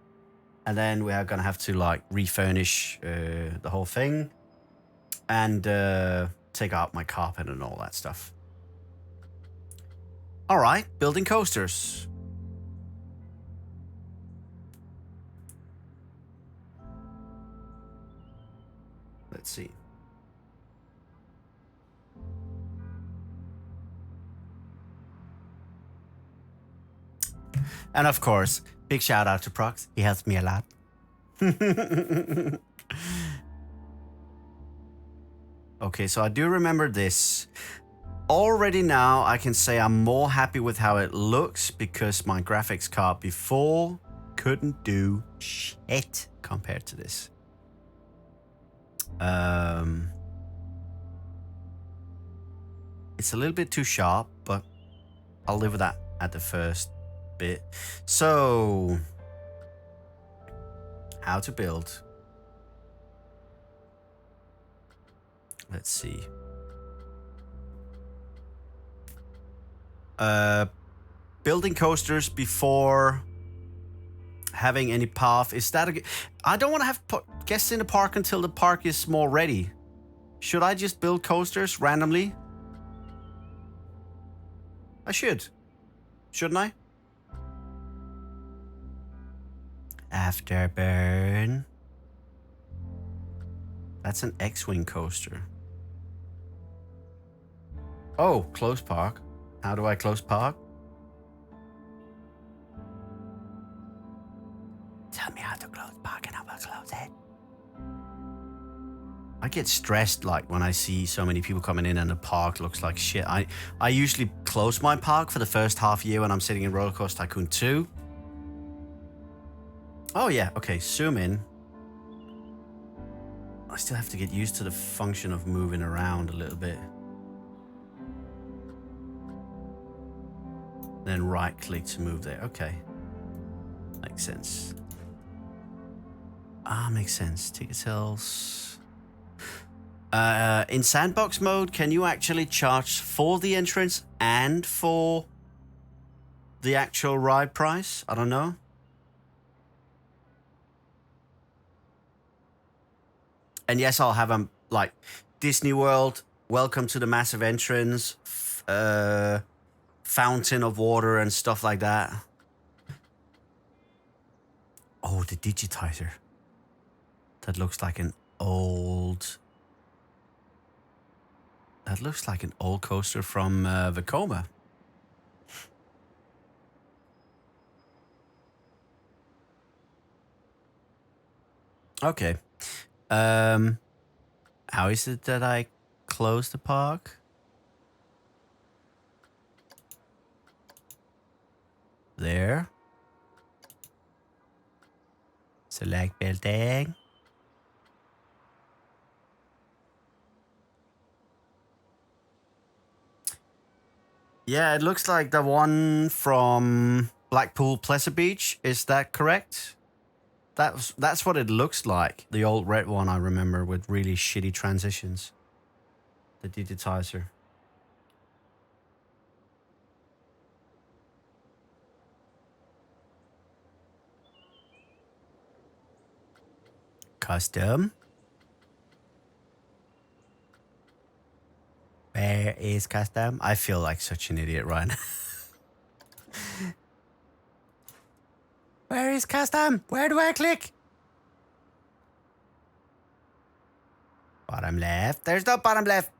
And then we are going to have to like refurnish the whole thing. And take out my carpet and all that stuff. All right, building coasters. Let's see. And of course, big shout out to Prox. He helps me a lot. Okay, so I do remember this. Already now, I can say I'm more happy with how it looks because my graphics card before couldn't do shit compared to this. It's a little bit too sharp, but I'll live with that at the first bit. So, how to build. Let's see. Building coasters before having any path. Is that I don't want to have guests in the park until the park is more ready. Should I just build coasters randomly? I should. Shouldn't I? Afterburn. That's an X-Wing coaster. Oh, close park. How do I close park? Tell me how to close park and I will close it. I get stressed like when I see so many people coming in and the park looks like shit. I usually close my park for the first half year when I'm sitting in Roller Coaster Tycoon 2. Oh yeah, okay, zoom in. I still have to get used to the function of moving around a little bit. Then right click to move there. Okay. Makes sense. Makes sense. Ticket sales. In sandbox mode, can you actually charge for the entrance and for the actual ride price? I don't know. And yes, I'll have them like Disney World, welcome to the massive entrance, fountain of water and stuff like that. Oh, the digitizer. That looks like an old... That looks like an old coaster from Vekoma. Okay. How is it that I close the park? There. Select building. Yeah, it looks like the one from Blackpool Pleasure Beach. Is that correct? That's what it looks like. The old red one I remember with really shitty transitions. The digitizer. Custom. Where is custom? I feel like such an idiot right now. Where is custom? Where do I click? Bottom left. There's no bottom left.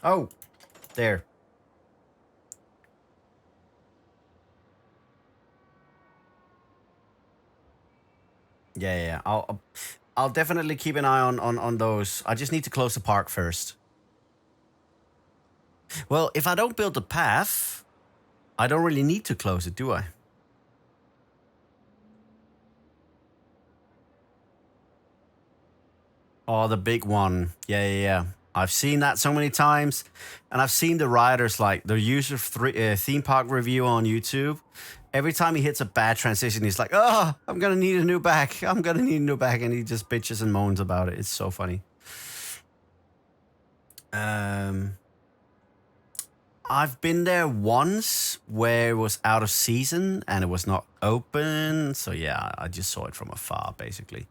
Oh, there. Yeah. I'll definitely keep an eye on those. I just need to close the park first. Well, if I don't build the path, I don't really need to close it, do I? Oh, the big one. Yeah. I've seen that so many times, and I've seen the riders like the user theme park review on YouTube. Every time he hits a bad transition, he's like, "Oh, I'm gonna need a new back. I'm gonna need a new back," and he just bitches and moans about it. It's so funny. I've been there once where it was out of season and it was not open. So yeah, I just saw it from afar, basically.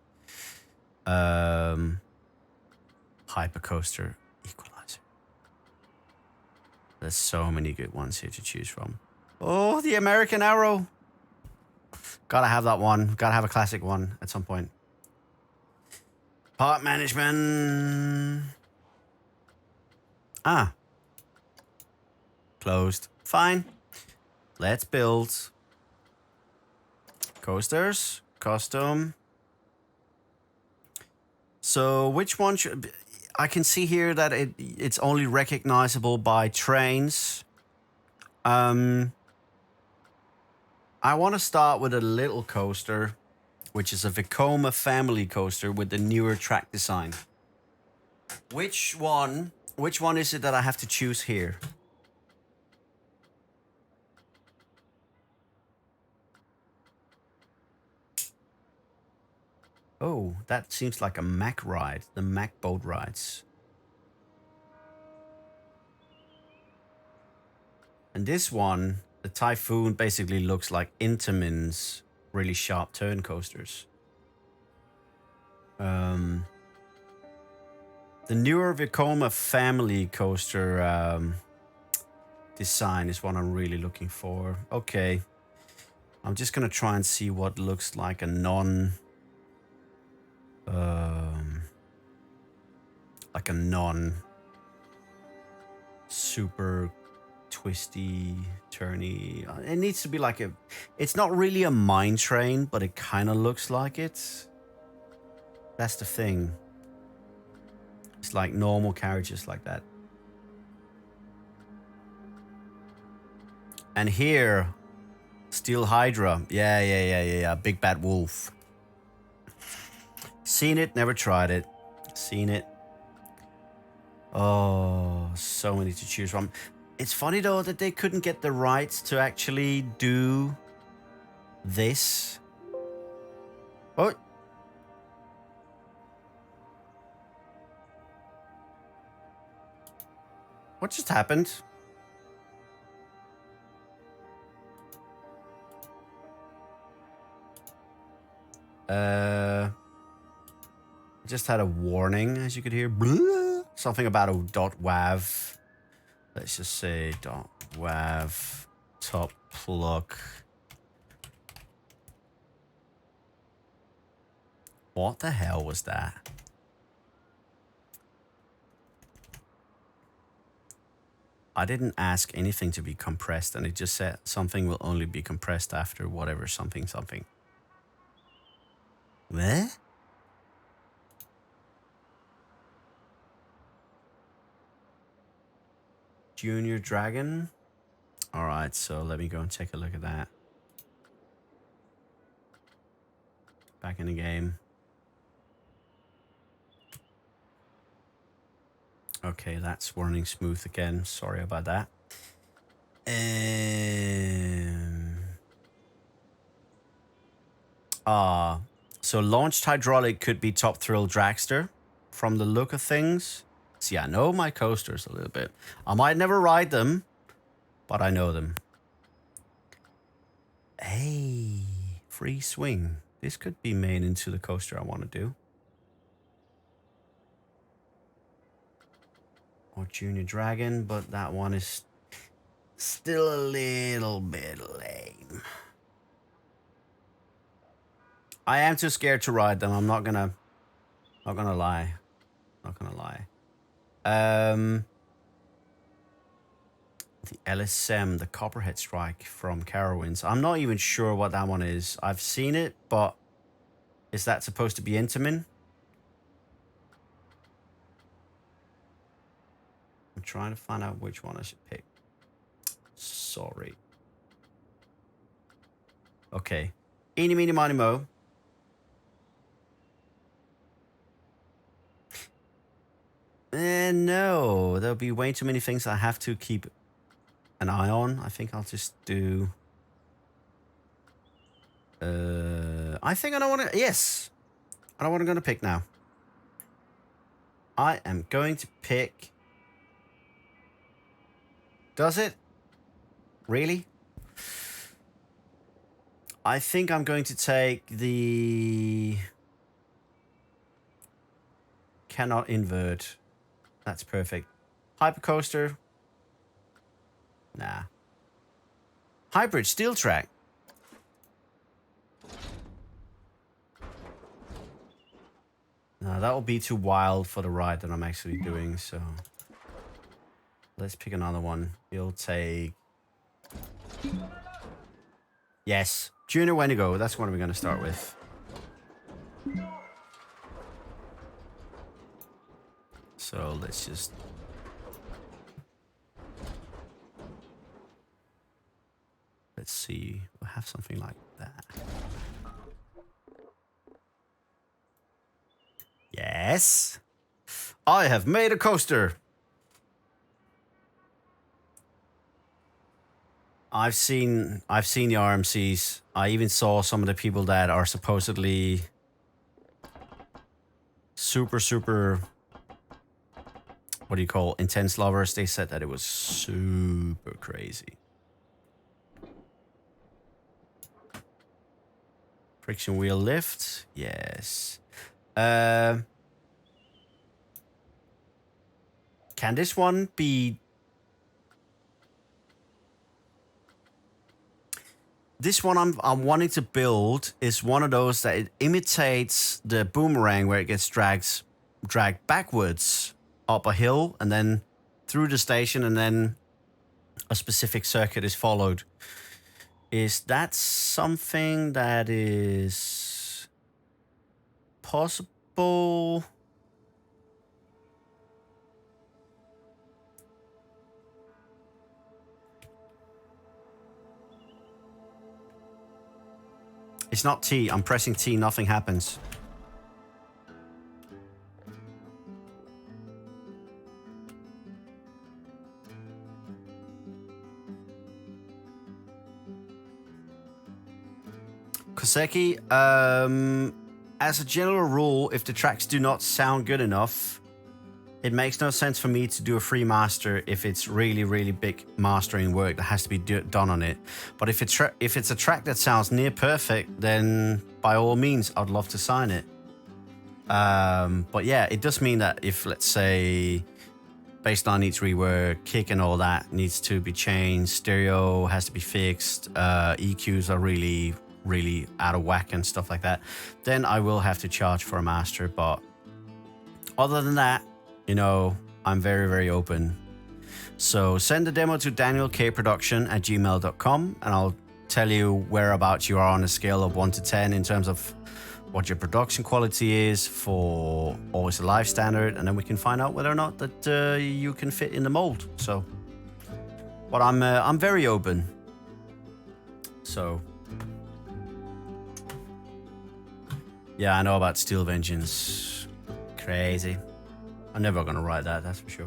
Hypercoaster Equalizer. There's so many good ones here to choose from. Oh, the American Arrow. Gotta have that one. Gotta have a classic one at some point. Park management. Ah. Closed. Fine. Let's build. Coasters. Custom. So which one should... I can see here that it's only recognizable by trains. I want to start with a little coaster, which is a Vekoma family coaster with the newer track design. Which one is it that I have to choose here? Oh, that seems like a Mack ride. The Mack boat rides. And this one, the Typhoon, basically looks like Intamin's really sharp turn coasters. The newer Vekoma family coaster design is what I'm really looking for. Okay. I'm just going to try and see what looks like a super twisty, turny. It needs to be like it's not really a mine train, but it kind of looks like it. That's the thing. It's like normal carriages like that. And here, Steel Hydra. Yeah. Big Bad Wolf. Seen it, never tried it. Seen it. Oh, so many to choose from. It's funny though that they couldn't get the rights to actually do this. Oh. What just happened? Just had a warning, as you could hear. Something about a .wav. Let's just say .wav top plug. What the hell was that? I didn't ask anything to be compressed, and it just said something will only be compressed after whatever something. What? Junior Dragon. All right, so let me go and take a look at that. Back in the game. Okay, that's running smooth again. Sorry about that. So launched hydraulic could be Top Thrill Dragster from the look of things. See, I know my coasters a little bit. I might never ride them, but I know them. Hey, free swing. This could be made into the coaster I want to do. Or Junior Dragon, but that one is still a little bit lame. I am too scared to ride them. I'm not gonna lie. Not gonna lie. The LSM, the Copperhead Strike from Carowinds. I'm not even sure what that one is. I've seen it, but is that supposed to be Intamin? I'm trying to find out which one I should pick. Sorry. Okay. Eeny, meeny, miny, mo. No, there'll be way too many things I have to keep an eye on. I think I'll just do... I think I know what yes! I know what I'm going to pick now. I am going to pick... Does it? Really? I think I'm going to take the... Cannot invert. That's perfect. Hypercoaster. Nah. Hybrid steel track. No, that will be too wild for the ride that I'm actually doing, so... Let's pick another one. We'll take... Yes. Junior Wendigo. That's what we're going to start with. So let's just... Let's see. We'll have something like that. Yes. I have made a coaster. I've seen the RMCs. I even saw some of the people that are supposedly super what do you call intense lovers. They said that it was super crazy. Friction wheel lift, yes. Can this one be... This one I'm wanting to build is one of those that it imitates the boomerang where it gets dragged backwards up a hill and then through the station and then a specific circuit is followed. Is that something that is possible? It's not T. I'm pressing T. Nothing happens. Koseki, as a general rule, if the tracks do not sound good enough, it makes no sense for me to do a free master if it's really big mastering work that has to be done on it. But if it's a track that sounds near perfect, then by all means, I'd love to sign it. But yeah, it does mean that if, let's say, bassline needs rework, kick and all that needs to be changed, stereo has to be fixed, EQs are really out of whack and stuff like that, then I will have to charge for a master. But other than that, you know, I'm very open. So send the demo to danielkproduction@gmail.com and I'll tell you whereabouts you are on a scale of 1 to 10 in terms of what your production quality is for always alive standard, and then we can find out whether or not that you can fit in the mold. So, but I'm very open. So, yeah, I know about Steel Vengeance. Crazy. I'm never gonna write that. That's for sure.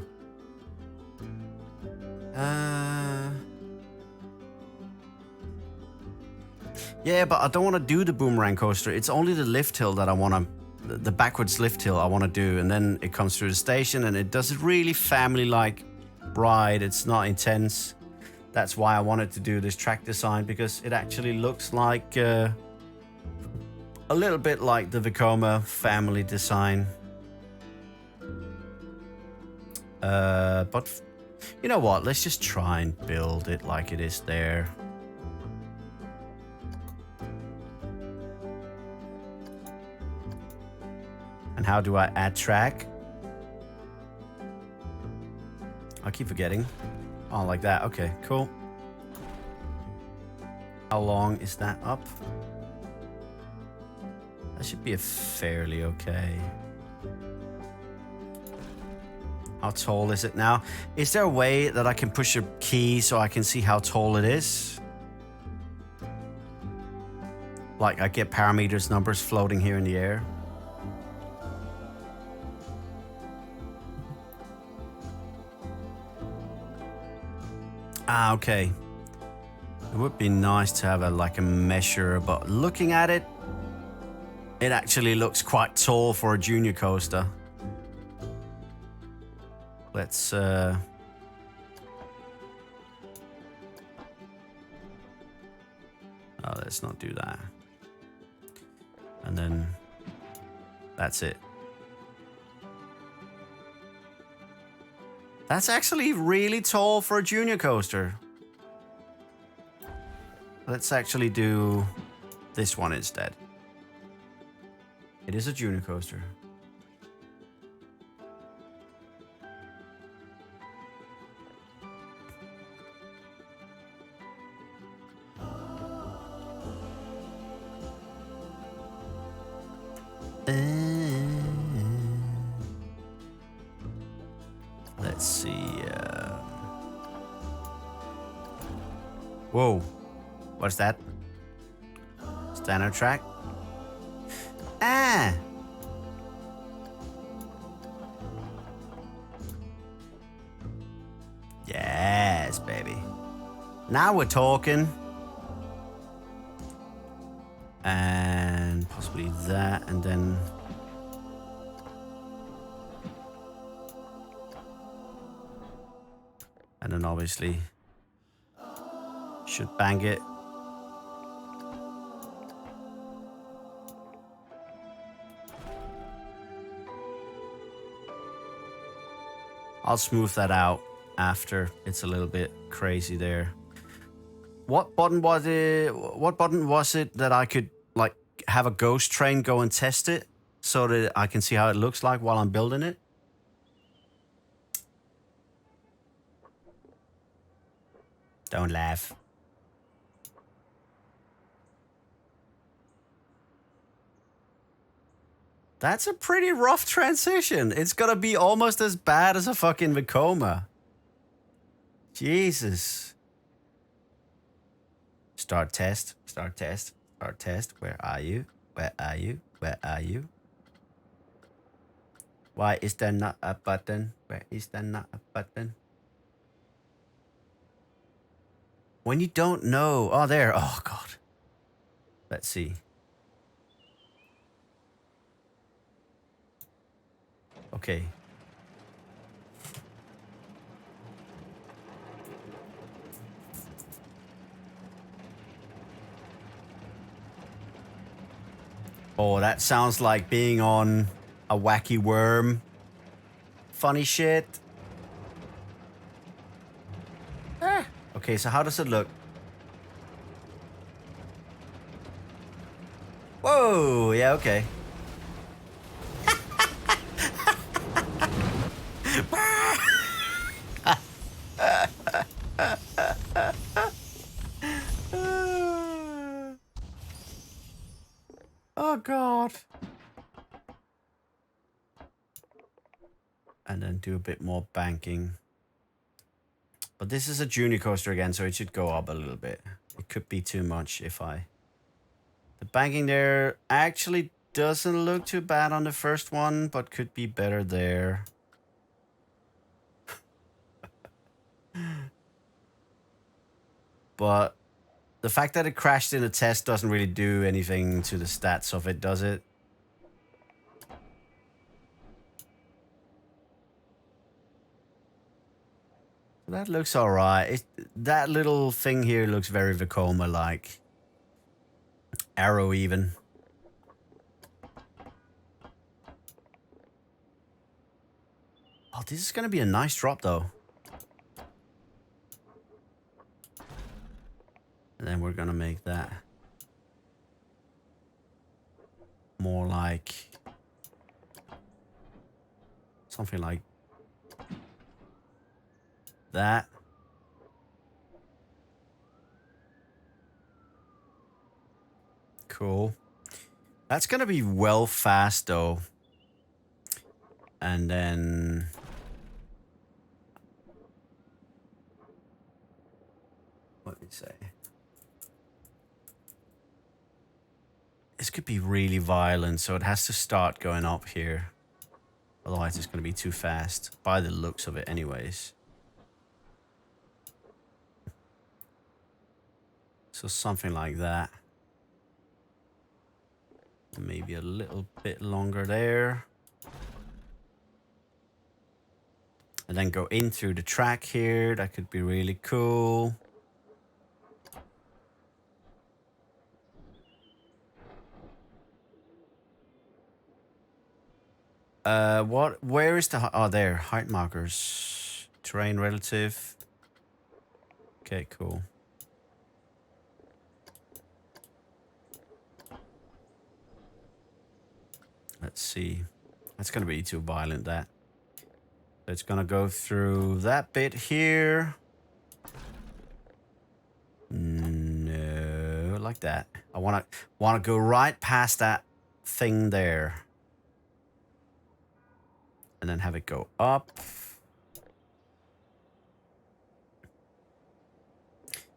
Yeah, but I don't want to do the boomerang coaster. It's only the lift hill that I want to, the backwards lift hill I want to do. And then it comes through the station and it does a really family-like ride. It's not intense. That's why I wanted to do this track design, because it actually looks like a little bit like the Vekoma family design. But you know what? Let's just try and build it like it is there. And how do I add track? I keep forgetting. Oh, like that. Okay, cool. How long is that up? That should be a fairly okay. How tall is it now? Is there a way that I can push a key so I can see how tall it is? Like I get parameters, numbers floating here in the air. Ah, okay. It would be nice to have like a measure, but looking at it, it actually looks quite tall for a junior coaster. Let's oh, let's not do that. And then that's it. That's actually really tall for a junior coaster. Let's actually do this one instead. It is a junior coaster. Let's see. Whoa. What's that? Standard track? Ah! Yes, baby. Now we're talking. And possibly that, and then... And then obviously should bang it. I'll smooth that out after. It's a little bit crazy there. What button was it? What button was it that I could like have a ghost train go and test it so that I can see how it looks like while I'm building it? Don't laugh. That's a pretty rough transition. It's gonna be almost as bad as a fucking Vekoma. Jesus. Start test, start test, start test. Where are you? Where are you? Where are you? Why is there not a button? Where is there not a button? When you don't know. Oh, there. Oh, God. Let's see. Okay. Oh, that sounds like being on a wacky worm. Funny shit. Ah. Okay, so how does it look? Whoa, yeah, okay. Oh Oh, God. And then do a bit more banking. But this is a junior coaster again, so it should go up a little bit. It could be too much if I... The banking there actually doesn't look too bad on the first one, but could be better there. But the fact that it crashed in a test doesn't really do anything to the stats of it, does it? That looks alright. That little thing here looks very Vekoma-like. Arrow even. Oh, this is gonna be a nice drop though. And then we're gonna make that more like something like that. Cool. That's gonna be well fast though. And then let me say, this could be really violent, so it has to start going up here. Otherwise it's gonna be too fast, by the looks of it anyways. So something like that. Maybe a little bit longer there. And then go in through the track here. That could be really cool. Where is the, oh, there, height markers. Terrain relative. Okay, cool. Let's see. That's gonna be too violent, that. It's gonna go through that bit here. No, like that. I wanna go right past that thing there. And then have it go up.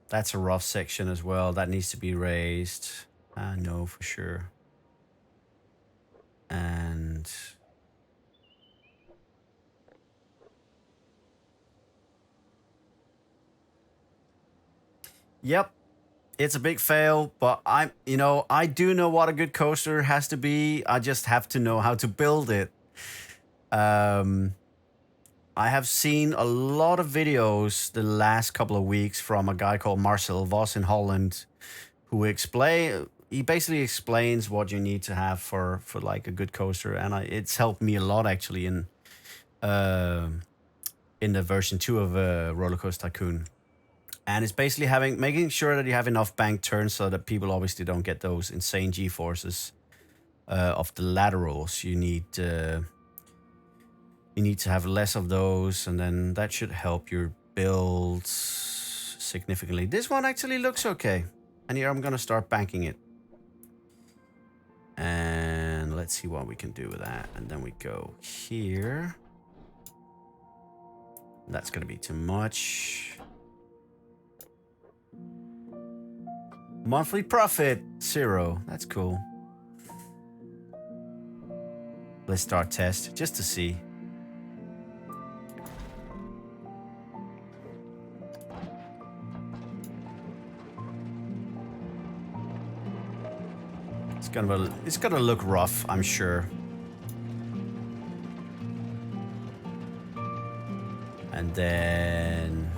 That's a rough section as well. That needs to be raised. I know for sure. And yep, it's a big fail, but I do know what a good coaster has to be. I just have to know how to build it. I have seen a lot of videos the last couple of weeks from a guy called Marcel Vos in Holland, who he basically explains what you need to have for like a good coaster, and it's helped me a lot actually in the version 2 of Roller Coaster Tycoon. And it's basically making sure that you have enough bank turns so that people obviously don't get those insane G-forces of the laterals. You need to have less of those, and then that should help your build significantly. This one actually looks okay. And here I'm gonna start banking it. And let's see what we can do with that. And then we go here. That's gonna be too much. Monthly profit, 0. That's cool. Let's start test just to see. It's gonna look rough, I'm sure. And then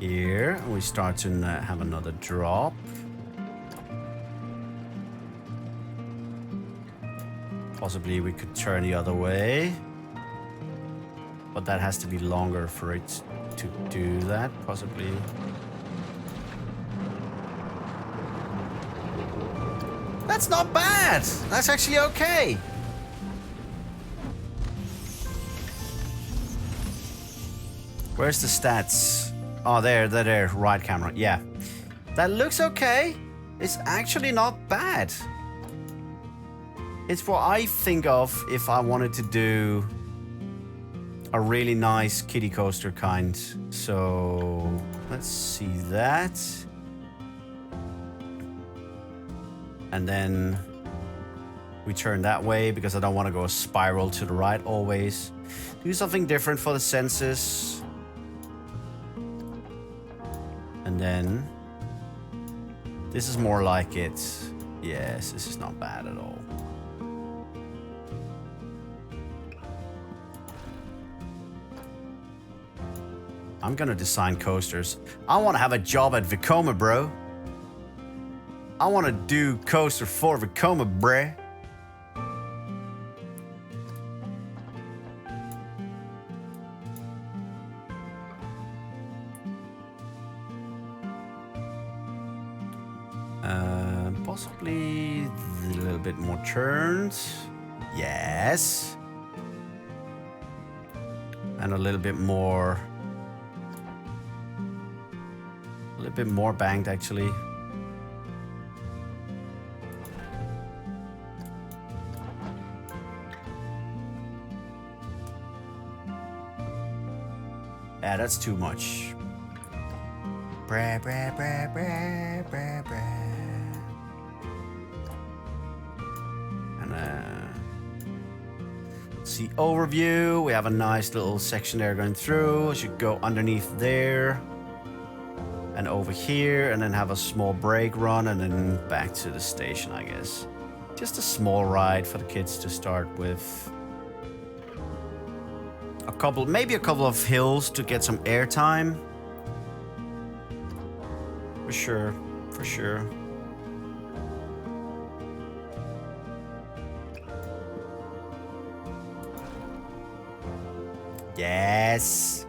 here we start to have another drop. Possibly we could turn the other way, but that has to be longer for it to do that, possibly. That's not bad. That's actually okay. Where's the stats? Oh, they're there. Right camera. Yeah. That looks okay. It's actually not bad. It's what I think of if I wanted to do a really nice kiddie coaster kind. So let's see that. And then we turn that way because I don't want to go a spiral to the right always. Do something different for the senses. And then this is more like it. Yes, this is not bad at all. I'm gonna design coasters. I want to have a job at Vekoma, bro. I want to do coaster for Vekoma, bruh. Possibly a little bit more turns. Yes. And a little bit more. A little bit more banked, actually. Yeah, that's too much. Bra, bra, bra, bra, bra, bra. See overview. We have a nice little section there going through. I should go underneath there and over here, and then have a small break run, and then back to the station, I guess. Just a small ride for the kids to start with. Maybe a couple of hills to get some airtime. For sure, for sure. Yes.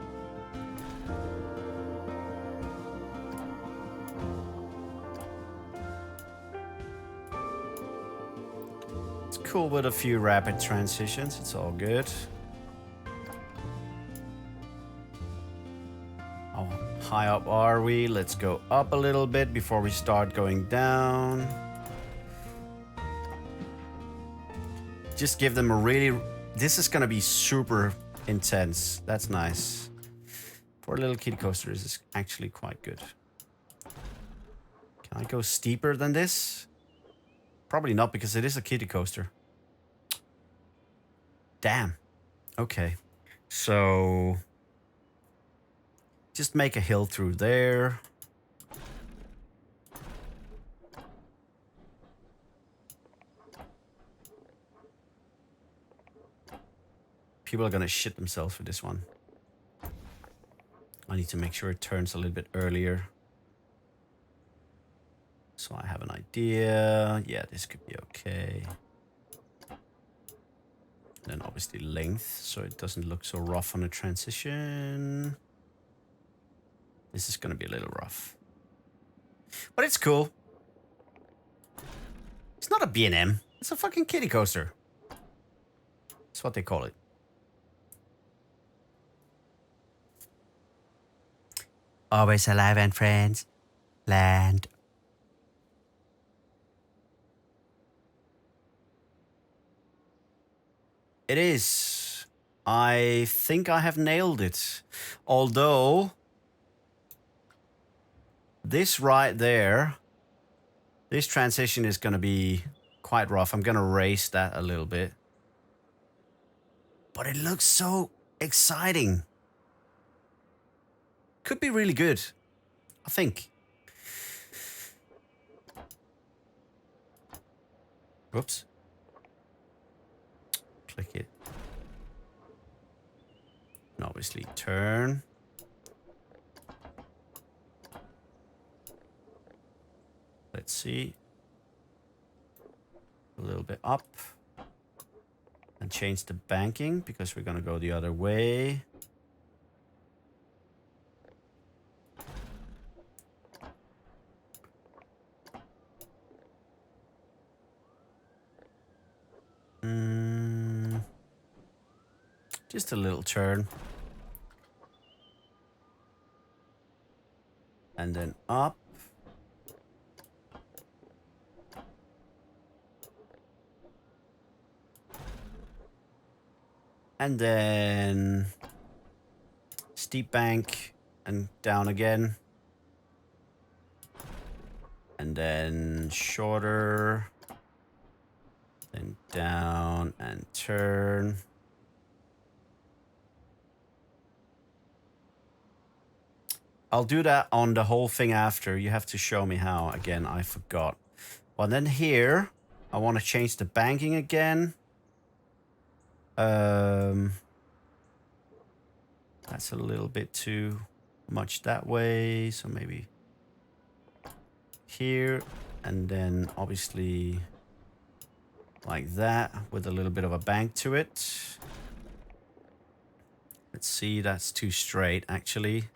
It's cool with a few rapid transitions. It's all good. How high up are we? Let's go up a little bit before we start going down. Just give them a really... This is gonna be super intense. That's nice. For a little kiddie coaster, this is actually quite good. Can I go steeper than this? Probably not, because it is a kiddie coaster. Damn. Okay. So... just make a hill through there. People are gonna shit themselves for this one. I need to make sure it turns a little bit earlier. So I have an idea. Yeah, this could be okay. Then obviously length, so it doesn't look so rough on the transition. This is gonna be a little rough. But it's cool. It's not a B&M. It's a fucking kiddie coaster. That's what they call it. Always alive and friends. Land. It is. I think I have nailed it. Although, this right there, this transition is going to be quite rough. I'm going to raise that a little bit. But it looks so exciting. Could be really good, I think. Whoops. Click it. And obviously turn. Let's see. A little bit up. And change the banking because we're gonna go the other way. Just a little turn. And then up. And then steep bank and down again. And then shorter. Then down and turn. I'll do that on the whole thing after. You have to show me how. Again, I forgot. Well, then here, I want to change the banking again. That's a little bit too much that way. So maybe here, and then obviously like that with a little bit of a bank to it. Let's see, that's too straight actually.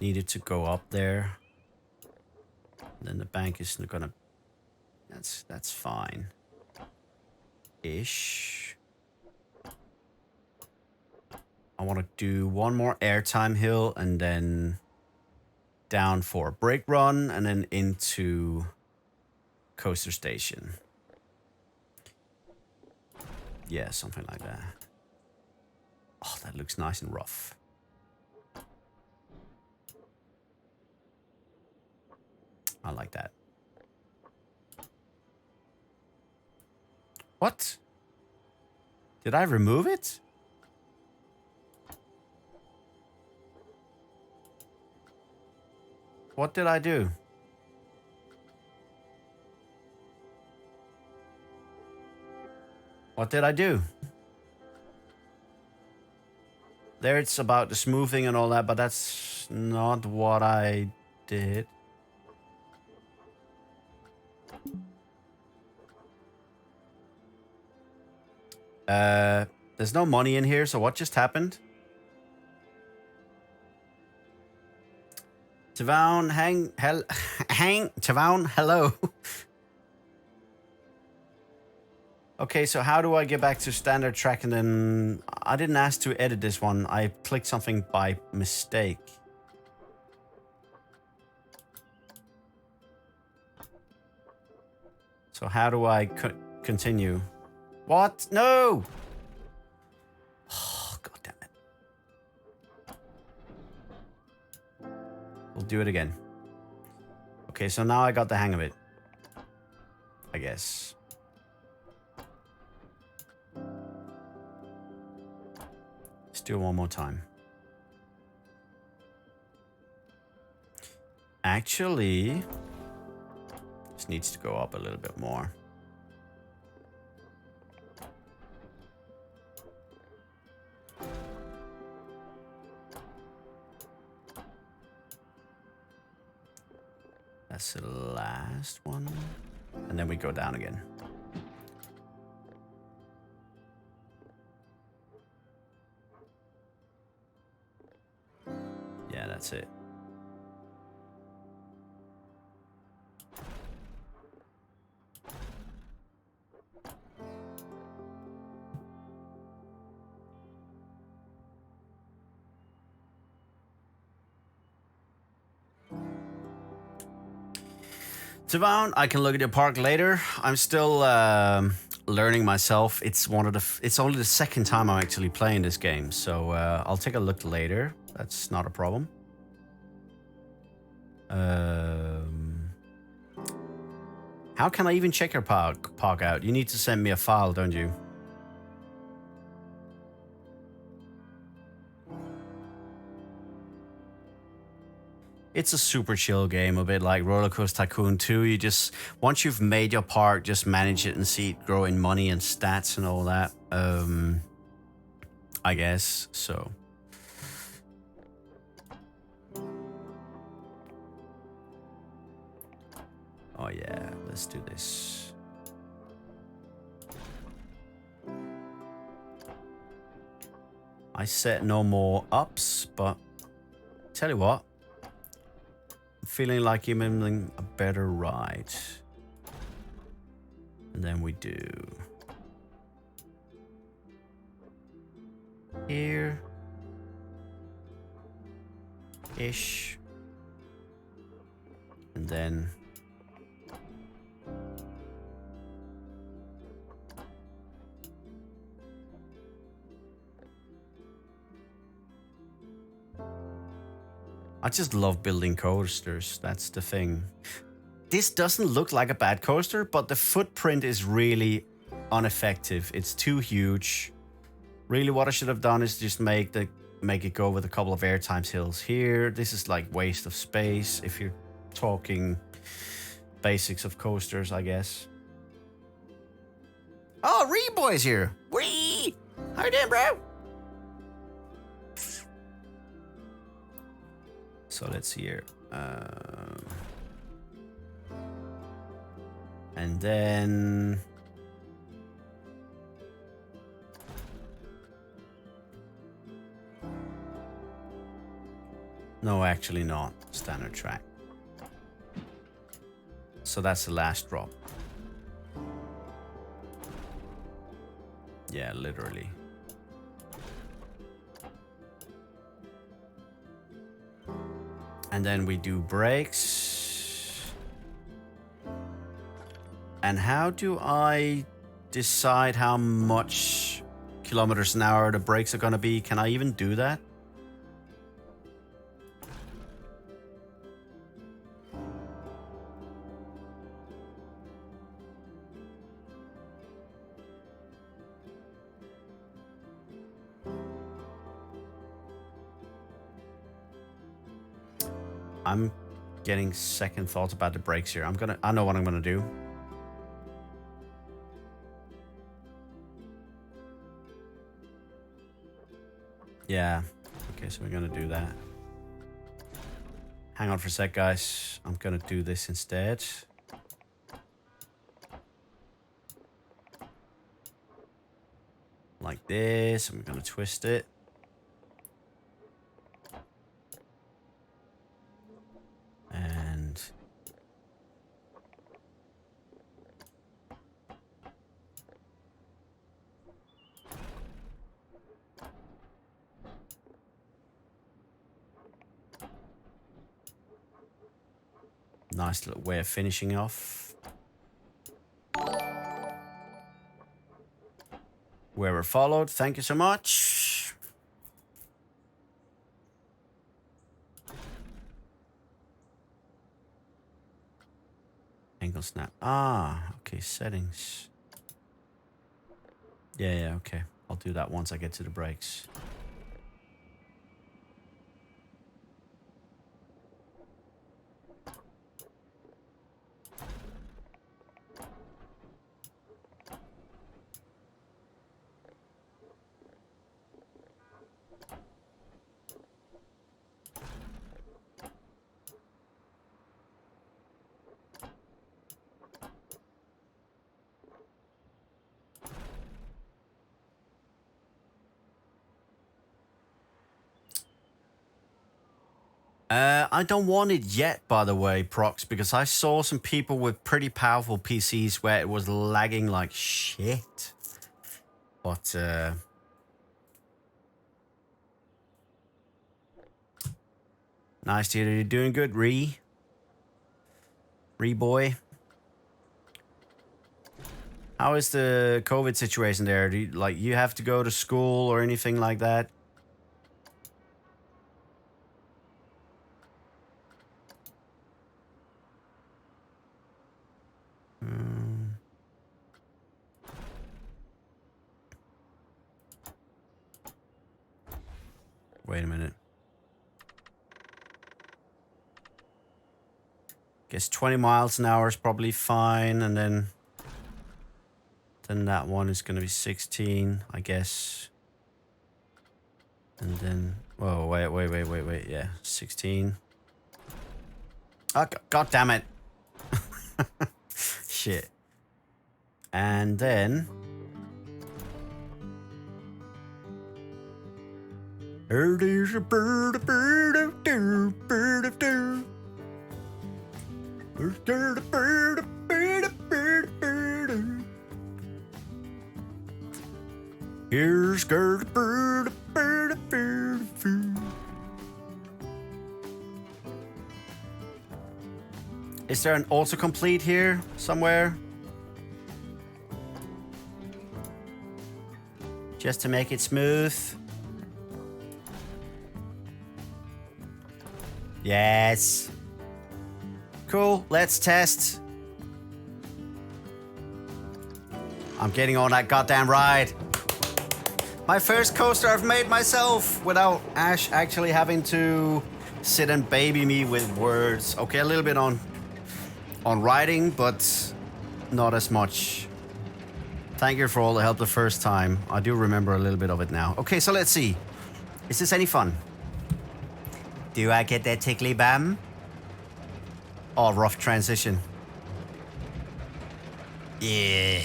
Needed to go up there. And then the bank is gonna, that's fine. Ish. I want to do one more airtime hill and then down for a brake run and then into coaster station. Yeah, something like that. Oh, that looks nice and rough. I like that. What? Did I remove it? What did I do? What did I do? There it's about the smoothing and all that, but that's not what I did. There's no money in here, so what just happened? Tavon, Tavon, hello. Okay, so how do I get back to standard track and then... I didn't ask to edit this one. I clicked something by mistake. So how do I continue? What? No! Oh, God damn it. We'll do it again. Okay, so now I got the hang of it. I guess. Let's do it one more time. Actually, this needs to go up a little bit more. That's the last one. And then we go down again. Yeah, that's it. Tavon, I can look at your park later. I'm still learning myself. It's only the second time I'm actually playing this game, so I'll take a look later. That's not a problem. How can I even check your park out? You need to send me a file, don't you? It's a super chill game, a bit like Roller Coaster Tycoon 2. You just, once you've made your park, just manage it and see it grow in money and stats and all that. I guess, so. Oh yeah, let's do this. I set no more ups, but tell you what. Feeling like you're in a better ride. And then we do here ish, and then I just love building coasters. That's the thing. This doesn't look like a bad coaster, but the footprint is really ineffective. It's too huge. Really, what I should have done is just make it go with a couple of airtime hills here. This is like waste of space if you're talking basics of coasters, I guess. Oh, Ree-boy's here. Ree! How you doing, bro? So let's see here. And then... No, actually not. Standard track. So that's the last drop. Yeah, literally. And then we do brakes. And how do I decide how much kilometers an hour the brakes are gonna be? Can I even do that? I'm getting second thoughts about the brakes here. I know what I'm gonna do. Yeah. Okay, so we're gonna do that. Hang on for a sec, guys. I'm gonna do this instead. Like this, and we're gonna twist it. And nice little way of finishing off. Whoever followed, thank you so much. Angle snap. Ah, okay, settings. Yeah, okay. I'll do that once I get to the brakes. I don't want it yet, by the way, Prox, because I saw some people with pretty powerful PCs where it was lagging like shit. But, nice to hear you're doing good, Ree boy. How is the COVID situation there? Do you have to go to school or anything like that? Wait a minute. Guess 20 miles an hour is probably fine, and then that one is gonna be 16, I guess. And then, whoa, wait, yeah, 16. Oh, God damn it. Shit. And then... There's a bird, a bird, a bird, a bird, a bird. There's a bird, a bird, a bird, a bird, a bird. Here's a bird, a bird, a bird, a bird, a bird. Is there an autocomplete here somewhere? Just to make it smooth. Yes. Cool, let's test. I'm getting on that goddamn ride. My first coaster I've made myself without Ash actually having to sit and baby me with words. Okay, a little bit on writing, but not as much. Thank you for all the help the first time. I do remember a little bit of it now. Okay, so let's see. Is this any fun? Do I get that tickly bum? Oh, rough transition. Yeah.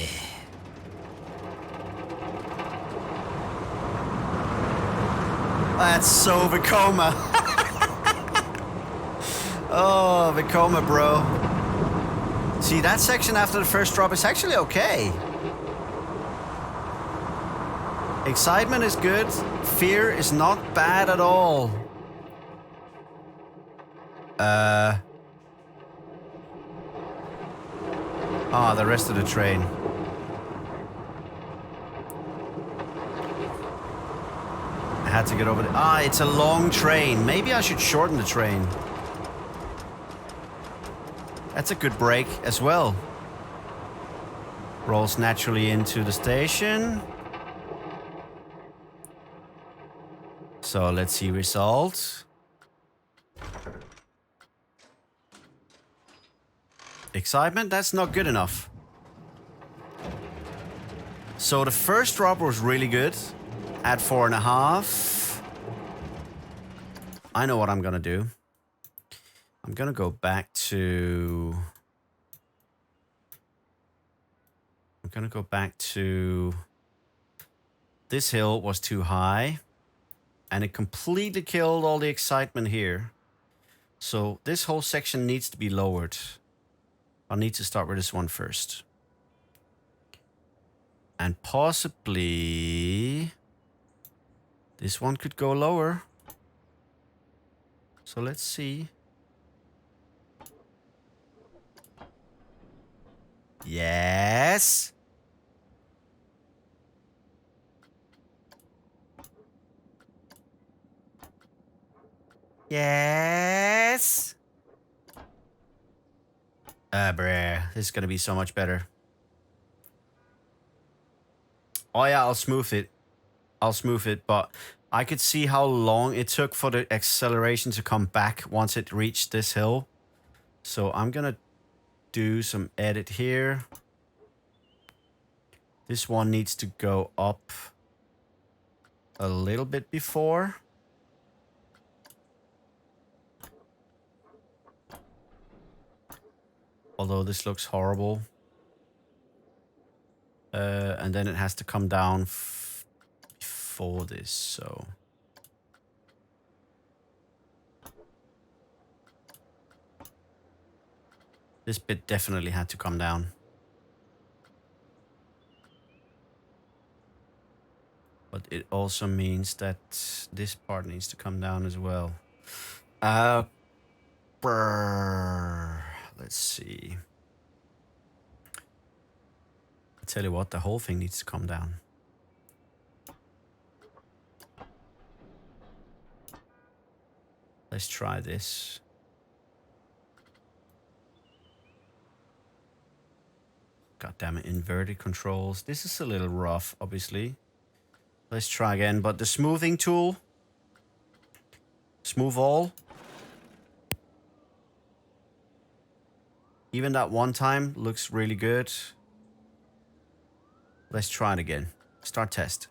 That's so Vekoma. Oh, Vekoma, bro. See, that section after the first drop is actually okay. Excitement is good. Fear is not bad at all. The rest of the train. I had to get over the... it's a long train. Maybe I should shorten the train. That's a good break as well. Rolls naturally into the station. So let's see results. Excitement, that's not good enough. So the first drop was really good at 4.5. I know what I'm gonna do. I'm gonna go back to... This hill was too high. And it completely killed all the excitement here. So this whole section needs to be lowered. I'll need to start with this one first. And possibly... this one could go lower. So let's see. Yes! Yes! Bruh. This is gonna be so much better. Oh yeah, I'll smooth it. But I could see how long it took for the acceleration to come back once it reached this hill. So I'm gonna do some edit here. This one needs to go up a little bit before. Although this looks horrible. And then it has to come down before this, so... This bit definitely had to come down. But it also means that this part needs to come down as well. Let's see. I tell you what, the whole thing needs to come down. Let's try this. God damn it, inverted controls. This is a little rough, obviously. Let's try again, but the smoothing tool. Smooth all. Even that one time looks really good. Let's try it again. Start test.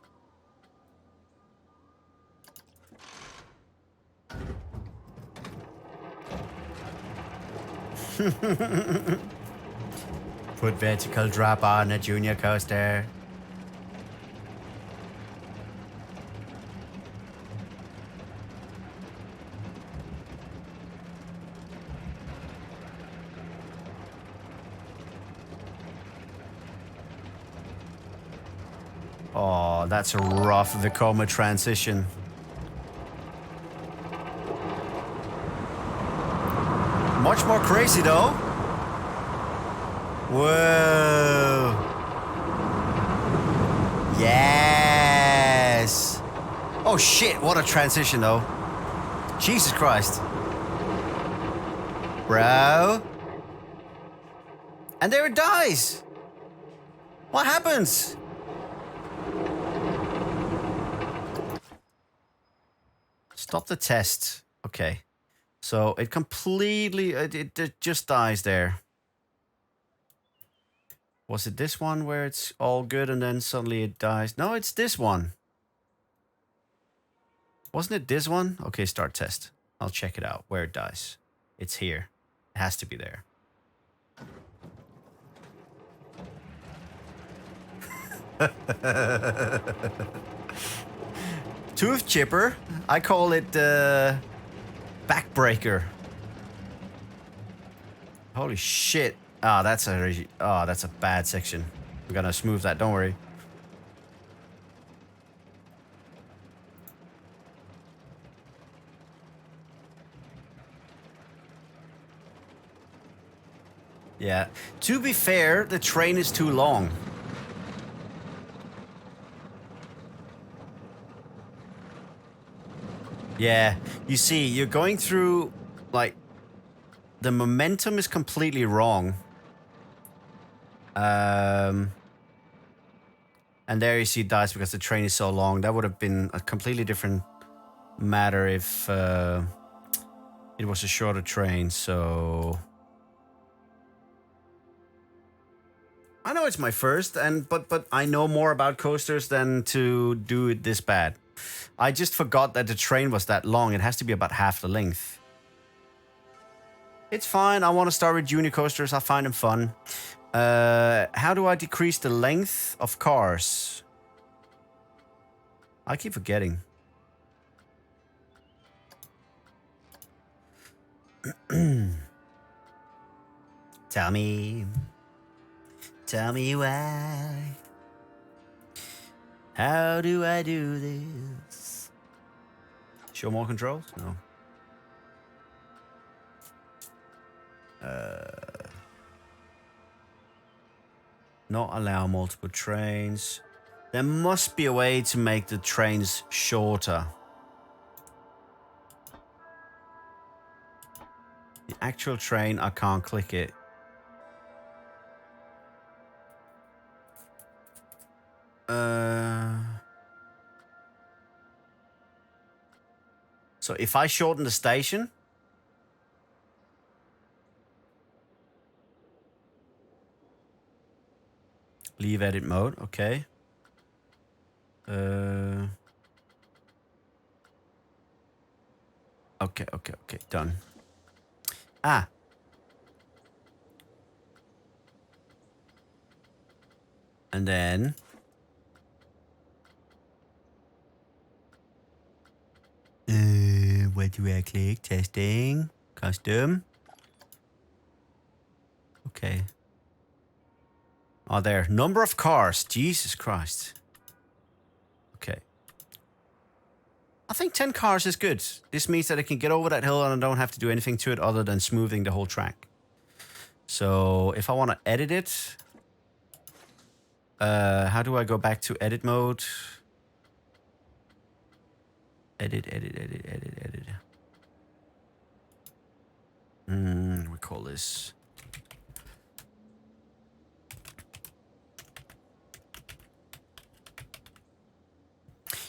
Put vertical drop on a junior coaster. Oh, that's a rough Vekoma transition. Much more crazy though. Whoa. Yes. Oh shit, what a transition though. Jesus Christ. bro. And there it dies. What happens? Stop the test. Okay. So it completely, it just dies there. Was it this one where it's all good and then suddenly it dies? No, it's this one. Wasn't it this one? Okay, start test. I'll check it out where it dies. It's here. It has to be there. Tooth chipper. I call it backbreaker. Holy shit. That's a bad section. I'm gonna smooth that, don't worry. Yeah. To be fair, the train is too long. Yeah. You see, you're going through, like, the momentum is completely wrong. And there you see it dies because the train is so long. That would have been a completely different matter if it was a shorter train, so... I know it's my first, but I know more about coasters than to do it this bad. I just forgot that the train was that long. It has to be about half the length. It's fine. I want to start with junior coasters. I find them fun. How do I decrease the length of cars? I keep forgetting. Tell me why. How do I do this? Show more controls? No. Not allow multiple trains. There must be a way to make the trains shorter. The actual train, I can't click it. So if I shorten the station... Leave edit mode, okay. Okay, done. And then... where do I click? Testing. Custom. Okay. Oh, there. Number of cars. Jesus Christ. Okay. I think 10 cars is good. This means that I can get over that hill and I don't have to do anything to it other than smoothing the whole track. So if I want to edit it, how do I go back to edit mode? Edit. We call this...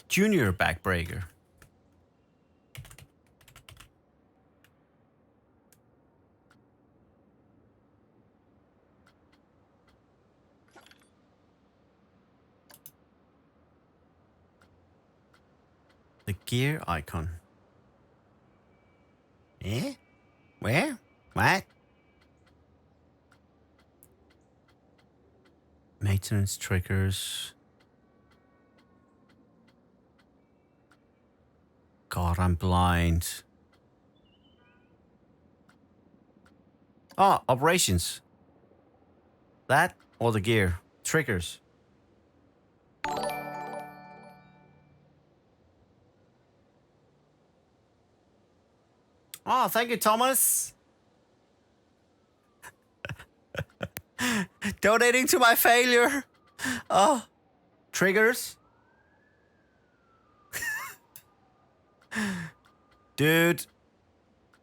Junior backbreaker. The gear icon. Eh? Where? What? Maintenance triggers. God, I'm blind. Operations. That or the gear. Triggers. Oh, thank you, Thomas. Donating to my failure. Oh, triggers. Dude.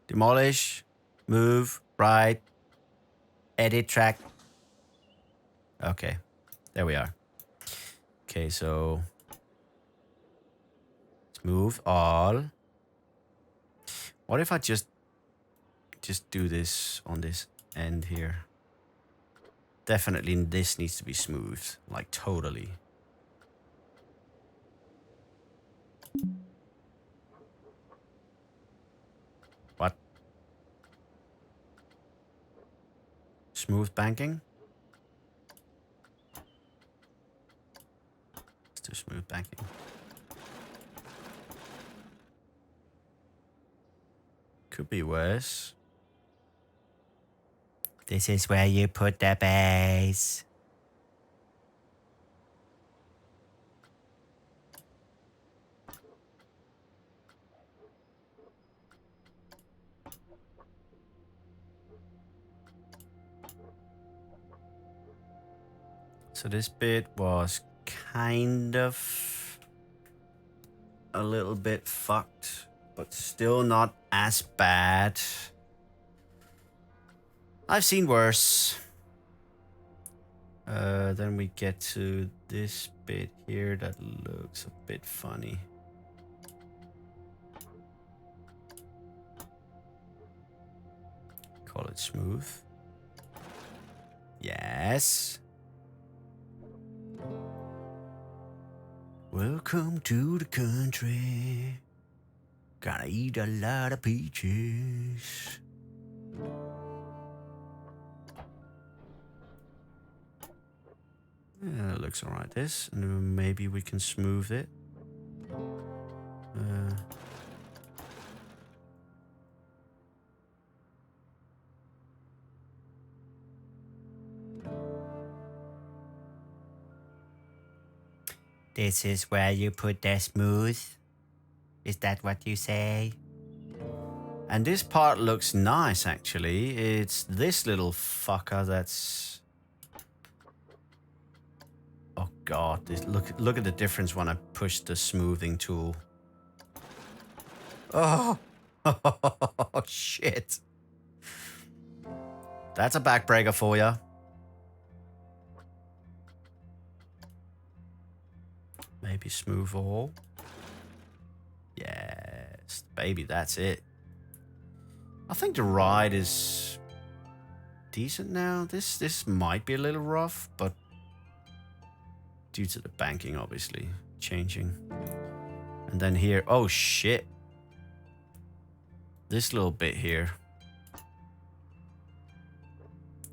Demolish. Move. Right. Edit track. Okay. There we are. Okay, so smooth all. What if I just do this on this end here? Definitely this needs to be smooth, like totally. What? Smooth banking? Let's do smooth banking. Could be worse. This is where you put the bass. So this bit was kind of a little bit fucked, but still not as bad. I've seen worse. Then we get to this bit here that looks a bit funny. Call it smooth. Yes. Welcome to the country. Gotta eat a lot of peaches. Yeah, that looks alright, this. And then maybe we can smooth it. This is where you put the smooth. Is that what you say? And this part looks nice, actually. It's this little fucker that's... Oh god, look at the difference when I push the smoothing tool. Oh, oh shit. That's a backbreaker for ya. Maybe smooth all. Yes, baby, that's it. I think the ride is decent now. This might be a little rough, but due to the banking, obviously, changing. And then here, oh shit. This little bit here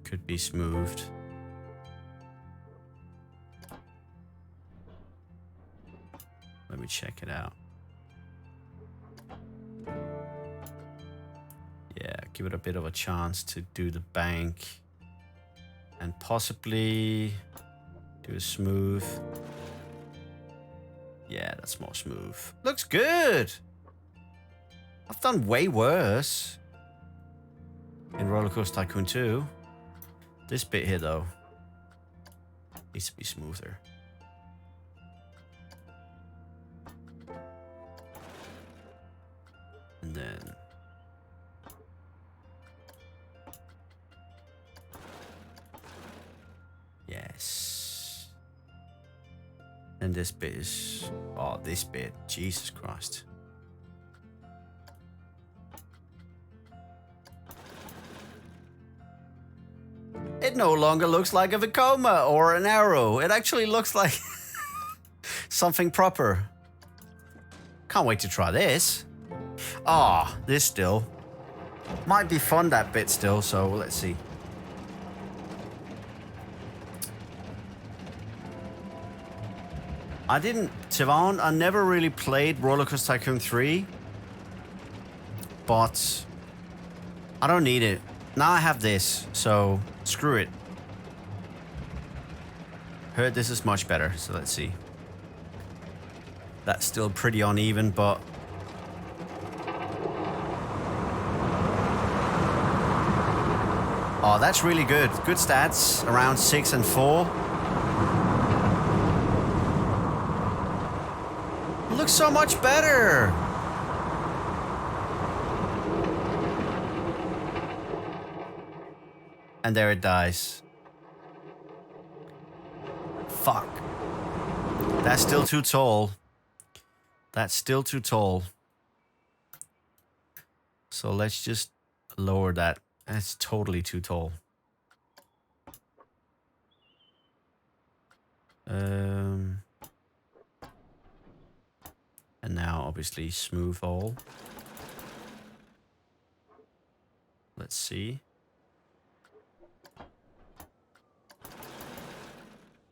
could be smoothed. Let me check it out. Yeah, give it a bit of a chance to do the bank and possibly do a smooth. Yeah, that's more smooth. Looks good. I've done way worse in Roller Coaster Tycoon 2. This bit here, though, needs to be smoother. And then yes. And this bit is, oh, this bit, Jesus Christ. It no longer looks like a Vekoma or an arrow. It actually looks like something proper. Can't wait to try this. Ah, this still. Might be fun, that bit still, so let's see. Tivon, I never really played Roller Coaster Tycoon 3. But I don't need it. Now I have this, so screw it. Heard this is much better, so let's see. That's still pretty uneven, but... Oh, that's really good. Good stats, around 6 and 4. It looks so much better. And there it dies. Fuck. That's still too tall. That's still too tall. So let's just lower that. That's totally too tall. And now obviously smooth all. Let's see.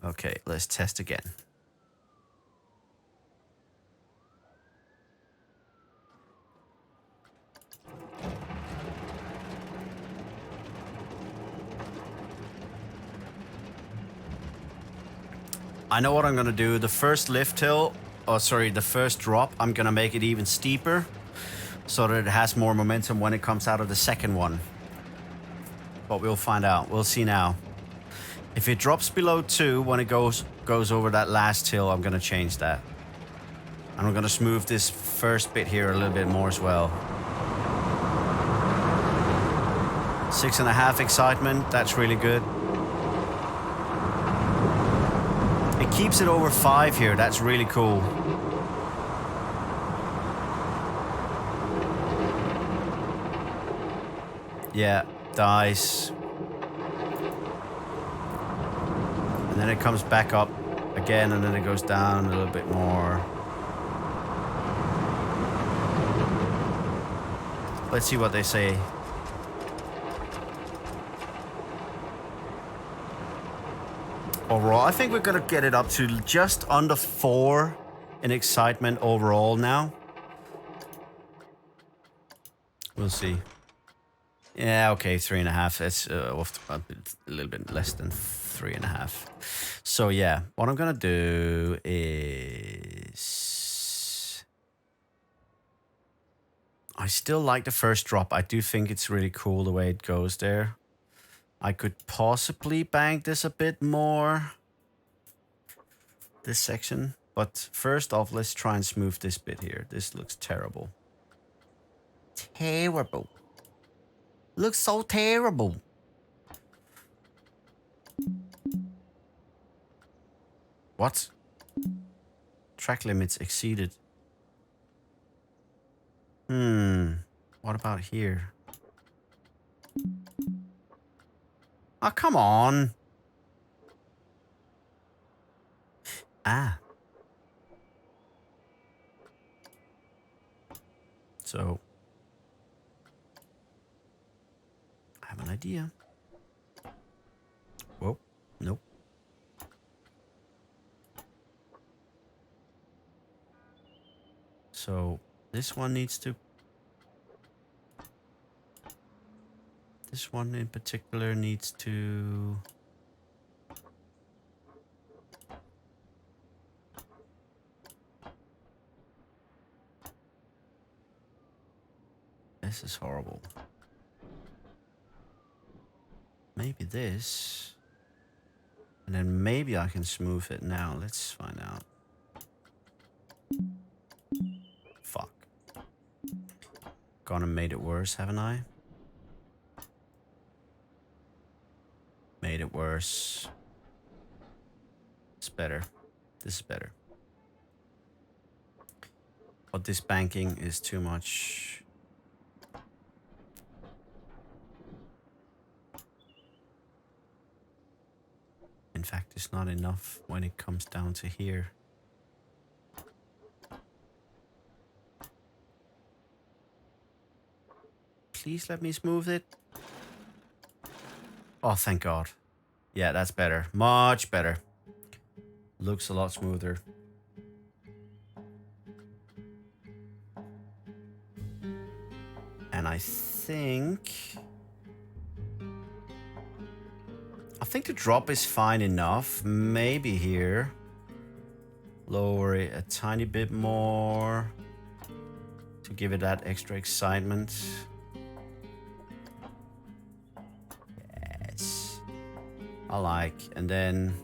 Okay, let's test again. I know what I'm gonna do. The first lift hill, the first drop, I'm gonna make it even steeper so that it has more momentum when it comes out of the second one. But we'll find out. We'll see now. If it drops below 2 when it goes over that last hill, I'm gonna change that. And I'm gonna smooth this first bit here a little bit more as well. 6.5 excitement, that's really good. It keeps it over 5 here, that's really cool. Yeah, dies. And then it comes back up again, and then it goes down a little bit more. Let's see what they say. Overall, I think we're gonna get it up to just under 4 in excitement overall now. We'll see. Yeah, okay, 3.5. That's a little bit less than 3.5. So yeah, what I'm gonna do is... I still like the first drop. I do think it's really cool the way it goes there. I could possibly bank this a bit more, this section. But first off, let's try and smooth this bit here. This looks terrible. Terrible. Looks so terrible. What? Track limits exceeded. What about here? Oh, come on. Ah. So, I have an idea. Whoa, nope. So, this one needs to... This one in particular needs to... This is horrible. Maybe this. And then maybe I can smooth it now. Let's find out. Fuck. Gone and made it worse, haven't I? Made it worse. It's better. This is better. But this banking is too much. In fact, it's not enough when it comes down to here. Please let me smooth it. Oh, thank God. Yeah, that's better. Much better. Looks a lot smoother. And I think the drop is fine enough. Maybe here. Lower it a tiny bit more to give it that extra excitement. Yes. I like. And then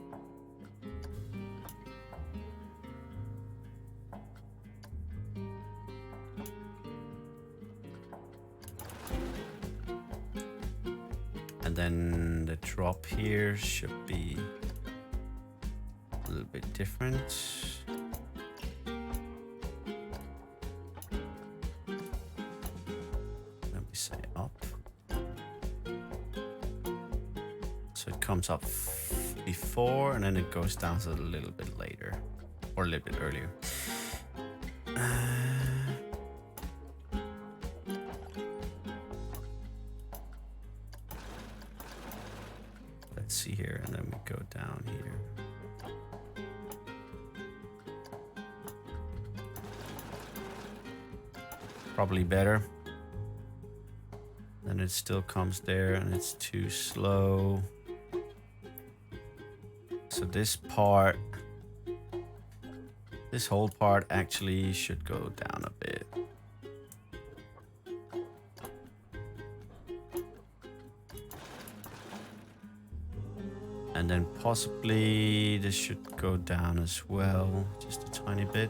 then the drop here should be a little bit different. Let me say up. So it comes up before and then it goes down a little bit later or a little bit earlier. Let's see here, and then we go down here. Probably better. Then it still comes there and it's too slow. So this part, this whole part actually should go down a bit. And then possibly this should go down as well, just a tiny bit.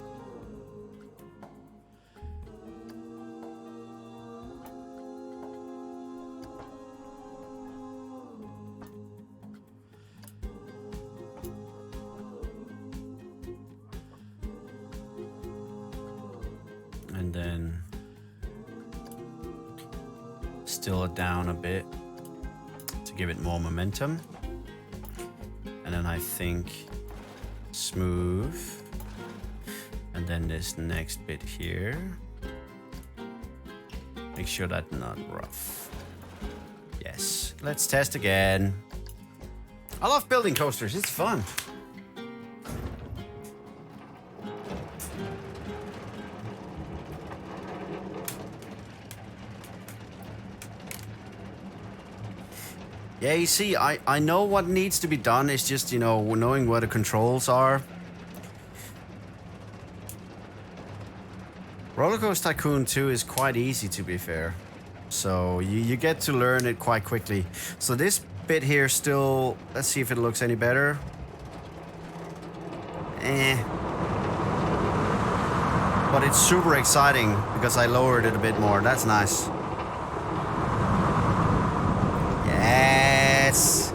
And then still down a bit to give it more momentum. And then I think smooth. And then this next bit here. Make sure that's not rough. Yes, let's test again. I love building coasters, it's fun. Yeah, you see, I know what needs to be done. It's just, you know, knowing where the controls are. Roller Coaster Tycoon 2 is quite easy, to be fair. So you get to learn it quite quickly. So this bit here still, let's see if it looks any better. But it's super exciting because I lowered it a bit more. That's nice. Yes.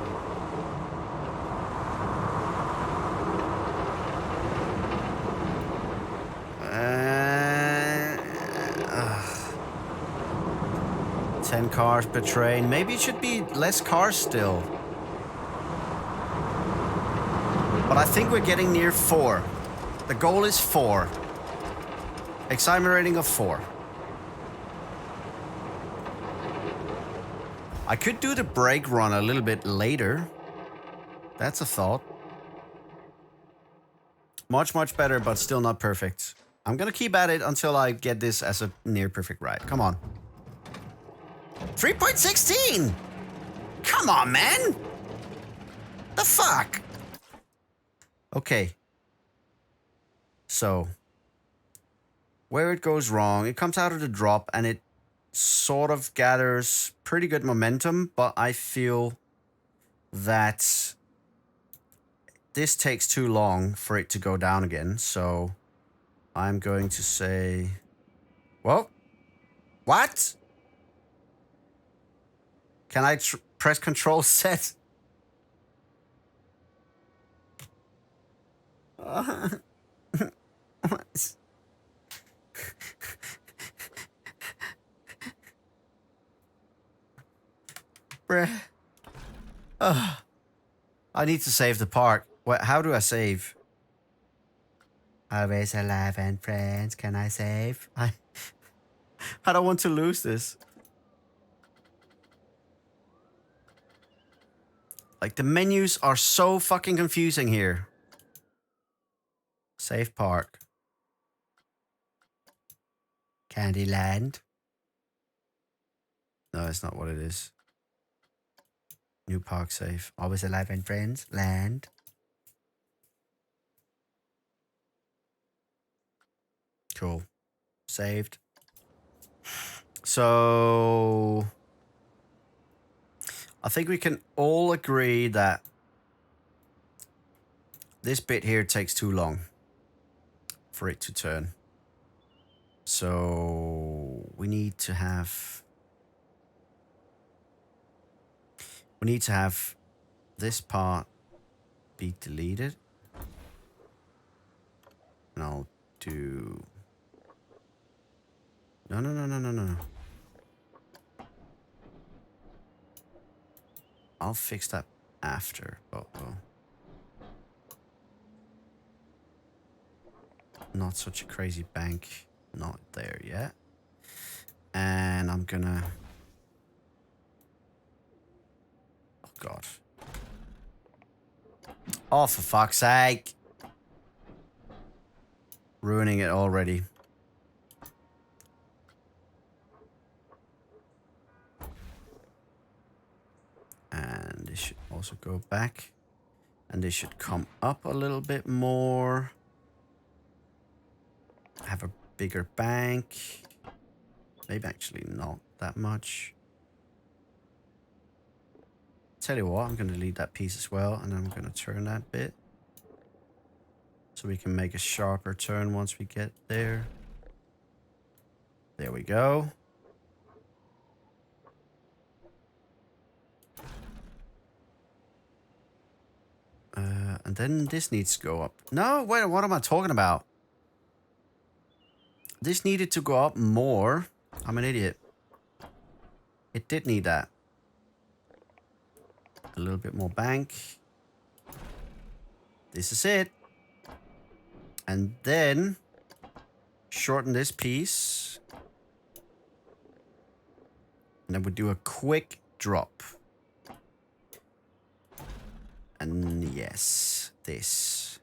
10 cars per train. Maybe it should be less cars still. But I think we're getting near 4. The goal is 4. Excitement rating of 4. I could do the brake run a little bit later. That's a thought. Much, much better, but still not perfect. I'm gonna keep at it until I get this as a near perfect ride. Come on. 3.16! Come on, man! The fuck? Okay. So, where it goes wrong, it comes out of the drop and it sort of gathers pretty good momentum, but I feel that this takes too long for it to go down again, so I'm going to say... Whoa. What? Can I press Control set? What? Bruh. I need to save the park. What? How do I save? Always alive and friends. Can I save? I don't want to lose this. Like, the menus are so fucking confusing here. Save park. Candyland. No, it's not what it is. New park save. Always alive and friends. Land. Cool. Saved. So... I think we can all agree that this bit here takes too long for it to turn. So we need to have... We need to have this part be deleted. And I'll do... No. I'll fix that after. Not such a crazy bank. Not there yet. And I'm gonna... Oh, God. Oh, for fuck's sake. Ruining it already. And this should also go back. And this should come up a little bit more. Have a bigger bank. Maybe actually not that much. Tell you what, I'm going to delete that piece as well. And I'm going to turn that bit. So we can make a sharper turn once we get there. There we go. And then this needs to go up. No, wait, what am I talking about? This needed to go up more. I'm an idiot. It did need that. A little bit more bank. This is it. And then shorten this piece. And then we do a quick drop. And yes, this.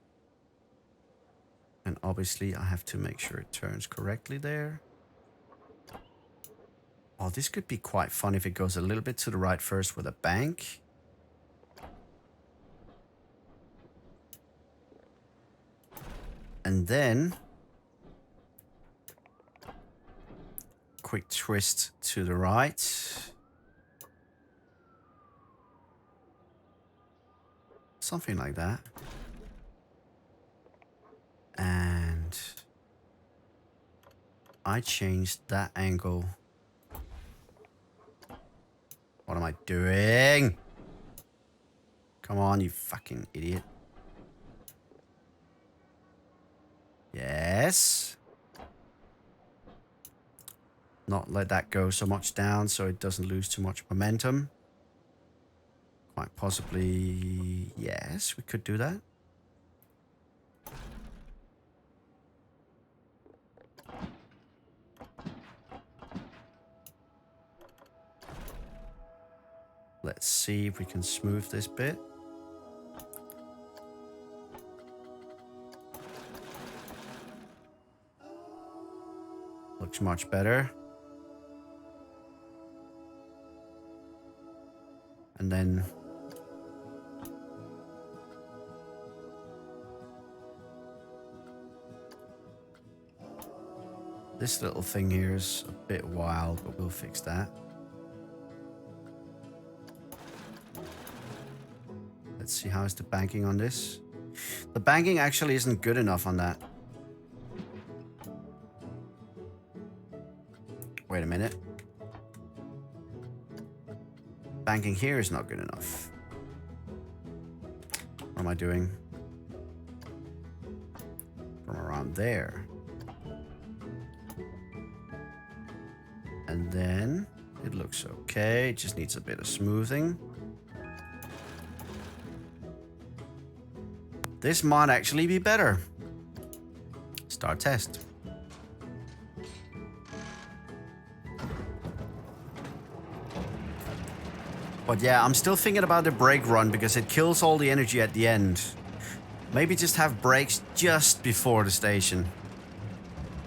And obviously I have to make sure it turns correctly there. Oh, this could be quite fun if it goes a little bit to the right first with a bank. And then quick twist to the right. Something like that. And I changed that angle. What am I doing? Come on, you fucking idiot. Yes. Not let that go so much down so it doesn't lose too much momentum. Quite possibly, yes, we could do that. Let's see if we can smooth this bit. Looks much better. And then this little thing here is a bit wild, but we'll fix that. Let's see, how's the banking on this? The banking actually isn't good enough on that. Wait a minute. Banking here is not good enough. What am I doing? From around there. And then it looks okay. It just needs a bit of smoothing. This might actually be better. Start test. But yeah, I'm still thinking about the brake run because it kills all the energy at the end. Maybe just have brakes just before the station.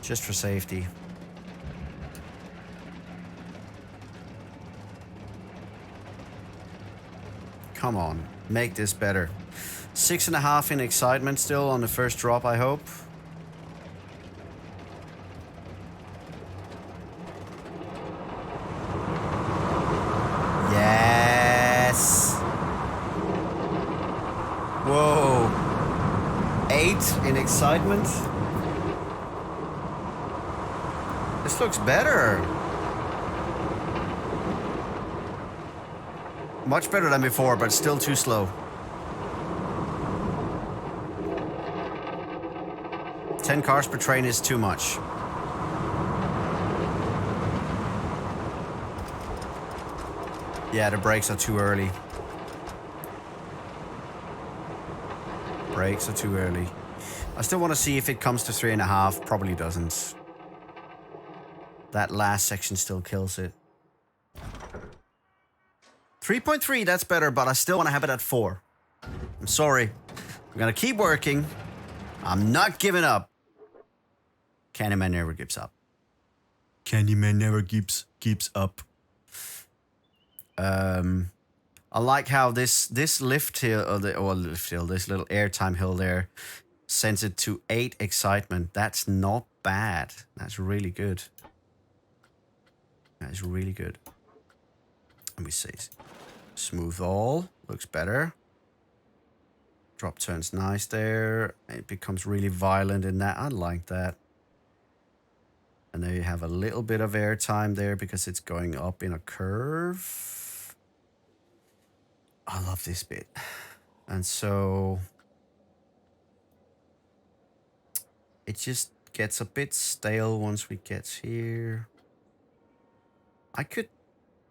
Just for safety. Come on, make this better. 6.5 in excitement still on the first drop, I hope. Yes. Whoa. 8 in excitement. This looks better. Much better than before, but still too slow. 10 cars per train is too much. Yeah, the brakes are too early. Brakes are too early. I still want to see if it comes to 3.5. Probably doesn't. That last section still kills it. 3.3, that's better, but I still want to have it at 4. I'm sorry. I'm gonna keep working. I'm not giving up. Candyman never gives up. Candyman never keeps up. I like how this lift hill, this little airtime hill there, sends it to 8 excitement. That's not bad. That's really good. That is really good. Let me see. Smooth all. Looks better. Drop turns nice there. It becomes really violent in that. I like that. And there you have a little bit of airtime there because it's going up in a curve. I love this bit. And so it just gets a bit stale once we get here. I could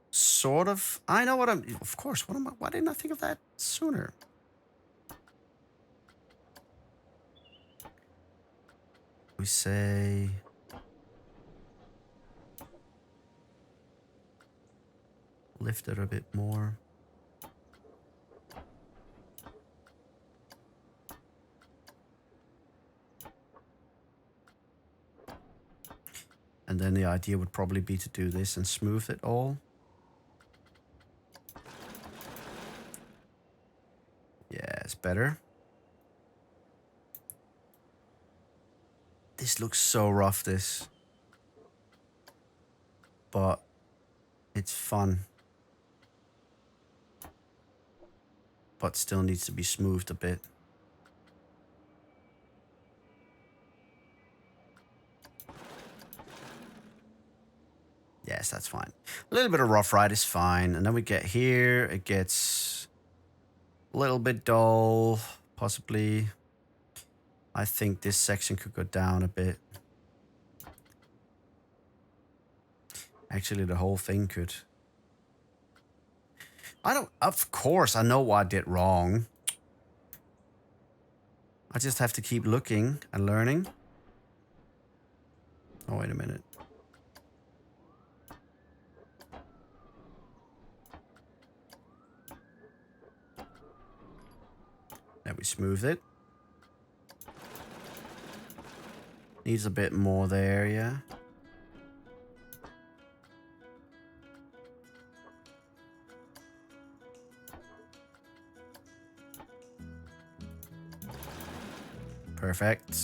sort of, I know what I'm, of course, why didn't I think of that sooner? We say, lift it a bit more. And then the idea would probably be to do this and smooth it all. Yeah, it's better. This looks so rough, this. But it's fun. But still needs to be smoothed a bit. Yes, that's fine. A little bit of rough ride is fine. And then we get here, it gets a little bit dull, possibly. I think this section could go down a bit. Actually, the whole thing could. Of course, I know what I did wrong. I just have to keep looking and learning. Oh, wait a minute. Then we smooth it. Needs a bit more there, yeah. Perfect.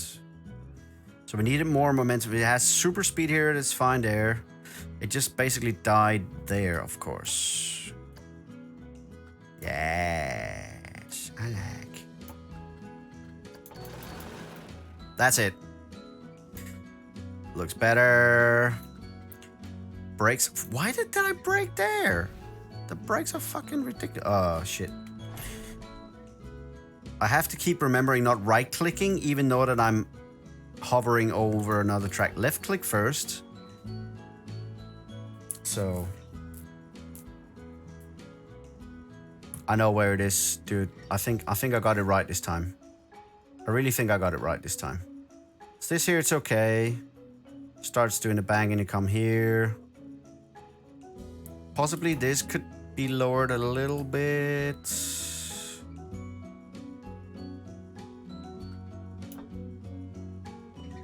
So we needed more momentum. It has super speed here. That's fine there. It just basically died there, of course. Yes, I like. That's it. Looks better. Brakes. Why did I brake there? The brakes are fucking ridiculous. Oh, shit. I have to keep remembering not right-clicking, even though that I'm hovering over another track. Left-click first. So. I know where it is, dude. I think I got it right this time. I really think I got it right this time. So this here, it's okay. Starts doing the bang and you come here. Possibly this could be lowered a little bit.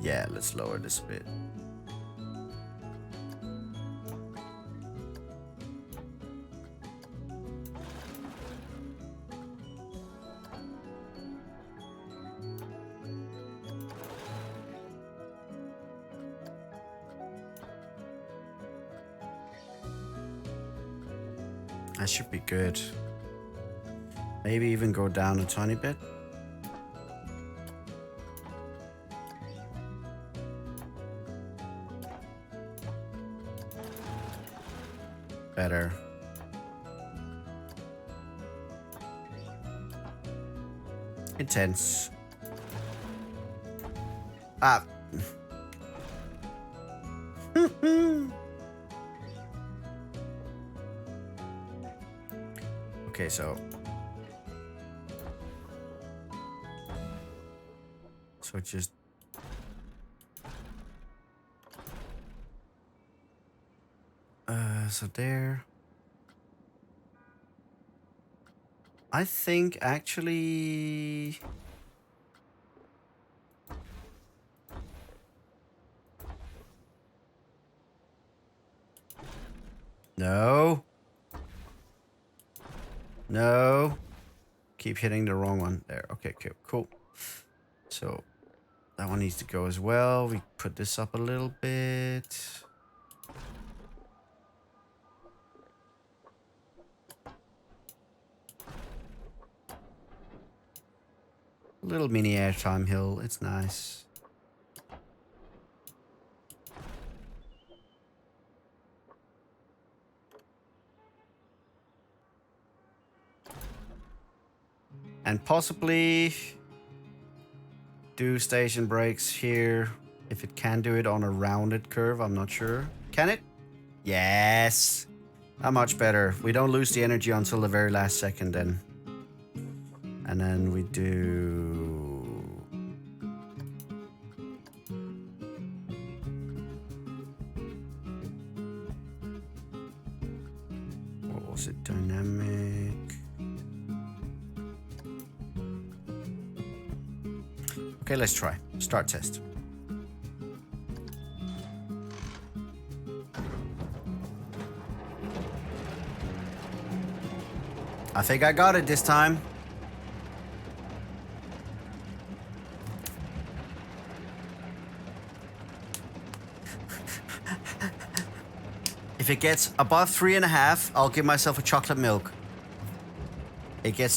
Yeah, let's lower this a bit. That should be good. Maybe even go down a tiny bit. Better. intense. Ah. Okay, so just so there. I think actually no. No. Keep hitting the wrong one. There. Okay, cool. So that one needs to go as well. We put this up a little bit. Little mini airtime hill. It's nice. And possibly do station brakes here. If it can do it on a rounded curve, I'm not sure. Can it? Yes. Not much better. We don't lose the energy until the very last second then. And then we do... What was it? Dynamic. Okay, let's try. Start test. I think I got it this time. If it gets above 3.5, I'll give myself a chocolate milk. It gets